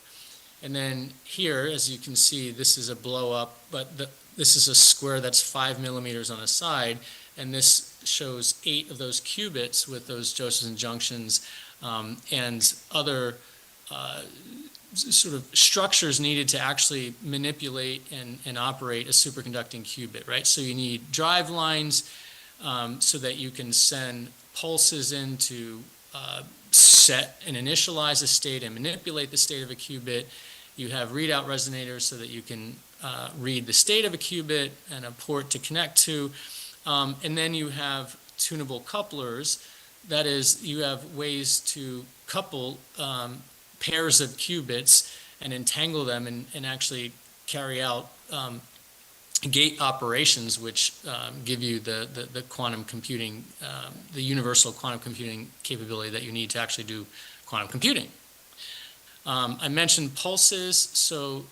And then here, as you can see, this is a blow-up, but this is a square that's 5 millimeters on a side, and this shows 8 of those qubits with those Josephson junctions and other sort of structures needed to actually manipulate and operate a superconducting qubit, right? So you need drive lines so that you can send pulses in to set and initialize a state and manipulate the state of a qubit. You have readout resonators so that you can read the state of a qubit and a port to connect to. And then you have tunable couplers. That is, you have ways to couple pairs of qubits and entangle them and actually carry out gate operations, which give you the quantum computing, the universal quantum computing capability that you need to actually do quantum computing. I mentioned pulses. So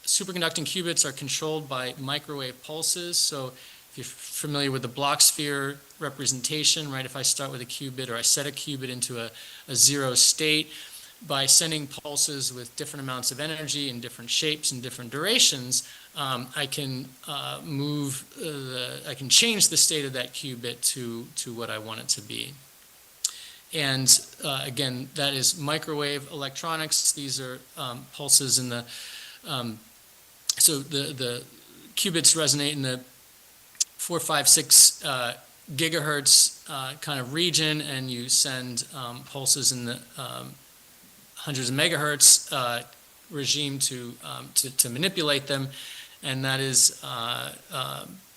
superconducting qubits are controlled by microwave pulses. So if you're familiar with the block sphere representation, right, if I start with a qubit or I set a qubit into a zero state, by sending pulses with different amounts of energy in different shapes and different durations, I can I can change the state of that qubit to what I want it to be. And again, that is microwave electronics. These are pulses in the, so the qubits resonate in the 4, 5, 6 gigahertz kind of region, and you send pulses in the hundreds of megahertz regime to manipulate them, and that is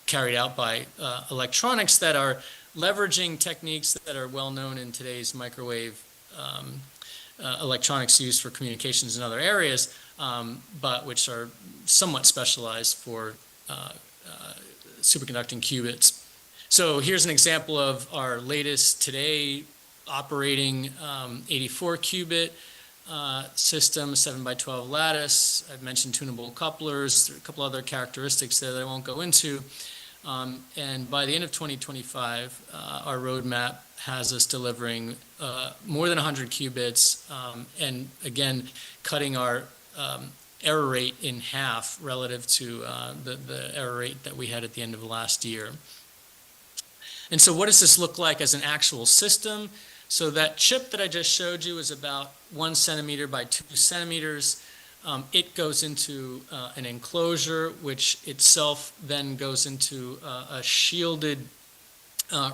carried out by electronics that are leveraging techniques that are well known in today's microwave electronics used for communications in other areas, but which are somewhat specialized for superconducting qubits. So here's an example of our latest today operating 84 qubit system, 7x12 lattice. I've mentioned tunable couplers, a couple other characteristics there that I won't go into. And by the end of 2025, our roadmap has us delivering more than 100 qubits, and again, cutting our error rate in half relative to the error rate that we had at the end of last year. And so what does this look like as an actual system? So that chip that I just showed you is about 1 centimeter by 2 centimeters. It goes into an enclosure, which itself then goes into a shielded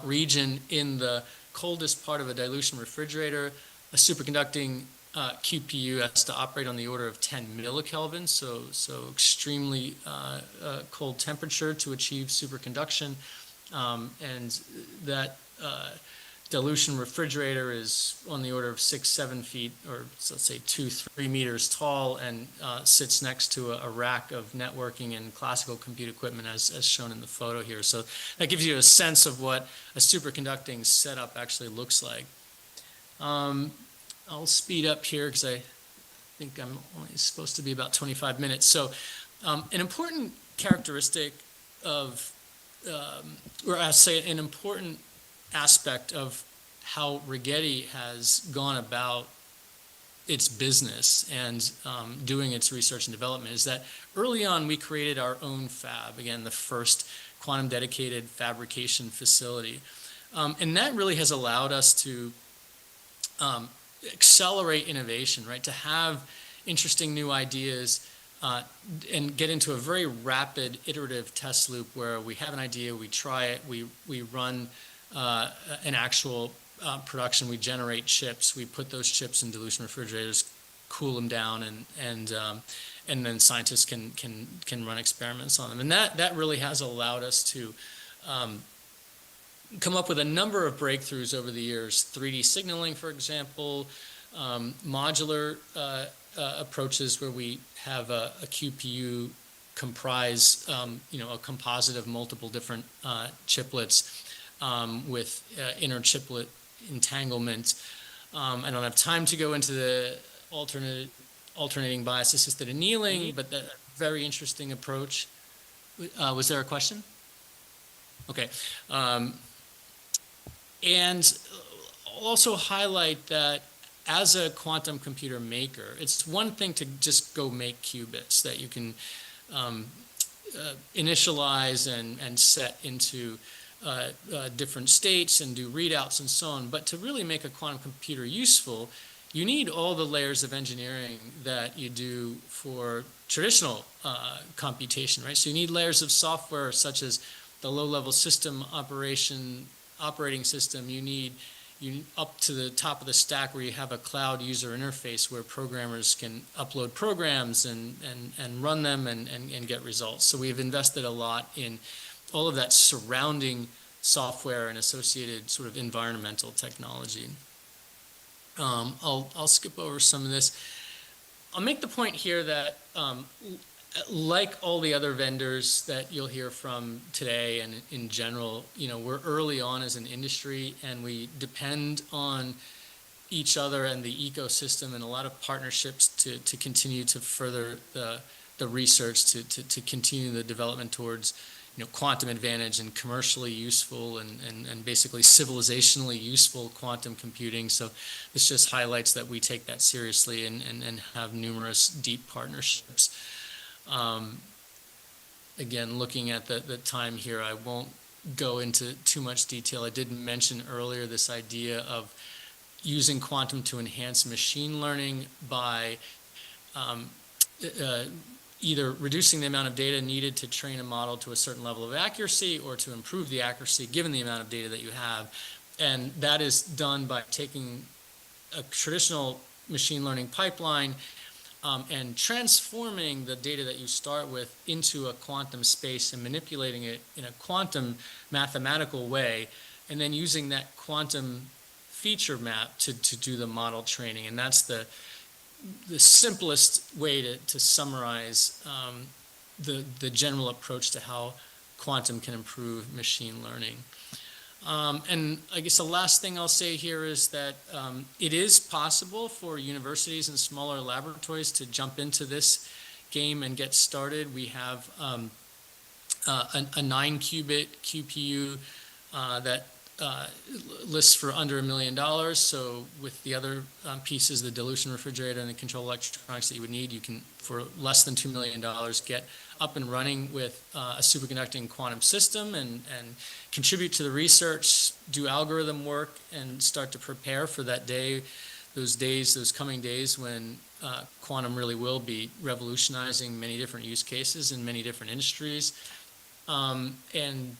region in the coldest part of a dilution refrigerator. A superconducting QPU has to operate on the order of 10 millikelvin, so extremely cold temperature to achieve superconduction. And that dilution refrigerator is on the order of 6, 7 feet, or let's say 2, 3 meters tall, and sits next to a rack of networking and classical compute equipment as shown in the photo here. So that gives you a sense of what a superconducting setup actually looks like. I'll speed up here because I think I'm only supposed to be about 25 minutes. So an important characteristic of, or I say an important aspect of how Rigetti has gone about its business and doing its research and development is that early on we created our own fab, again, the first quantum dedicated fabrication facility. And that really has allowed us to accelerate innovation, right? To have interesting new ideas and get into a very rapid iterative test loop where we have an idea, we try it, we run an actual production, we generate chips, we put those chips in dilution refrigerators, cool them down, and then scientists can run experiments on them. And that really has allowed us to come up with a number of breakthroughs over the years. 3D signaling, for example, modular approaches where we have a QPU comprise a composite of multiple different chiplets with inter-chiplet entanglement. I don't have time to go into the alternating bias assisted annealing, but that very interesting approach. Was there a question? Okay. And also highlight that as a quantum computer maker, it's one thing to just go make qubits that you can initialize and set into different states and do readouts and so on. But to really make a quantum computer useful, you need all the layers of engineering that you do for traditional computation, right? So you need layers of software such as the low-level system operating system. You need up to the top of the stack where you have a cloud user interface where programmers can upload programs and run them and get results. So we've invested a lot in all of that surrounding software and associated sort of environmental technology. I'll skip over some of this. I'll make the point here that like all the other vendors that you'll hear from today and in general, we're early on as an industry, and we depend on each other and the ecosystem and a lot of partnerships to continue to further the research, to continue the development towards quantum advantage and commercially useful and basically civilizationally useful quantum computing. So this just highlights that we take that seriously and have numerous deep partnerships. Again, looking at the time here, I won't go into too much detail. I did mention earlier this idea of using quantum to enhance machine learning by either reducing the amount of data needed to train a model to a certain level of accuracy or to improve the accuracy given the amount of data that you have. And that is done by taking a traditional machine learning pipeline and transforming the data that you start with into a quantum space and manipulating it in a quantum mathematical way, and then using that quantum feature map to do the model training. And that's the simplest way to summarize the general approach to how quantum can improve machine learning. And I guess the last thing I'll say here is that it is possible for universities and smaller laboratories to jump into this game and get started. We have a 9-qubit QPU that lists for under $1 million. So with the other pieces, the dilution refrigerator and the control electronics that you would need, you can, for less than $2 million, get up and running with a superconducting quantum system and contribute to the research, do algorithm work, and start to prepare for that day, those coming days when quantum really will be revolutionizing many different use cases in many different industries. And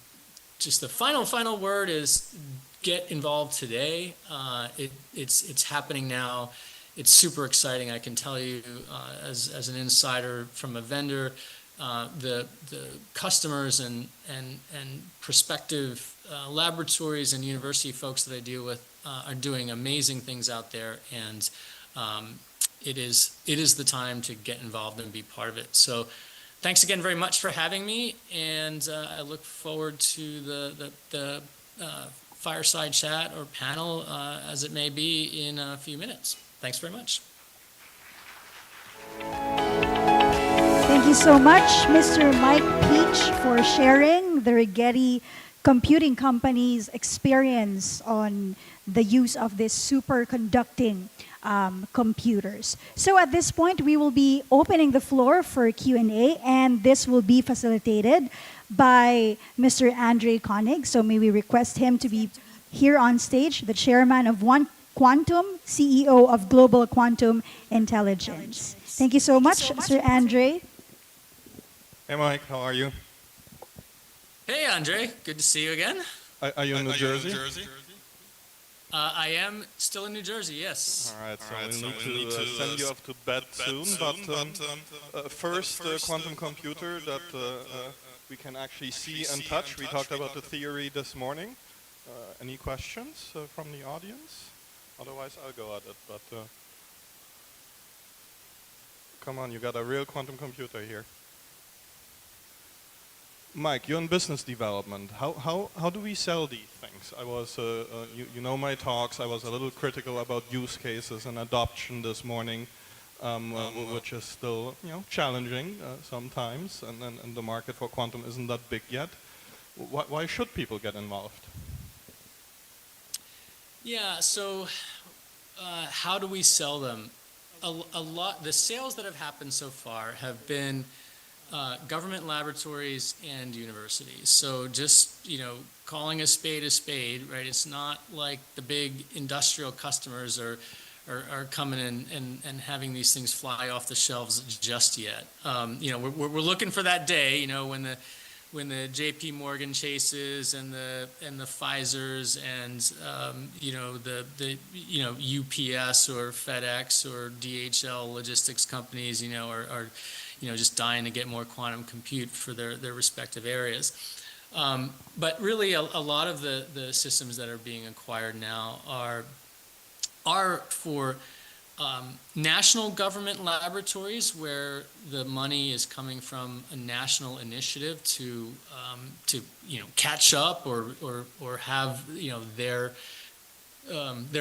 just the final word is get involved today. It's happening now. It's super exciting. I can tell you as an insider from a vendor, the customers and prospective laboratories and university folks that I deal with are doing amazing things out there, and it is the time to get involved and be part of it. So thanks again very much for having me, and I look forward to the fireside chat or panel, as it may be, in a few minutes. Thanks very much. Thank you so much, Mr. Mike Peach, for sharing the Rigetti Computing Company's experience on the use of this superconducting computers. So at this point, we will be opening the floor for Q&A, and this will be facilitated by Mr. Andre Koenig. So may we request him to be here on stage, the chairman of One Quantum, CEO of Global Quantum Intelligence. Thank you so much, Sir Andre. Hey, Mike, how are you? Hey, Andre. Good to see you again. Are you in New Jersey? I am still in New Jersey, yes. All right, so we need to send you off to bed soon, but first quantum computer that we can actually see and touch. We talked about the theory this morning. Any questions from the audience? Otherwise, I'll go at it, but come on, you got a real quantum computer here. Mike, you're in business development. How do we sell these things? I was, you know my talks, I was a little critical about use cases and adoption this morning, which is still challenging sometimes, and the market for quantum isn't that big yet. Why should people get involved? Yeah, so how do we sell them? A lot, the sales that have happened so far have been government laboratories and universities. So just, calling a spade, right? It's not like the big industrial customers are coming in and having these things fly off the shelves just yet. We're looking for that day, when the J.P. Morgan Chases and the Pfizers and the UPS or FedEx or DHL logistics companies are just dying to get more quantum compute for their respective areas. But really a lot of the systems that are being acquired now are for national government laboratories where the money is coming from a national initiative to catch up or have their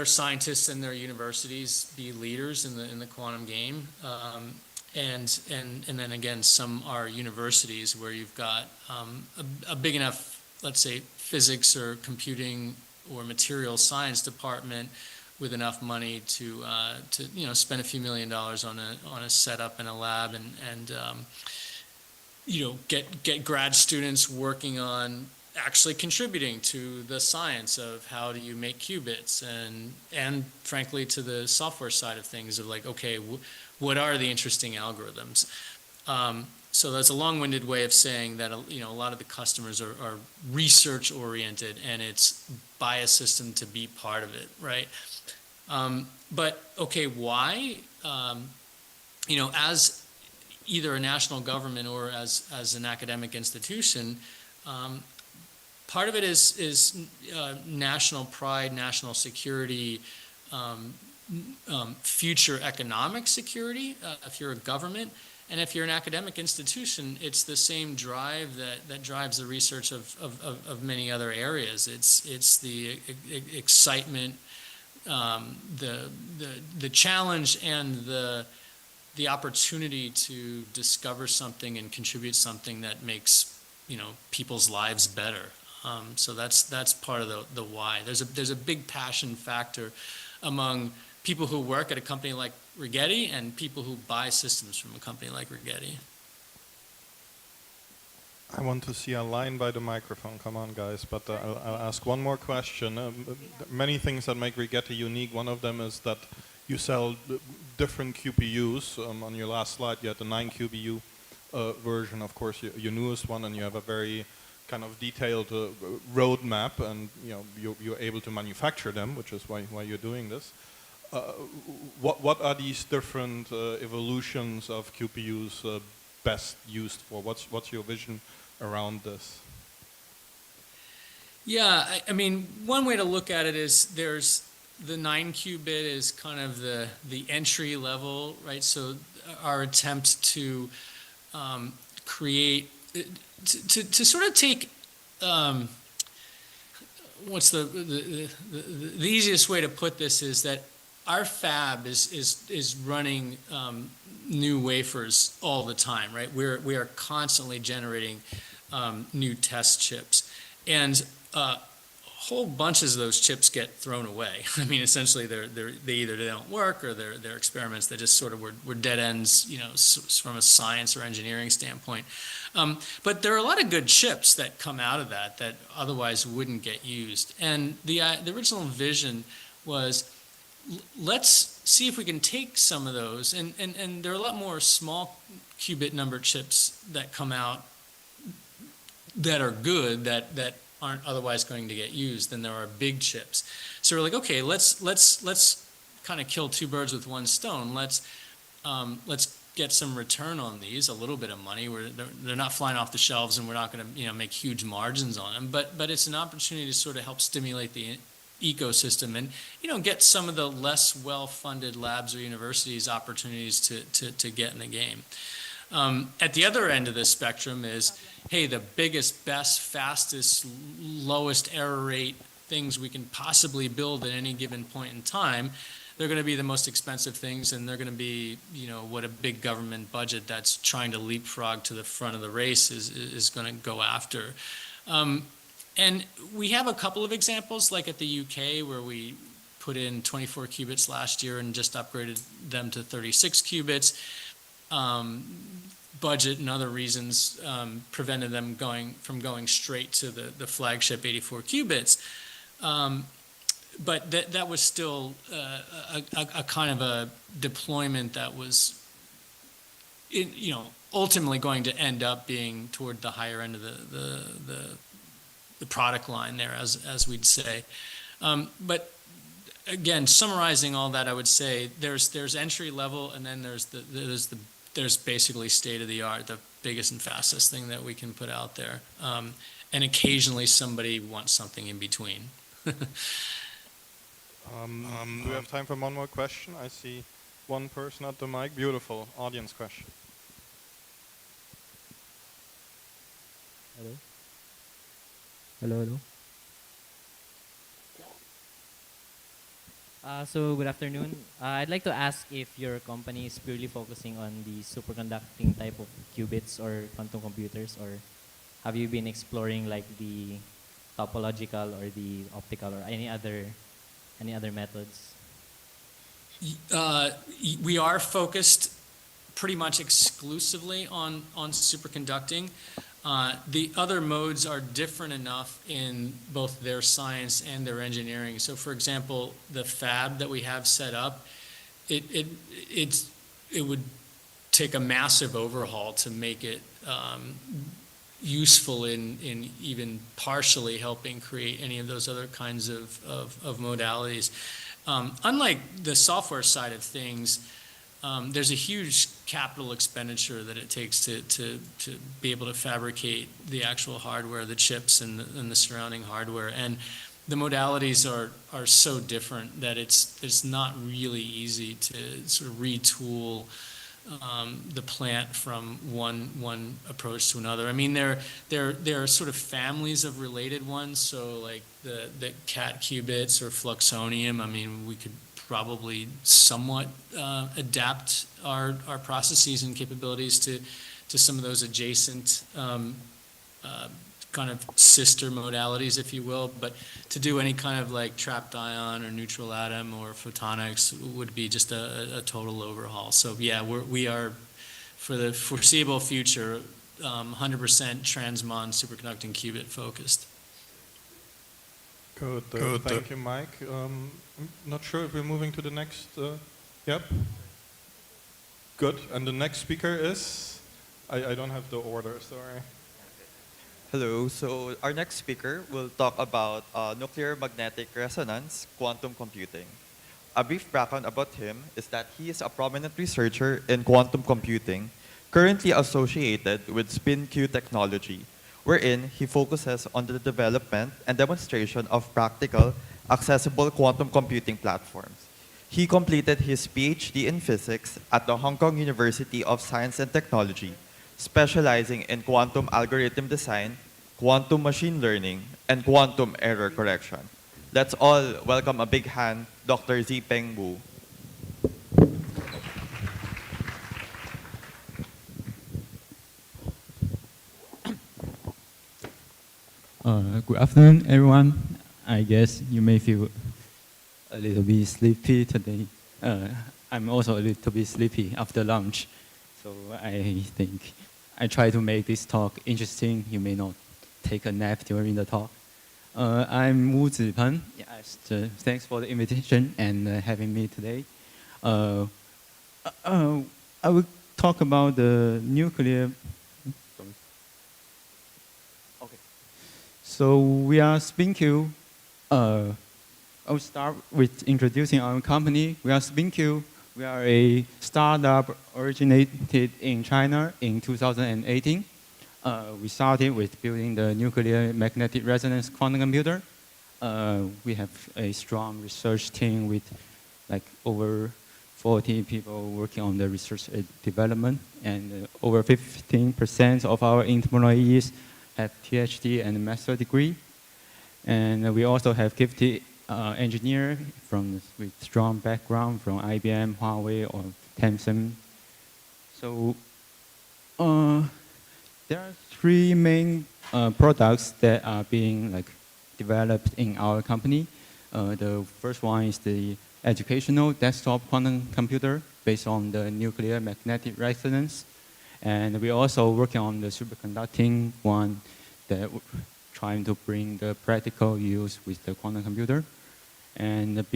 scientists and their universities be leaders in the quantum game. And then again, some are universities where you've got a big enough, let's say, physics or computing or material science department with enough money to spend a few $1 million on a setup in a lab and get grad students working on actually contributing to the science of how do you make qubits and frankly to the software side of things of like, okay, what are the interesting algorithms? So that's a long-winded way of saying that a lot of the customers are research-oriented, and it's buy a system to be part of it, right? But okay, why? As either a national government or as an academic institution, part of it is national pride, national security, future economic security, if you're a government. And if you're an academic institution, it's the same drive that drives the research of many other areas. It's the excitement, the challenge, and the opportunity to discover something and contribute something that makes people's lives better. So that's part of the why. There's a big passion factor among people who work at a company like Rigetti and people who buy systems from a company like Rigetti. I want to see a line by the microphone. Come on, guys. But I'll ask one more question. Many things that make Rigetti unique. One of them is that you sell different QPUs. On your last slide, you had the 9 QPU version, of course, your newest one, and you have a very kind of detailed roadmap, and you're able to manufacture them, which is why you're doing this. What are these different evolutions of QPUs best used for? What's your vision around this? Yeah, I mean, one way to look at it is there's the 9 qubit is kind of the entry level, right? So our attempt to create, to sort of take, what's the easiest way to put this is that our fab is running new wafers all the time, right? We are constantly generating new test chips, and whole bunches of those chips get thrown away. I mean, essentially, they either don't work or they're experiments that just sort of were dead ends, from a science or engineering standpoint. But there are a lot of good chips that come out of that otherwise wouldn't get used. And the original vision was, let's see if we can take some of those, and there are a lot more small qubit number chips that come out that are good, that aren't otherwise going to get used than there are big chips. So we're like, okay, let's kind of kill two birds with one stone. Let's get some return on these, a little bit of money. They're not flying off the shelves, and we're not going to make huge margins on them. But it's an opportunity to sort of help stimulate the ecosystem and get some of the less well-funded labs or universities opportunities to get in the game. At the other end of the spectrum is, hey, the biggest, best, fastest, lowest error rate things we can possibly build at any given point in time, they're going to be the most expensive things, and they're going to be, what a big government budget that's trying to leapfrog to the front of the race is going to go after. And we have a couple of examples, like at the UK, where we put in 24 qubits last year and just upgraded them to 36 qubits. Budget and other reasons prevented them from going straight to the flagship 84 qubits. But that was still a kind of a deployment that was, ultimately going to end up being toward the higher end of the product line there, as we'd say. But again, summarizing all that, I would say there's entry level, and then there's basically state of the art, the biggest and fastest thing that we can put out there. And occasionally somebody wants something in between. Do we have time for one more question? I see One person at the mic. Beautiful. Audience question. Hello? Hello, hello. So good afternoon. I'd like to ask if your company is purely focusing on the superconducting type of qubits or quantum computers, or have you been exploring like the topological or the optical or any other methods? We are focused pretty much exclusively on superconducting. The other modes are different enough in both their science and their engineering. So, for example, the fab that we have set up, it would take a massive overhaul to make it useful in even partially helping create any of those other kinds of modalities. Unlike the software side of things, there's a huge capital expenditure that it takes to be able to fabricate the actual hardware, the chips and the surrounding hardware. And the modalities are so different that it's not really easy to sort of retool the plant from one approach to another. I mean, there are sort of families of related ones. So like the cat qubits or fluxonium. I mean, we could probably somewhat adapt our processes and capabilities to some of those adjacent kind of sister modalities, if you will. But to do any kind of like trapped ion or neutral atom or photonics would be just a total overhaul. So yeah, we are for the foreseeable future 100% transmon superconducting qubit focused. Good. Thank you, Mike. I'm not sure if we're moving to the next. Yep. Good. And the next speaker is. I don't have the order. Sorry. Hello. So our next speaker will talk about nuclear magnetic resonance quantum computing. A brief background about him is that he is a prominent researcher in quantum computing, currently associated with spin-Q technology, wherein he focuses on the development and demonstration of practical, accessible quantum computing platforms. He completed his PhD in physics at the Hong Kong University of Science and Technology, specializing in quantum algorithm design, quantum machine learning, and quantum error correction. Let's all welcome a big hand, Dr. Zipeng Wu. Good afternoon, everyone. I guess you may feel a little bit sleepy today. I'm also a little bit sleepy after lunch. So I think I try to make this talk interesting. You may not take a nap during the talk. I'm Wu Zipeng. Yes, thanks for the invitation and having me today. I will talk about the nuclear. So we are SpinQ. I'll start with introducing our company. We are SpinQ. We are a startup originated in China in 2018. We started with building the nuclear magnetic resonance quantum computer. We have a strong research team with like over 40 people working on the research and development, and over 15% of our employees have PhD and master degree. And we also have gifted engineer with strong background from IBM, Huawei, or Tencent. So there are three main products that are being developed in our company. The first one is the educational desktop quantum computer based on the nuclear magnetic resonance. And we're also working on the superconducting one that trying to bring the practical use with the quantum computer. And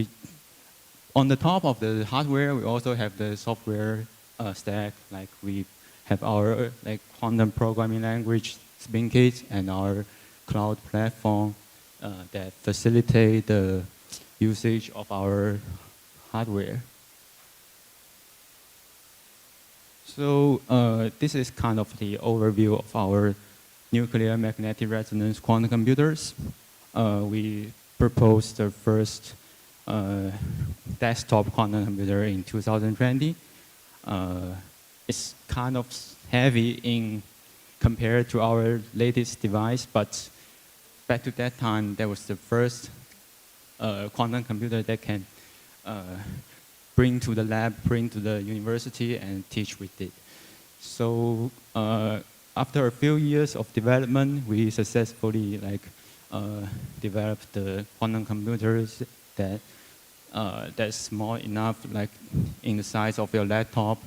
on the top of the hardware, we also have the software stack. Like we have our quantum programming language, SpinKit, and our cloud platform that facilitate the usage of our hardware. So this is kind of the overview of our nuclear magnetic resonance quantum computers. We proposed the first desktop quantum computer in 2020. It's kind of heavy in compared to our latest device, but back to that time, that was the first quantum computer that can bring to the lab, bring to the university, and teach with it. So after a few years of development, we successfully developed the quantum computers that's small enough, like in the size of your laptop,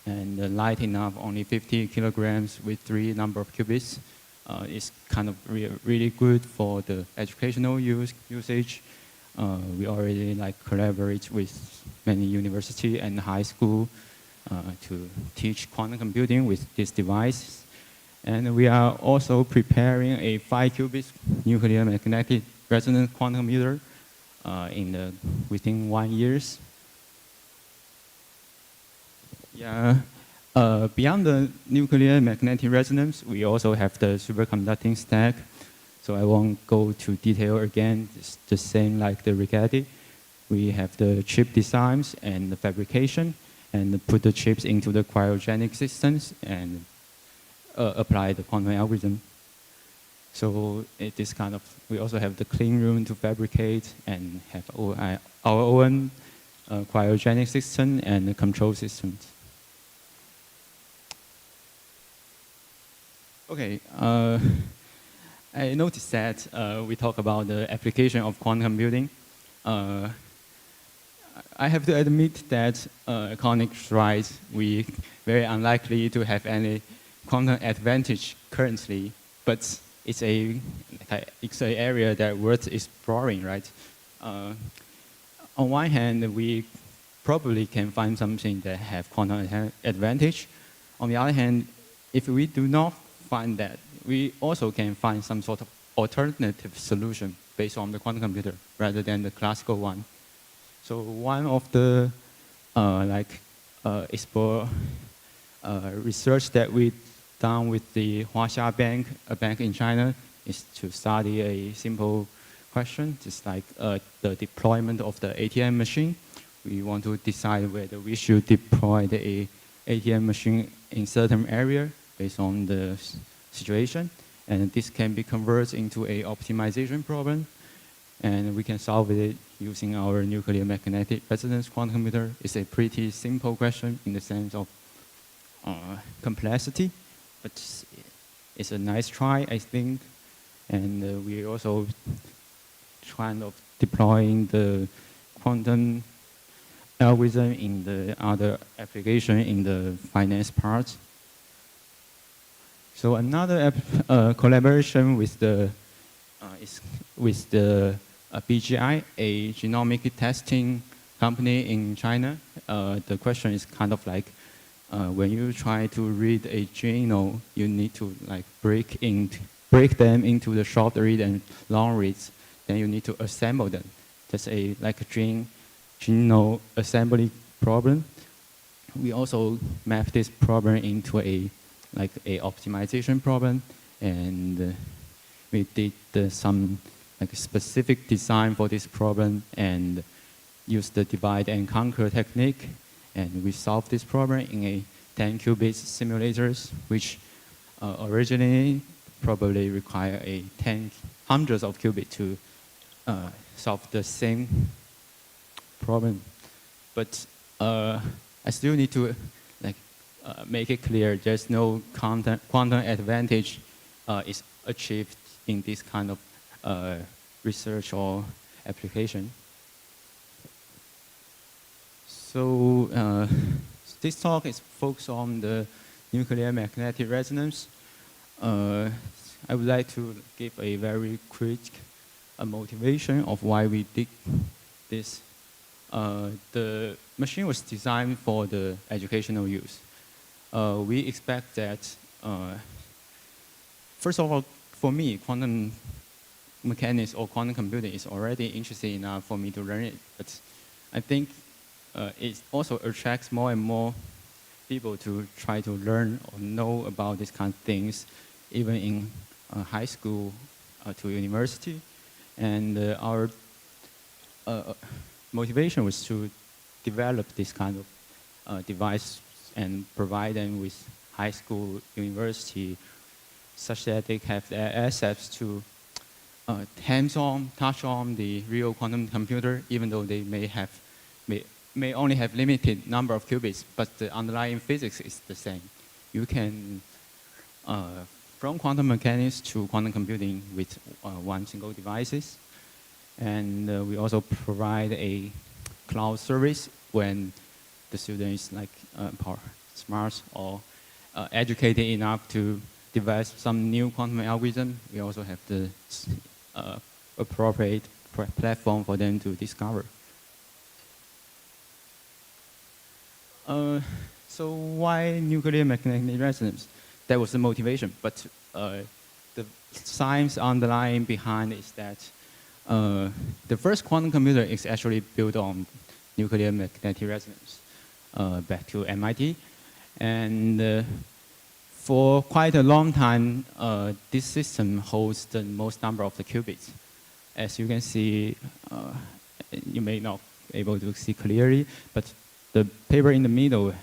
and light enough, only 50 kilograms with 3 number of qubits. It's kind of really good for the educational usage. We already collaborate with many university and high school to teach quantum computing with this device. And we are also preparing a 5 qubits nuclear magnetic resonance quantum computer within 1 year. Yeah. Beyond the nuclear magnetic resonance, we also have the superconducting stack. So I won't go to detail again. It's the same like the Rigetti. We have the chip designs and the fabrication, and put the chips into the cryogenic systems and apply the quantum algorithm. So it is we also have the clean room to fabricate and have our own cryogenic system and the control systems. Okay, I noticed that we talk about the application of quantum computing. I have to admit that economics-wise, we very unlikely to have any quantum advantage currently, but it's an area that worth exploring, right? On one hand, we probably can find something that have quantum advantage. On the other hand, if we do not find that, we also can find some sort of alternative solution based on the quantum computer rather than the classical one. So one of the research that we done with the Huaxia Bank, a bank in China, is to study a simple question, just like the deployment of the ATM machine. We want to decide whether we should deploy the ATM machine in certain area based on the situation, and this can be converted into a optimization problem, and we can solve it using our nuclear magnetic resonance quantum computer. It's a pretty simple question in the sense of complexity, but it's a nice try, I think, and we also trying of deploying the quantum algorithm in the other application in the finance part. So another collaboration with the BGI, a genomic testing company in China. The question is kind of like when you try to read a genome, you need to break them into the short read and long reads. Then you need to assemble them. That's a genome assembly problem. We also map this problem into a optimization problem, and we did some specific design for this problem and use the divide and conquer technique, and we solved this problem in a 10 qubits simulators, which originally probably require hundreds of qubits to solve the same problem. But I still need to make it clear there's no quantum advantage is achieved in this kind of research or application. So this talk is focused on the nuclear magnetic resonance. I would like to give a very quick motivation of why we did this. The machine was designed for the educational use. We expect that, first of all, for me, quantum mechanics or quantum computing is already interesting enough for me to learn it. But I think it also attracts more and more people to try to learn or know about these kind of things, even in high school to university. And motivation was to develop this kind of device and provide them with high school, university, such that they have the access to hands-on, touch on the real quantum computer, even though they may only have limited number of qubits, but the underlying physics is the same. You can, from quantum mechanics to quantum computing with one single devices. And we also provide a cloud service when the student is like smart or educated enough to develop some new quantum algorithm. We also have the appropriate platform for them to discover. So why nuclear magnetic resonance? That was the motivation, but the science underlying behind is that the first quantum computer is actually built on nuclear magnetic resonance back to MIT. And for quite a long time, this system holds the most number of the qubits. As you can see, you may not be able to see clearly, but the paper in the middle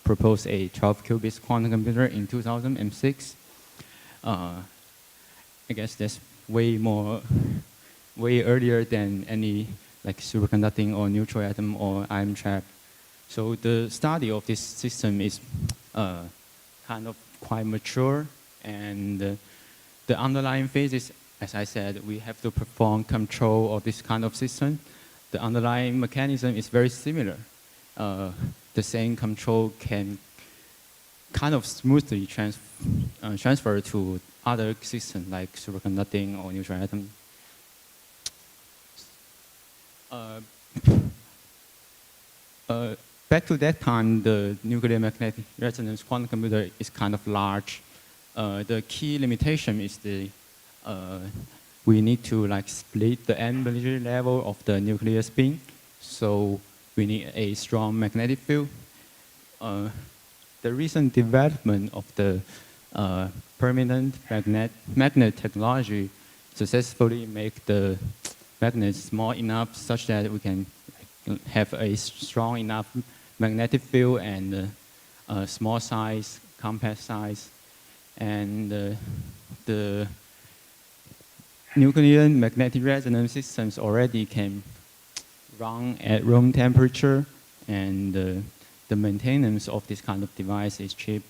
proposed a 12 qubits quantum computer in 2006. I guess that's way earlier than any like superconducting or neutral atom or ion trap. So the study of this system is kind of quite mature, and the underlying physics, as I said, we have to perform control of this kind of system. The underlying mechanism is very similar. The same control can kind of smoothly transfer to other systems like superconducting or neutral atom. Back to that time, the nuclear magnetic resonance quantum computer is kind of large. The key limitation is we need to like split the energy level of the nuclear spin. So we need a strong magnetic field. The recent development of the permanent magnet technology successfully make the magnets small enough such that we can have a strong enough magnetic field and small size, compact size. And the nuclear magnetic resonance systems already can run at room temperature, and the maintenance of this kind of device is cheap.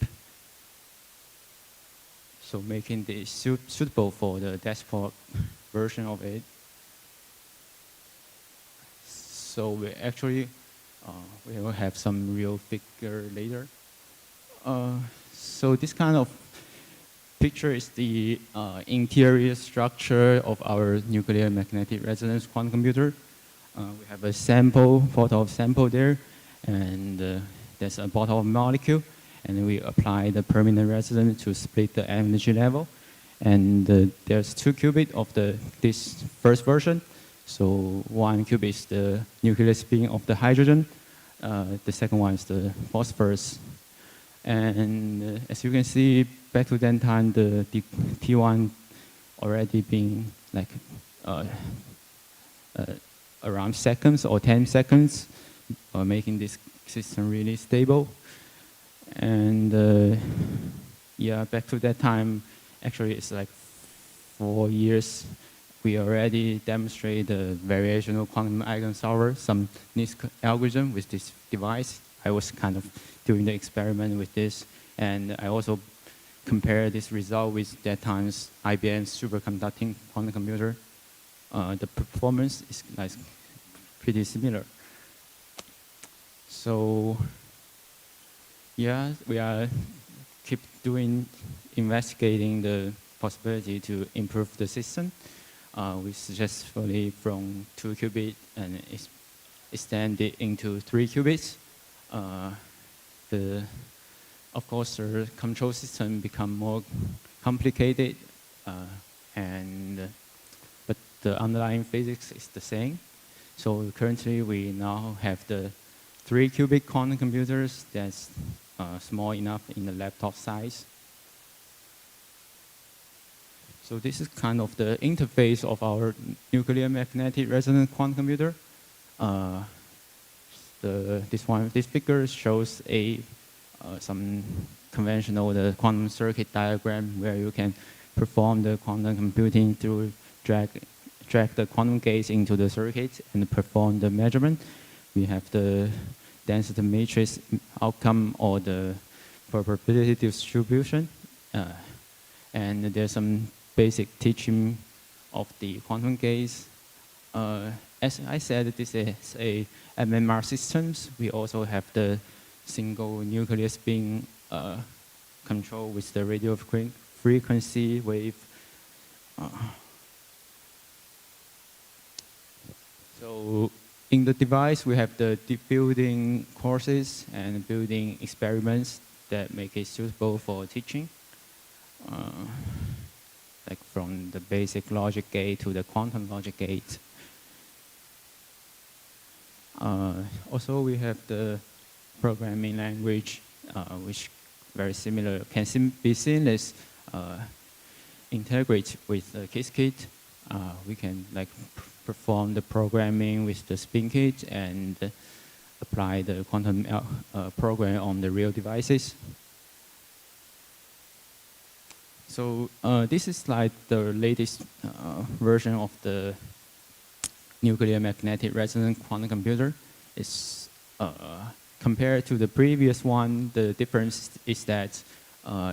So making this suitable for the desktop version of it. So we actually, we will have some real figure later. So this kind of picture is the interior structure of our nuclear magnetic resonance quantum computer. We have a sample, photo of sample there, and there's a bottle of molecule, and we apply the permanent resonance to split the energy level. And there's 2 qubits of this first version. So 1 qubit is the nuclear spin of the hydrogen. The second one is the phosphorus. And as you can see, back to that time, the T1 already being like around seconds or 10 seconds, making this system really stable. And yeah, back to that time, actually it's like 4 years. We already demonstrate the variational quantum eigensolver, some NISQ algorithm with this device. I was kind of doing the experiment with this, and I also compare this result with that time's IBM superconducting quantum computer. The performance is like pretty similar. So yeah, we are keep investigating the possibility to improve the system. We successfully from 2 qubits and extend it into 3 qubits. Of course, the control system become more complicated, but the underlying physics is the same. So currently, we now have the 3 qubit quantum computers that's small enough in the laptop size. So this is kind of the interface of our nuclear magnetic resonance quantum computer. Uh, this figure shows some conventional the quantum circuit diagram where you can perform the quantum computing through drag the quantum gates into the circuit and perform the measurement. We have the density matrix outcome or the probability distribution, and there's some basic teaching of the quantum gates. As I said, this is a MMR systems. We also have the single nuclear spin control with the radio frequency wave. So in the device, we have the deep building courses and building experiments that make it suitable for teaching. Like from the basic logic gate to the quantum logic gate. Also, we have the programming language, which very similar, can be seamless, integrate with the QISTCon. We can like perform the programming with the spin kit and apply the quantum program on the real devices. So this is like the latest version of the nuclear magnetic resonance quantum computer. It's compared to the previous one, the difference is that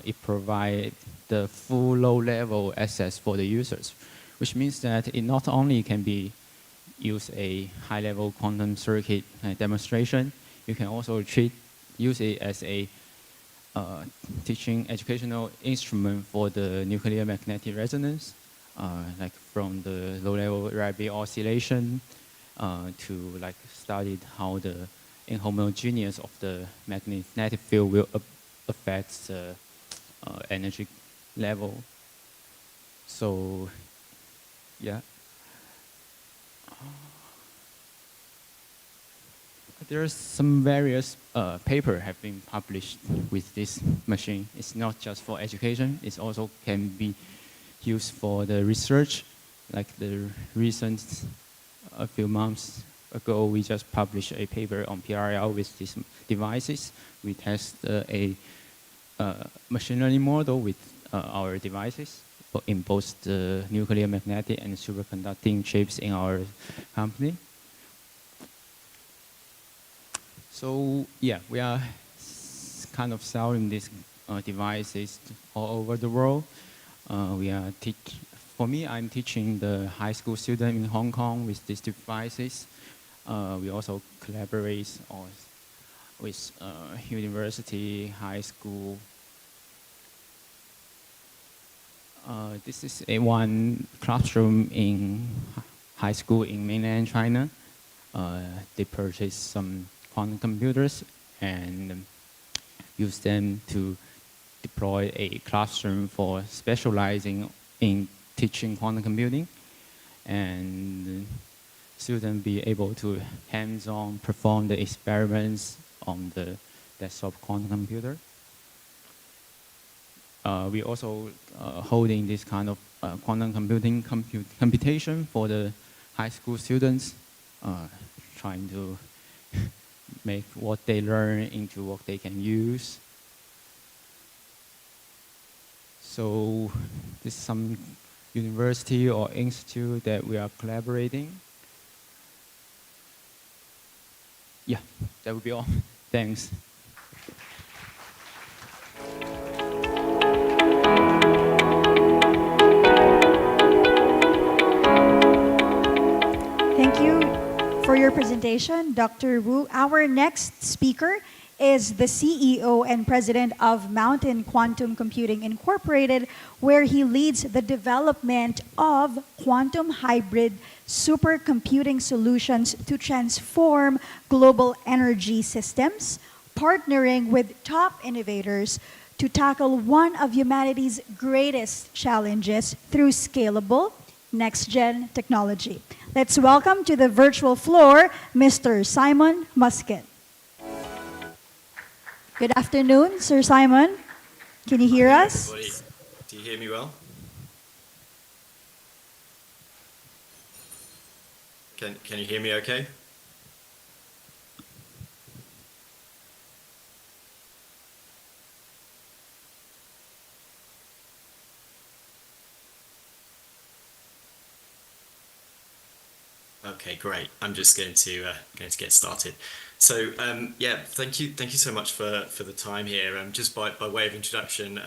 it provides the full low-level access for the users, which means that it not only can be use a high-level quantum circuit demonstration, you can also use it as a teaching educational instrument for the nuclear magnetic resonance, like from the low-level Rabi oscillation to like studied how the inhomogeneous of the magnetic field will affect the energy level. So, yeah. There's some various papers have been published with this machine. It's not just for education. It also can be used for the research. Like the recent, a few months ago, we just published a paper on PRL with these devices. We test a machine learning model with our devices in both the nuclear magnetic and superconducting chips in our company. So yeah, we are kind of selling these devices all over the world. For me, I'm teaching the high school student in Hong Kong with these devices. We also collaborate with university, high school. This is one classroom in high school in mainland China. They purchased some quantum computers and use them to deploy a classroom for specializing in teaching quantum computing, and students be able to hands-on perform the experiments on the desktop quantum computer. We also holding this kind of quantum computing computation for the high school students, trying to make what they learn into what they can use. So this is some university or institute that we are collaborating. Yeah, that would be all. Thanks. Thank you for your presentation, Dr. Wu. Our next speaker is the CEO and president of Mountain Quantum Computing Incorporated, where he leads the development of quantum hybrid supercomputing solutions to transform global energy systems, partnering with top innovators to tackle one of humanity's greatest challenges through scalable, next-gen technology. Let's welcome to the virtual floor, Mr. Simon Muscat. Good afternoon, Sir Simon. Can you hear us? Everybody. Do you hear me well? Can you hear me okay? Okay, great. I'm just going to get started. So yeah, thank you so much for the time here. Just by way of introduction,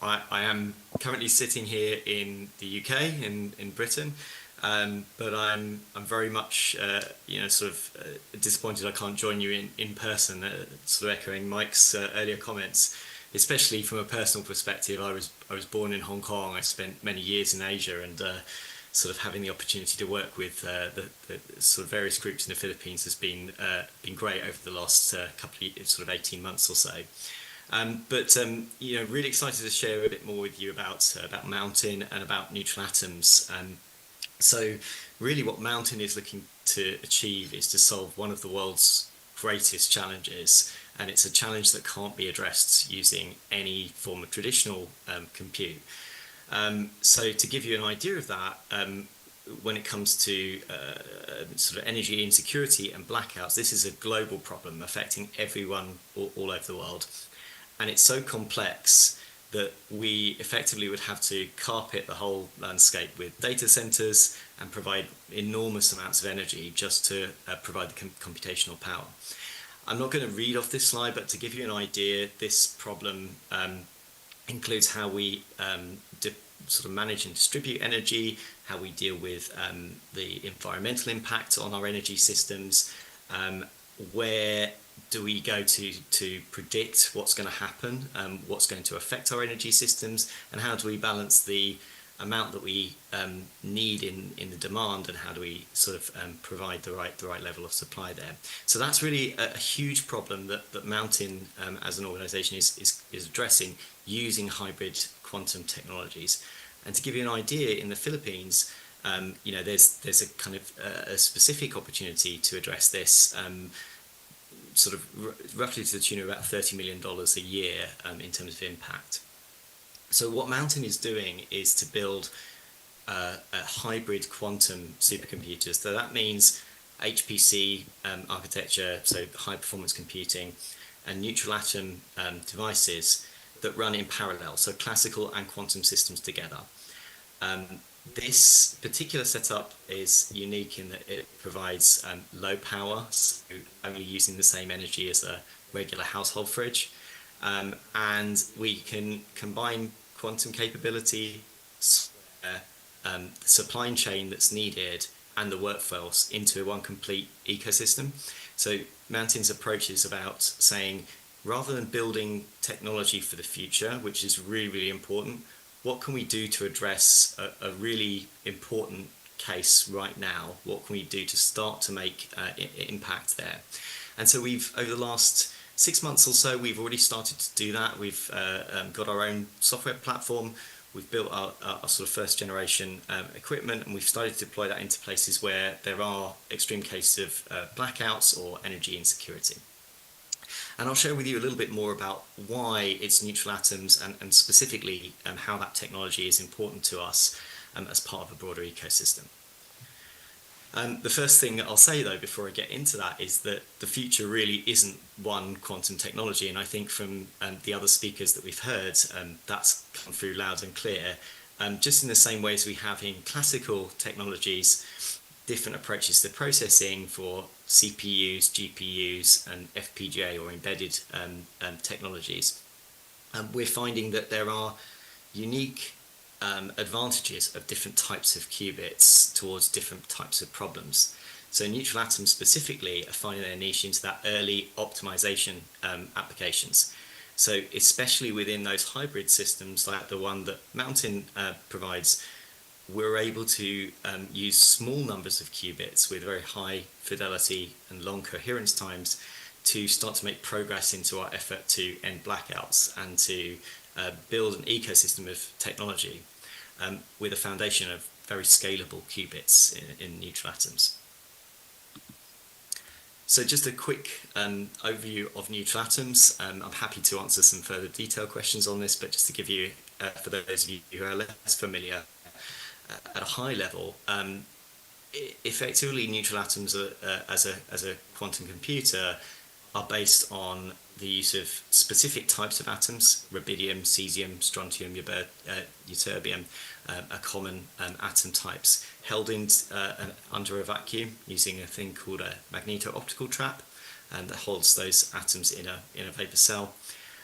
I am currently sitting here in the UK in Britain, but I'm very much sort of disappointed I can't join you in person. Sort of echoing Mike's earlier comments, especially from a personal perspective. I was born in Hong Kong. I spent many years in Asia, and sort of having the opportunity to work with the sort of various groups in the Philippines has been great over the last couple of sort of 18 months or so. But really excited to share a bit more with you about Mountain and about neutral atoms. So really what Mountain is looking to achieve is to solve one of the world's greatest challenges, and it's a challenge that can't be addressed using any form of traditional compute. So to give you an idea of that, when it comes to sort of energy insecurity and blackouts, this is a global problem affecting everyone all over the world. And it's so complex that we effectively would have to carpet the whole landscape with data centers and provide enormous amounts of energy just to provide the computational power. I'm not going to read off this slide, but to give you an idea, this problem includes how we sort of manage and distribute energy, how we deal with the environmental impact on our energy systems, where do we go to predict what's going to happen, what's going to affect our energy systems, and how do we balance the amount that we need in the demand, and how do we sort of provide the right level of supply there. So that's really a huge problem that Mountain as an organization is addressing using hybrid quantum technologies. And to give you an idea, in the Philippines, there's a kind of a specific opportunity to address this, sort of roughly to the tune of about $30 million a year in terms of impact. So what Mountain is doing is to build a hybrid quantum supercomputer. So that means HPC architecture, so high performance computing, and neutral atom devices that run in parallel, so classical and quantum systems together. This particular setup is unique in that it provides low power, so only using the same energy as a regular household fridge. And we can combine quantum capability, the supply chain that's needed, and the workforce into one complete ecosystem. So Mountain's approach is about saying, rather than building technology for the future, which is really, really important, what can we do to address a really important case right now? What can we do to start to make impact there? And so we've, over the last 6 months or so, we've already started to do that. We've got our own software platform. We've built our sort of first generation equipment, and we've started to deploy that into places where there are extreme cases of blackouts or energy insecurity. And I'll share with you a little bit more about why it's neutral atoms and specifically how that technology is important to us as part of a broader ecosystem. The first thing I'll say, though, before I get into that, is that the future really isn't one quantum technology, and I think from the other speakers that we've heard, that's come through loud and clear. Just in the same way as we have in classical technologies, different approaches to processing for CPUs, GPUs, and FPGA or embedded technologies. We're finding that there are unique advantages of different types of qubits towards different types of problems. So neutral atoms specifically are finding their niche into that early optimization applications. So especially within those hybrid systems like the one that Mountain provides, we're able to use small numbers of qubits with very high fidelity and long coherence times to start to make progress into our effort to end blackouts and to build an ecosystem of technology with a foundation of very scalable qubits in neutral atoms. So just a quick overview of neutral atoms. I'm happy to answer some further detailed questions on this, but just to give you, for those of you who are less familiar, at a high level, effectively neutral atoms as a quantum computer are based on the use of specific types of atoms, rubidium, cesium, strontium, ytterbium, are common atom types, held under a vacuum using a thing called a magneto-optical trap, that holds those atoms in a vapor cell.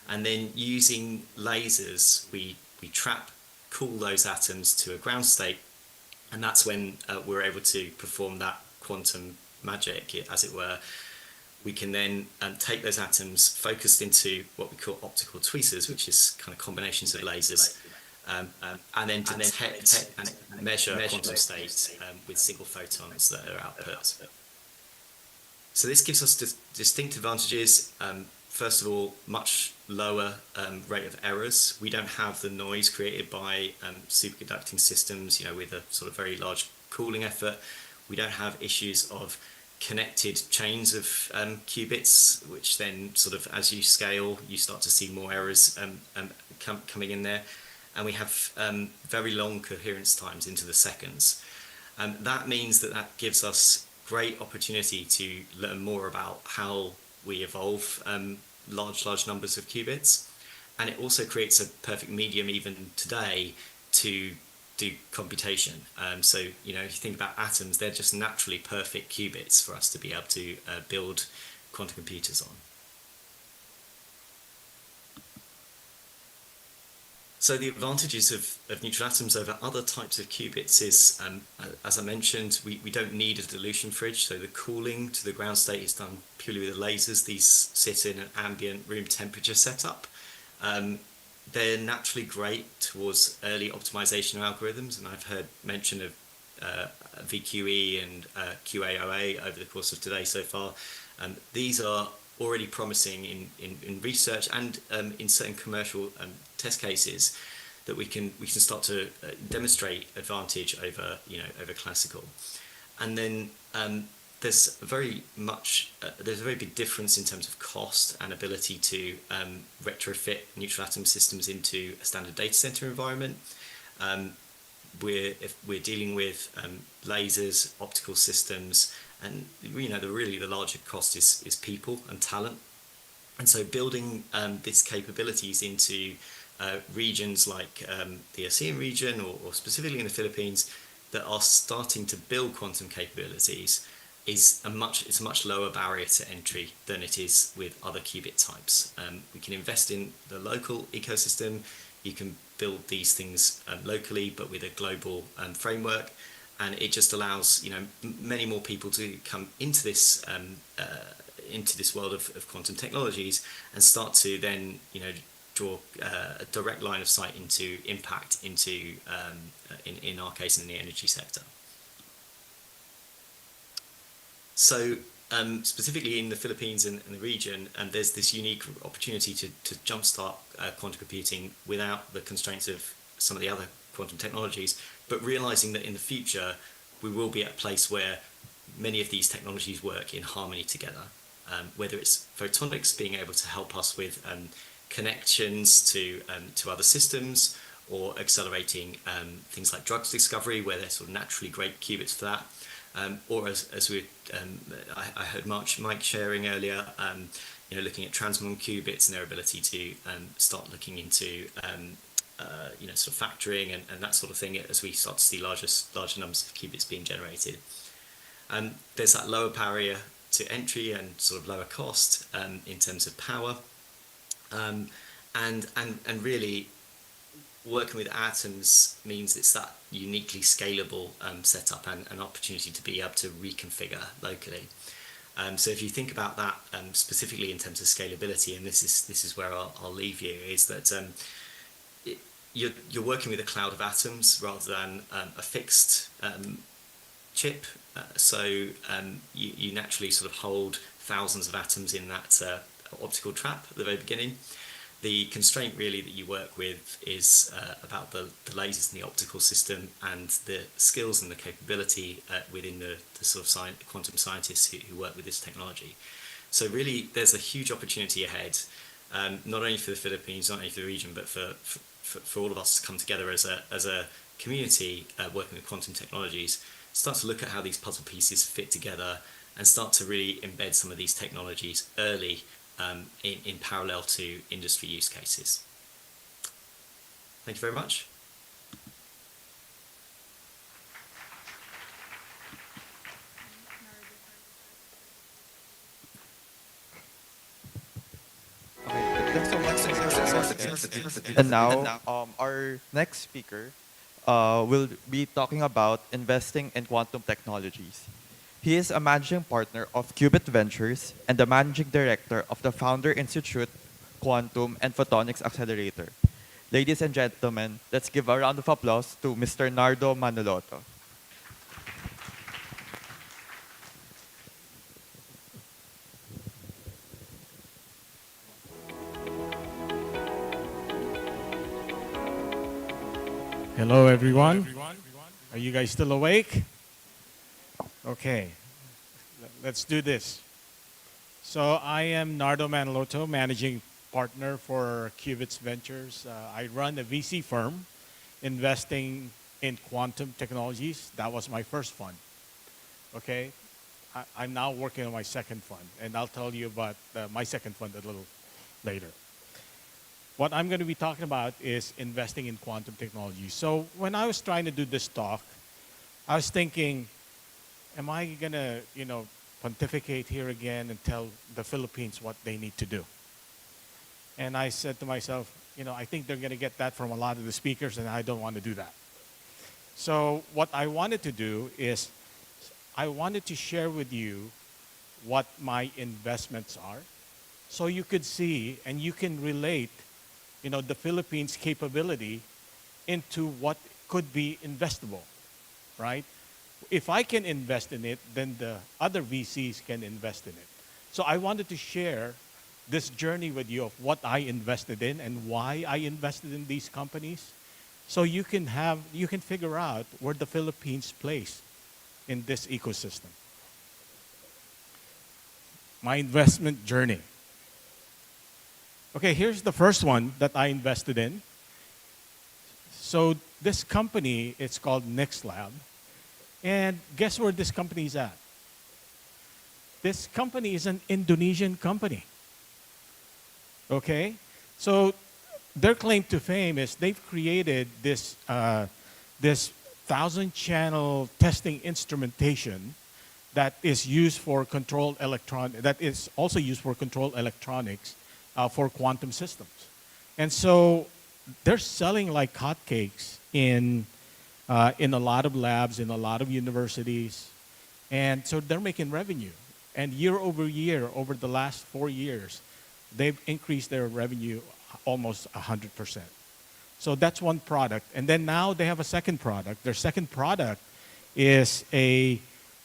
And then using lasers, we cool those atoms to a ground state, and that's when we're able to perform that quantum magic, as it were. We can then take those atoms focused into what we call optical tweezers, which is kind of combinations of lasers, and then detect and measure quantum states with single photons that are output. So this gives us distinct advantages. First of all, much lower rate of errors. We don't have the noise created by superconducting systems, with a sort of very large cooling effort. We don't have issues of connected chains of qubits, which then sort of, as you scale, you start to see more errors coming in there. And we have very long coherence times into the seconds. That means that gives us great opportunity to learn more about how we evolve large numbers of qubits, and it also creates a perfect medium even today to do computation. So if you think about atoms, they're just naturally perfect qubits for us to be able to build quantum computers on. So the advantages of neutral atoms over other types of qubits is, as I mentioned, we don't need a dilution fridge, so the cooling to the ground state is done purely with the lasers. These sit in an ambient room temperature setup. They're naturally great towards early optimization algorithms, and I've heard mention of VQE and QAOA over the course of today so far. These are already promising in research and in certain commercial test cases that we can start to demonstrate advantage over over classical. And then there's a very big difference in terms of cost and ability to retrofit neutral atom systems into a standard data center environment. If we're dealing with lasers, optical systems, and the larger cost is people and talent. And so building these capabilities into regions like the ASEAN region or specifically in the Philippines that are starting to build quantum capabilities is a much lower barrier to entry than it is with other qubit types. We can invest in the local ecosystem. You can build these things locally, but with a global framework, and it just allows many more people to come into this world of quantum technologies and start to then draw a direct line of sight into impact into in our case in the energy sector. So specifically in the Philippines and the region, there's this unique opportunity to jumpstart quantum computing without the constraints of some of the other quantum technologies, but realizing that in the future we will be at a place where many of these technologies work in harmony together, whether it's photonics being able to help us with connections to other systems, or accelerating things like drugs discovery, where they're sort of naturally great qubits for that. Or as I heard Mike sharing earlier, looking at transmon qubits and their ability to start looking into sort of factoring and that sort of thing as we start to see larger numbers of qubits being generated. There's that lower barrier to entry and sort of lower cost in terms of power, and really working with atoms means it's that uniquely scalable setup and an opportunity to be able to reconfigure locally. So if you think about that specifically in terms of scalability, and this is where I'll leave you, is that you're working with a cloud of atoms rather than a fixed chip. So you naturally sort of hold thousands of atoms in that optical trap at the very beginning. The constraint really that you work with is about the lasers in the optical system and the skills and the capability within the sort of quantum scientists who work with this technology. So really there's a huge opportunity ahead, not only for the Philippines, not only for the region, but for all of us to come together as a community working with quantum technologies, start to look at how these puzzle pieces fit together and start to really embed some of these technologies early in parallel to industry use cases. Thank you very much. Okay, thanks so much. And now, our next speaker will be talking about investing in quantum technologies. He is a managing partner of Qubit Ventures and the managing director of the Founder Institute Quantum and Photonics Accelerator. Ladies and gentlemen, let's give a round of applause to Mr. Nardo Manaloto. Hello, everyone. Are you guys still awake? Okay, let's do this. So I am Nardo Manaloto, managing partner for Qubit Ventures. I run a VC firm investing in quantum technologies. That was my first fund. Okay, I'm now working on my second fund, and I'll tell you about my second fund a little later. What I'm going to be talking about is investing in quantum technology. So when I was trying to do this talk, I was thinking, am I going to, pontificate here again and tell the Philippines what they need to do? And I said to myself, I think they're going to get that from a lot of the speakers, and I don't want to do that. So what I wanted to do is I wanted to share with you what my investments are so you could see and you can relate the Philippines' capability into what could be investable, right? If I can invest in it, then the other VCs can invest in it. So I wanted to share this journey with you of what I invested in and why I invested in these companies, so you can figure out where the Philippines plays in this ecosystem. My investment journey. Okay, here's the first one that I invested in. So this company, it's called NextLab. And guess where this company is at? This company is an Indonesian company. Okay? So their claim to fame is they've created this 1,000-channel testing instrumentation that is used for that is also used for control electronics for quantum systems. And so they're selling like hotcakes in a lot of labs, in a lot of universities. And so they're making revenue. And year over year, over the last 4 years, they've increased their revenue almost 100%. So that's one product. And then now they have a second product. Their second product is they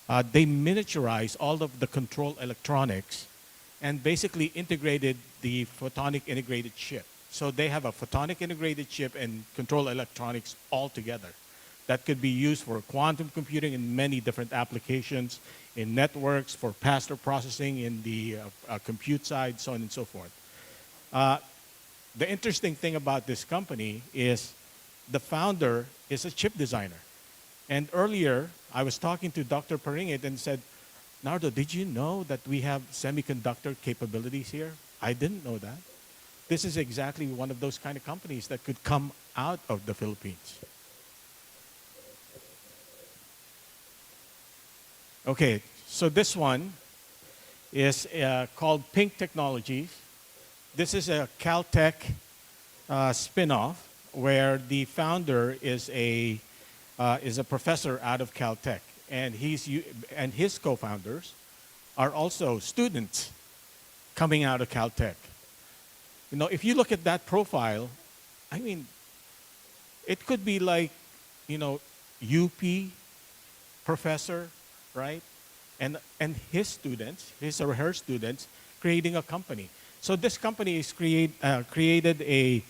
miniaturize all of the control electronics and basically integrated the photonic integrated chip. So they have a photonic integrated chip and control electronics all together that could be used for quantum computing in many different applications, in networks, for faster processing in the compute side, so on and so forth. The interesting thing about this company is the founder is a chip designer. And earlier, I was talking to Dr. Paringit and said, Nardo, did you know that we have semiconductor capabilities here? I didn't know that. This is exactly one of those kind of companies that could come out of the Philippines. Okay, so this one is called Pink Technologies. This is a Caltech spin-off where the founder is a professor out of Caltech, and his co-founders are also students coming out of Caltech. If you look at that profile, I mean, it could be like, UP professor, right? And his students, his or her students, creating a company. So this company is created a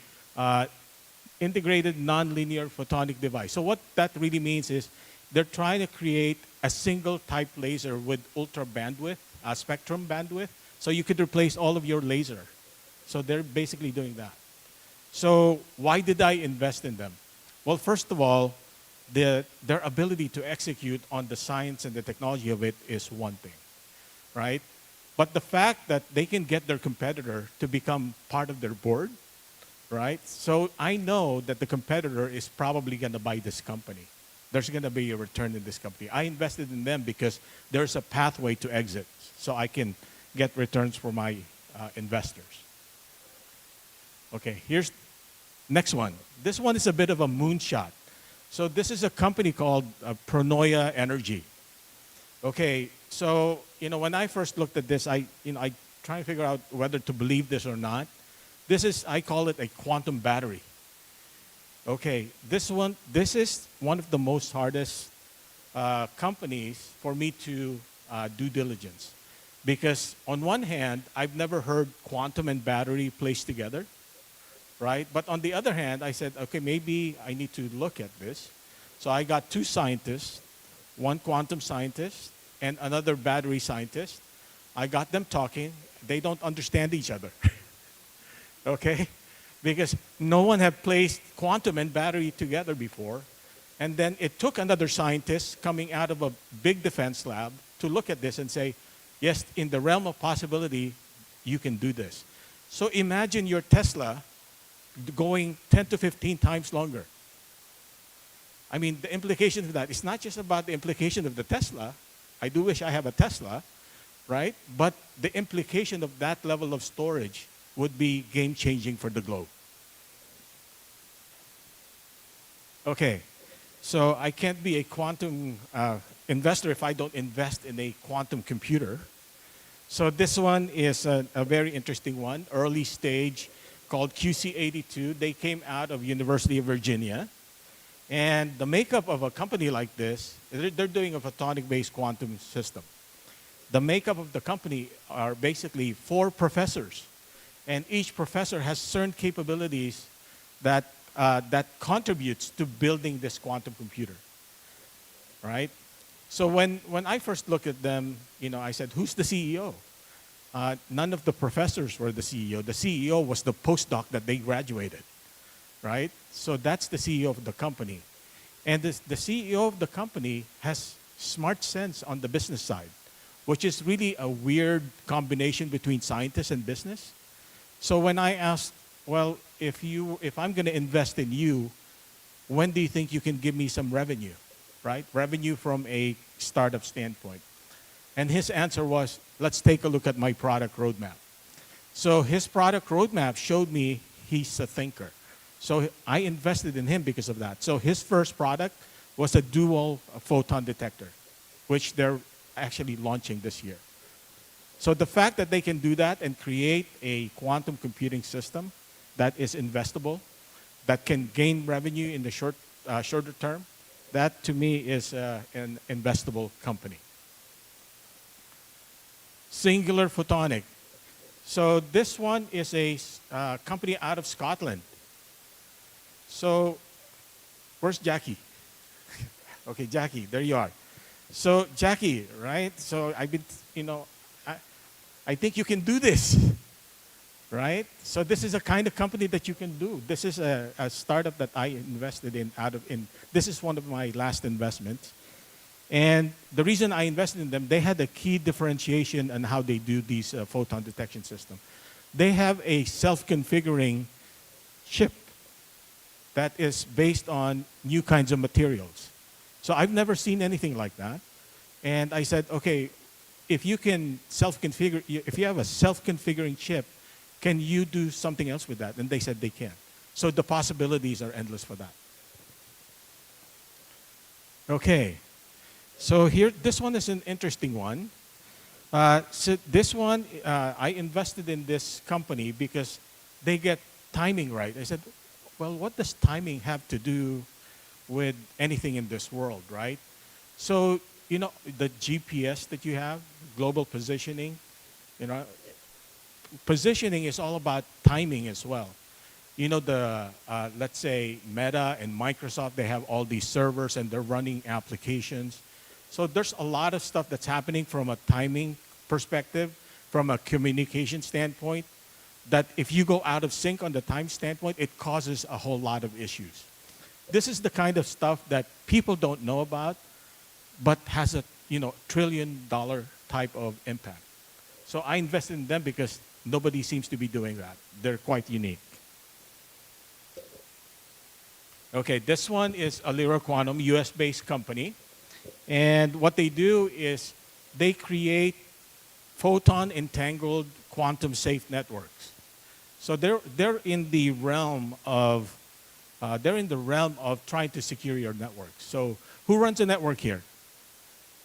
integrated nonlinear photonic device. So what that really means is they're trying to create a single type laser with ultra bandwidth, spectrum bandwidth, so you could replace all of your laser. So they're basically doing that. So why did I invest in them? Well, first of all, their ability to execute on the science and the technology of it is one thing, right? But the fact that they can get their competitor to become part of their board, right? So I know that the competitor is probably going to buy this company. There's going to be a return in this company. I invested in them because there's a pathway to exit, so I can get returns for my investors. Okay, here's next one. This one is a bit of a moonshot. So this is a company called Pronoia Energy. Okay, so when I first looked at this, I try to figure out whether to believe this or not. I call it a quantum battery. Okay, this is one of the most hardest companies for me to due diligence, because on one hand, I've never heard quantum and battery placed together, right? But on the other hand, I said, okay, maybe I need to look at this. So I got two scientists, one quantum scientist and another battery scientist. I got them talking. They don't understand each other, okay? Because no one had placed quantum and battery together before. And then it took another scientist coming out of a big defense lab to look at this and say, yes, in the realm of possibility, you can do this. So imagine your Tesla going 10 to 15 times longer. I mean, the implication of that, it's not just about the implication of the Tesla. I do wish I have a Tesla, right? But the implication of that level of storage would be game-changing for the globe. Okay, so I can't be a quantum investor if I don't invest in a quantum computer. So this one is a very interesting one, early stage, called QC82. They came out of University of Virginia. And the makeup of a company like this, they're doing a photonic-based quantum system. The makeup of the company are basically 4 professors. And each professor has certain capabilities that contributes to building this quantum computer, right? So when I first looked at them, I said, who's the CEO? None of the professors were the CEO. The CEO was the postdoc that they graduated, right? So that's the CEO of the company. And the CEO of the company has smart sense on the business side, which is really a weird combination between scientists and business. So when I asked, well, if I'm going to invest in you, when do you think you can give me some revenue, right? Revenue from a startup standpoint. And his answer was, let's take a look at my product roadmap. So his product roadmap showed me he's a thinker. So I invested in him because of that. So his first product was a dual photon detector, which they're actually launching this year. So the fact that they can do that and create a quantum computing system that is investable, that can gain revenue in the shorter term, that to me is an investable company. Singular Photonic. So this one is a company out of Scotland. So where's Jackie? Okay, Jackie, there you are. So Jackie, right? So I've been, I think you can do this, right? So this is a kind of company that you can do. This is a startup that I invested in this is one of my last investments. And the reason I invested in them, they had a key differentiation on how they do these photon detection system. They have a self-configuring chip that is based on new kinds of materials. So I've never seen anything like that. And I said, okay, if you can self-configure, if you have a self-configuring chip, can you do something else with that? And they said they can. So the possibilities are endless for that. Okay. So here, this one is an interesting one. So this one, I invested in this company because they get timing right. I said, well, what does timing have to do with anything in this world, right? So, the GPS that you have, global positioning, positioning is all about timing as well. Let's say Meta and Microsoft, they have all these servers and they're running applications. So there's a lot of stuff that's happening from a timing perspective, from a communication standpoint, that if you go out of sync on the time standpoint, it causes a whole lot of issues. This is the kind of stuff that people don't know about, but has a $1 trillion type of impact. So I invested in them because nobody seems to be doing that. They're quite unique. Okay, this one is Alira Quantum, US-based company. And what they do is they create photon entangled quantum safe networks. So they're in the realm of trying to secure your network. So who runs a network here?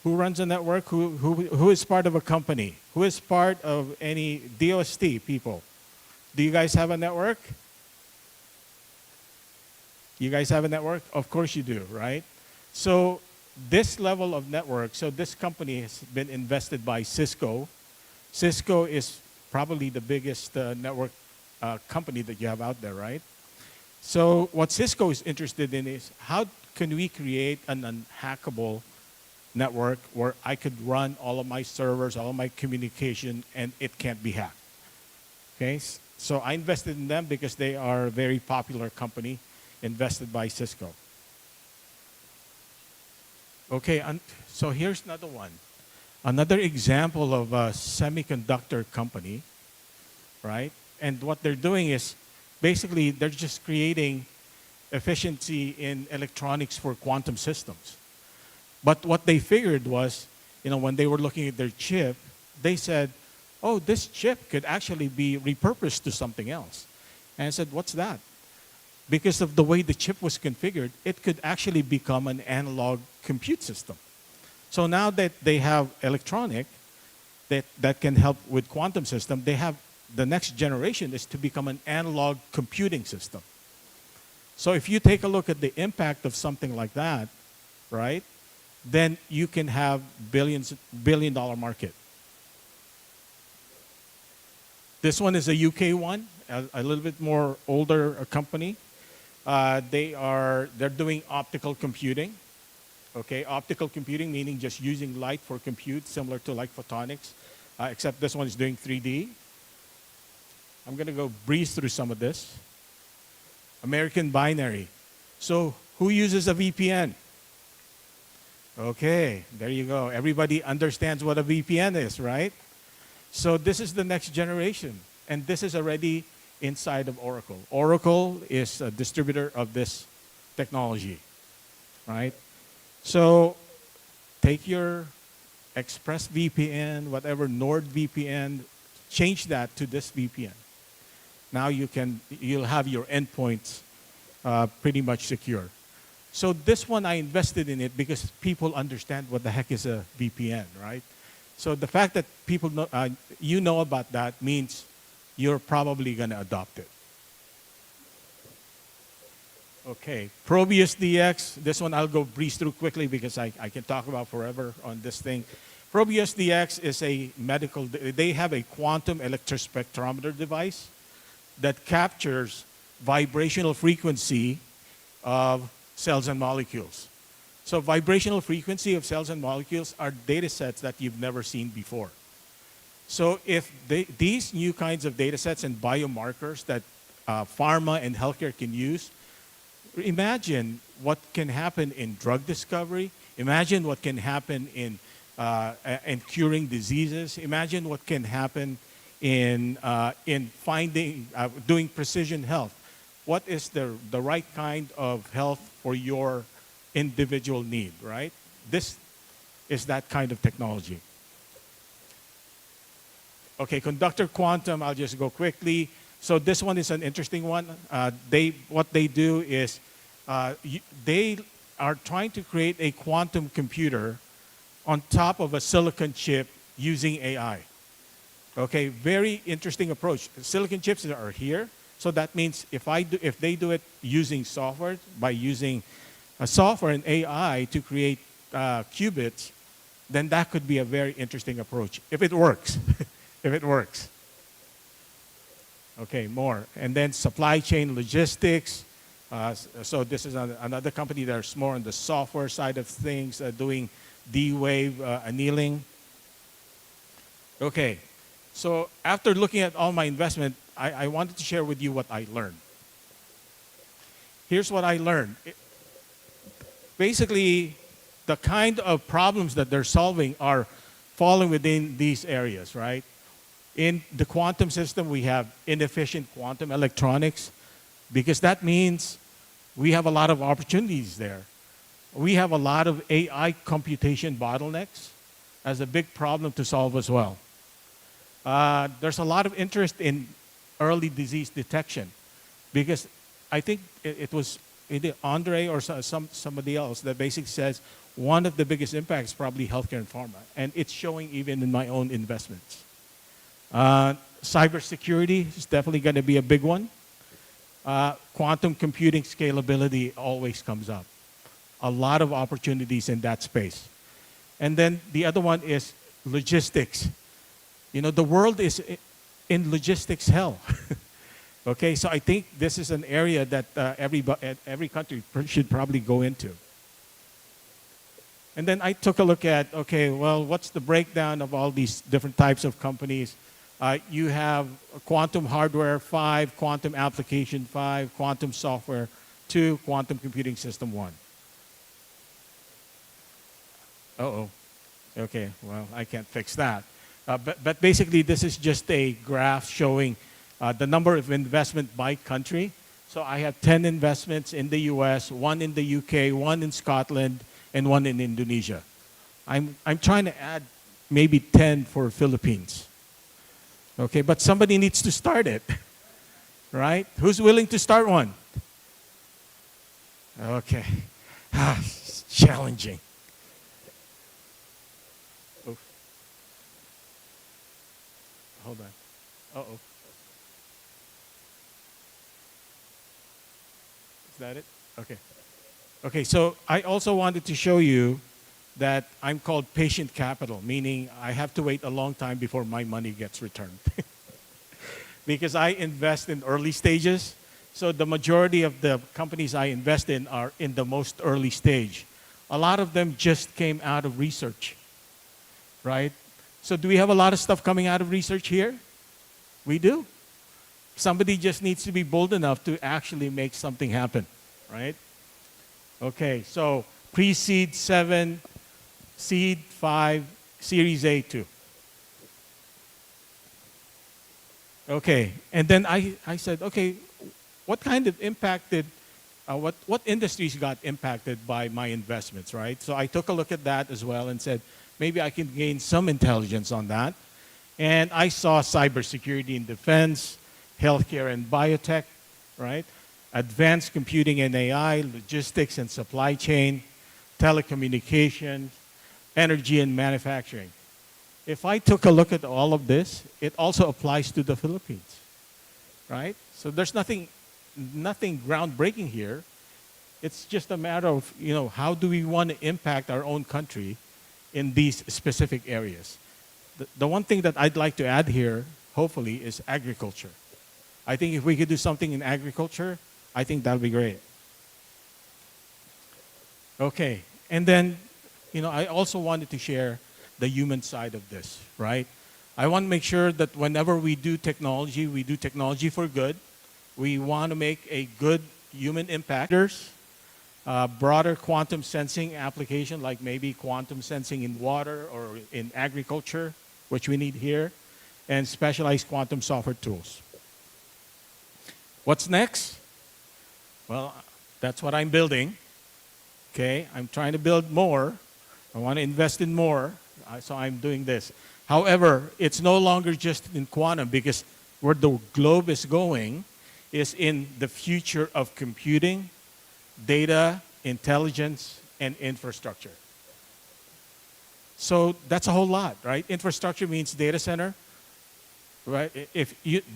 Who runs a network? Who is part of a company? Who is part of any DOST people? Do you guys have a network? You guys have a network? Of course you do, right? So this level of network, so this company has been invested by Cisco. Cisco is probably the biggest network company that you have out there, right? So what Cisco is interested in is how can we create an unhackable network where I could run all of my servers, all of my communication, and it can't be hacked. Okay, so I invested in them because they are a very popular company invested by Cisco. Okay, so here's another one. Another example of a semiconductor company, right? And what they're doing is basically they're just creating efficiency in electronics for quantum systems. But what they figured was, when they were looking at their chip, they said, oh, this chip could actually be repurposed to something else. And I said, what's that? Because of the way the chip was configured, it could actually become an analog compute system. So now that they have electronic that can help with quantum system, they have the next generation is to become an analog computing system. So if you take a look at the impact of something like that, right, then you can have billion-dollar market. This one is a UK one, a little bit more older company. They're doing optical computing. Okay, optical computing meaning just using light for compute, similar to like photonics, except this one is doing 3D. I'm going to go breeze through some of this. American Binary. So who uses a VPN? Okay, there you go. Everybody understands what a VPN is, right? So this is the next generation, and this is already inside of Oracle. Oracle is a distributor of this technology, right? So take your ExpressVPN, whatever NordVPN, change that to this VPN. Now you'll have your endpoints pretty much secure. So this one I invested in it because people understand what the heck is a VPN, right? So the fact that people know about that means you're probably going to adopt it. Okay, Probius DX. This one I'll go breeze through quickly because I can talk about forever on this thing. Probius DX is a they have a quantum electrospectrometer device that captures vibrational frequency of cells and molecules. So vibrational frequency of cells and molecules are data sets that you've never seen before. So if these new kinds of data sets and biomarkers that pharma and healthcare can use, imagine what can happen in drug discovery. Imagine what can happen in curing diseases. Imagine what can happen in doing precision health. What is the right kind of health for your individual need, right? This is that kind of technology. Okay, conductor quantum, I'll just go quickly. So this one is an interesting one. What they do is they are trying to create a quantum computer on top of a silicon chip using AI. Okay, very interesting approach. Silicon chips are here, so that means if they do it using software, by using software and AI to create qubits, then that could be a very interesting approach if it works. If it works. Okay, more. And then supply chain logistics. So this is another company that's more on the software side of things, doing D-wave annealing. Okay, so after looking at all my investment, I wanted to share with you what I learned. Here's what I learned. Basically, the kind of problems that they're solving are falling within these areas, right? In the quantum system, we have inefficient quantum electronics, because that means we have a lot of opportunities there. We have a lot of AI computation bottlenecks as a big problem to solve as well. There's a lot of interest in early disease detection, because I think it was either Andre or somebody else that basically says one of the biggest impacts is probably healthcare and pharma, and it's showing even in my own investments. Cybersecurity is definitely going to be a big one. Quantum computing scalability always comes up. A lot of opportunities in that space. And then the other one is logistics. You know, the world is in logistics hell. Okay, so I think this is an area that every country should probably go into. And then I took a look at, okay, well, what's the breakdown of all these different types of companies? You have quantum hardware 5, quantum application 5, quantum software 2, quantum computing system 1. Uh-oh. Okay, well, I can't fix that. But basically, this is just a graph showing the number of investment by country. So I have 10 investments in the US, 1 in the UK, 1 in Scotland, and 1 in Indonesia. I'm trying to add maybe 10 for Philippines. Okay, but somebody needs to start it, right? Who's willing to start one? Okay, it's challenging. Oof. Hold on. Uh-oh. Is that it? Okay. Okay, so I also wanted to show you that I'm called patient capital, meaning I have to wait a long time before my money gets returned. Because I invest in early stages, so the majority of the companies I invest in are in the most early stage. A lot of them just came out of research, right? So do we have a lot of stuff coming out of research here? We do. Somebody just needs to be bold enough to actually make something happen, right? Okay, so pre-seed 7, seed 5, series A 2. Okay, and then I said, okay, what kind of impact did, what industries got impacted by my investments, right? So I took a look at that as well and said, maybe I can gain some intelligence on that. And I saw cybersecurity and defense, healthcare and biotech, right? Advanced computing and AI, logistics and supply chain, telecommunications, energy and manufacturing. If I took a look at all of this, it also applies to the Philippines, right? So there's nothing groundbreaking here. It's just a matter of, you know, how do we want to impact our own country in these specific areas. The one thing that I'd like to add here, hopefully, is agriculture. I think if we could do something in agriculture, I think that would be great. Okay, and then, you know, I also wanted to share the human side of this, right? I want to make sure that whenever we do technology for good. We want to make a good human impact. Broader quantum sensing application, like maybe quantum sensing in water or in agriculture, which we need here, and specialized quantum software tools. What's next? Well, that's what I'm building. Okay, I'm trying to build more. I want to invest in more, so I'm doing this. However, it's no longer just in quantum, because where the globe is going is in the future of computing, data, intelligence, and infrastructure. So that's a whole lot, right? Infrastructure means data center, right?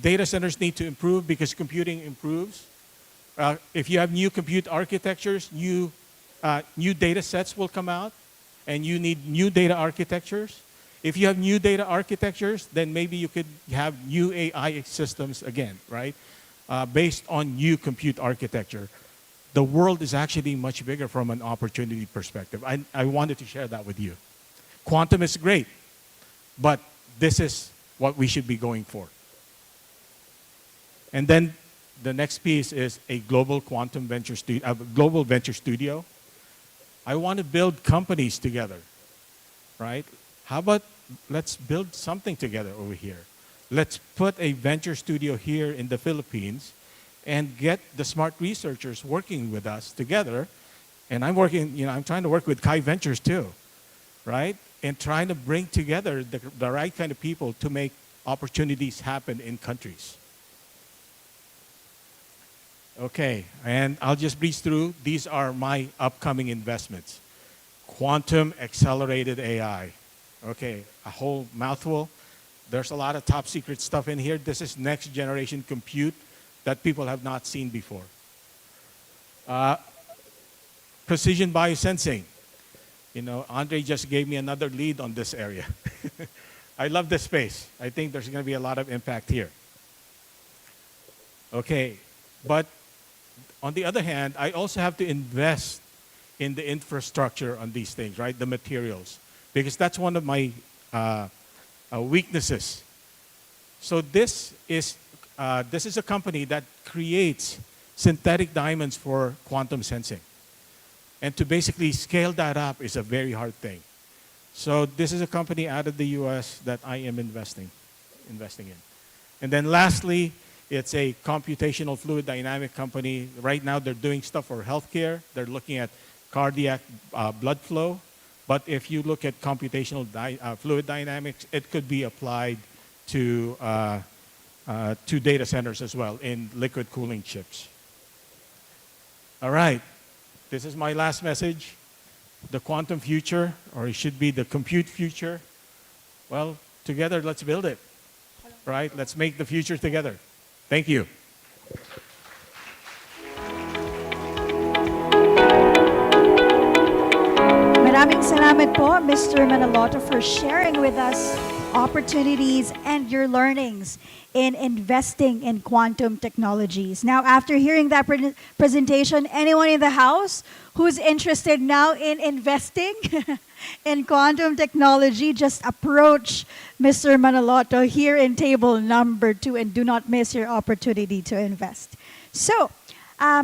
Data centers need to improve because computing improves. If you have new compute architectures, new data sets will come out, and you need new data architectures. If you have new data architectures, then maybe you could have new AI systems again, right? Based on new compute architecture. The world is actually much bigger from an opportunity perspective. I wanted to share that with you. Quantum is great, but this is what we should be going for. And then the next piece is a global quantum venture global venture studio. I want to build companies together, right? How about let's build something together over here? Let's put a venture studio here in the Philippines and get the smart researchers working with us together. And I'm working, I'm trying to work with Kai Ventures too, right? And trying to bring together the right kind of people to make opportunities happen in countries. Okay, and I'll just breeze through. These are my upcoming investments. Quantum accelerated AI. Okay, a whole mouthful. There's a lot of top secret stuff in here. This is next generation compute that people have not seen before. Precision biosensing. Andre just gave me another lead on this area. I love this space. I think there's going to be a lot of impact here. Okay, but on the other hand, I also have to invest in the infrastructure on these things, right? The materials, because that's one of my weaknesses. So this is a company that creates synthetic diamonds for quantum sensing. And to basically scale that up is a very hard thing. So this is a company out of the US that I am investing in. And then lastly, it's a computational fluid dynamic company. Right now they're doing stuff for healthcare. They're looking at cardiac blood flow. But if you look at computational fluid dynamics, it could be applied to data centers as well in liquid cooling chips. All right, this is my last message. The quantum future, or it should be the compute future. Well, together, let's build it, right? Let's make the future together. Thank you. Maraming salamat po, Mr. Manaloto, for sharing with us opportunities and your learnings in investing in quantum technologies. Now, after hearing that presentation, anyone in the house who's interested now in investing in quantum technology, just approach Mr. Manaloto here in table number 2 and do not miss your opportunity to invest. So,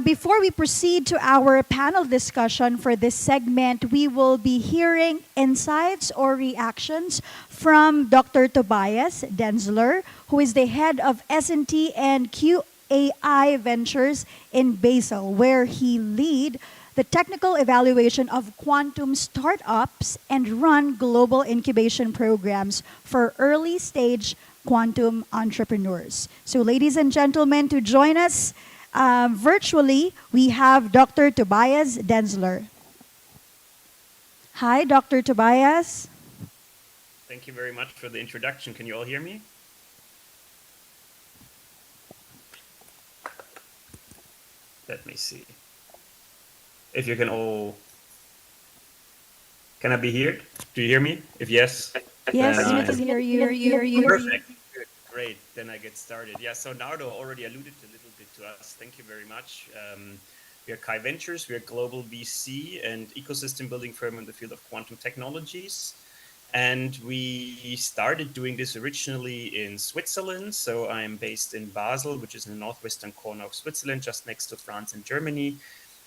before we proceed to our panel discussion for this segment, we will be hearing insights or reactions from Dr. Tobias Denzler, who is the head of S&T and QAI Ventures in Basel, where he lead the technical evaluation of quantum startups and run global incubation programs for early stage quantum entrepreneurs. So ladies and gentlemen, to join us virtually, we have Dr. Tobias Denzler. Hi, Dr. Tobias. Thank you very much for the introduction. Can you all hear me? Let me see. If you can all... Can I be heard? Do you hear me? If yes, yes, then we can hear you. Perfect. Good. Great. Then I get started. Yeah, so Nardo already alluded a little bit to us. Thank you very much. We are Kai Ventures. We are a global VC and ecosystem building firm in the field of quantum technologies. And we started doing this originally in Switzerland. So I'm based in Basel, which is in the northwestern corner of Switzerland, just next to France and Germany,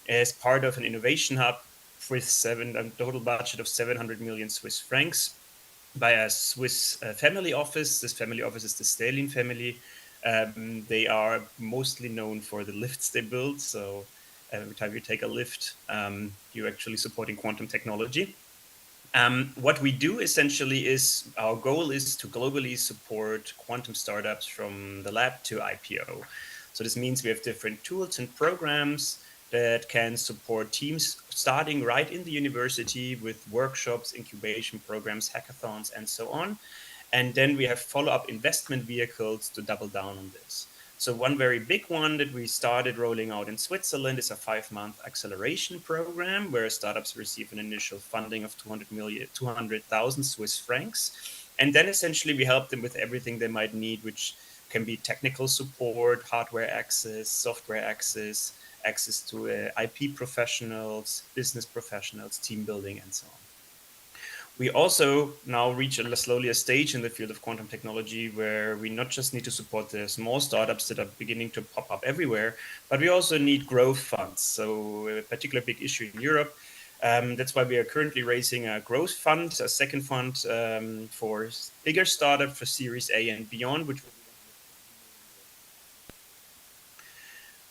as part of an innovation hub with a total budget of 700 million Swiss francs by a Swiss family office. This family office is the Stalin family. They are mostly known for the lifts they build. So every time you take a lift, you're actually supporting quantum technology. What we do essentially is our goal is to globally support quantum startups from the lab to IPO. So this means we have different tools and programs that can support teams starting right in the university with workshops, incubation programs, hackathons, and so on. And then we have follow-up investment vehicles to double down on this. So one very big one that we started rolling out in Switzerland is a 5-month acceleration program where startups receive an initial funding of 200,000 Swiss francs. And then essentially we help them with everything they might need, which can be technical support, hardware access, software access, access to IP professionals, business professionals, team building, and so on. We also now reach slowly a stage in the field of quantum technology where we not just need to support the small startups that are beginning to pop up everywhere, but we also need growth funds. So a particular big issue in Europe That's why we are currently raising a growth fund, a second fund for bigger startup for Series A and beyond, which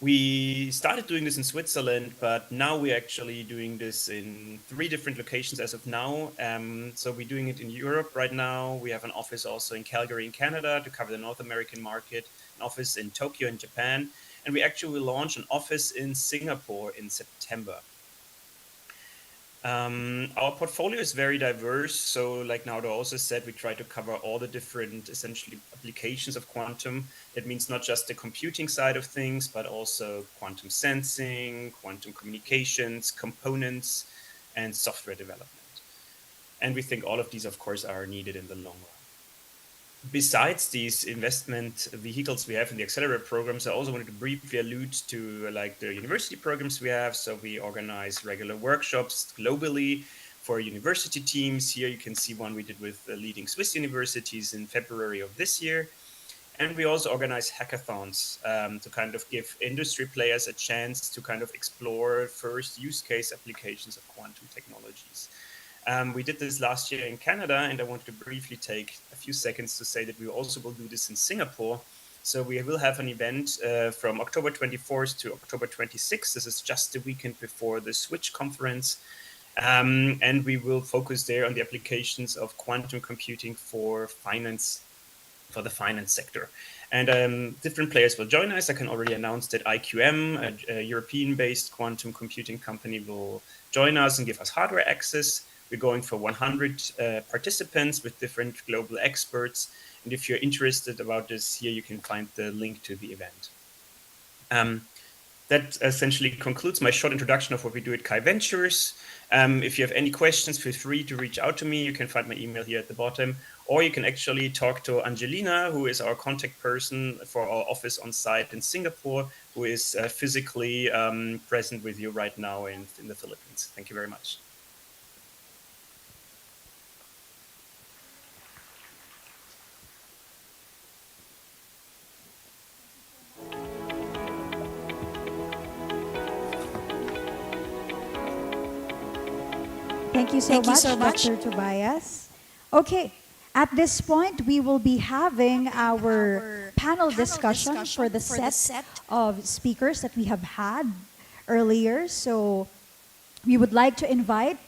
we started doing this in Switzerland, but now we're actually doing this in 3 different locations as of now. So we're doing it in Europe right now. We have an office also in Calgary in Canada to cover the North American market, an office in Tokyo in Japan, and we actually will launch an office in Singapore in September. Our portfolio is very diverse. So like Naudo also said, we try to cover all the different essentially applications of quantum. That means not just the computing side of things, but also quantum sensing, quantum communications, components, and software development. And we think all of these, of course, are needed in the long run. Besides these investment vehicles we have in the accelerator programs, I also wanted to briefly allude to like the university programs we have. So we organize regular workshops globally for university teams. Here you can see one we did with the leading Swiss universities in February of this year. And we also organize hackathons to kind of give industry players a chance to kind of explore first use case applications of quantum technologies. We did this last year in Canada, and I wanted to briefly take a few seconds to say that we also will do this in Singapore. So we will have an event from October 24th to October 26th. This is just the weekend before the Switch conference. And we will focus there on the applications of quantum computing for finance, for the finance sector. And different players will join us. I can already announce that IQM, a European-based quantum computing company, will join us and give us hardware access. We're going for 100 participants with different global experts. And if you're interested about this, here you can find the link to the event. That essentially concludes my short introduction of what we do at QI Ventures. If you have any questions, feel free to reach out to me. You can find my email here at the bottom, or you can actually talk to Angelina, who is our contact person for our office on site in Singapore, who is physically present with you right now in the Philippines. Thank you very much. Thank you so much, Dr. Tobias. Okay, at this point, we will be having our panel discussion for the set of speakers that we have had earlier. So we would like to invite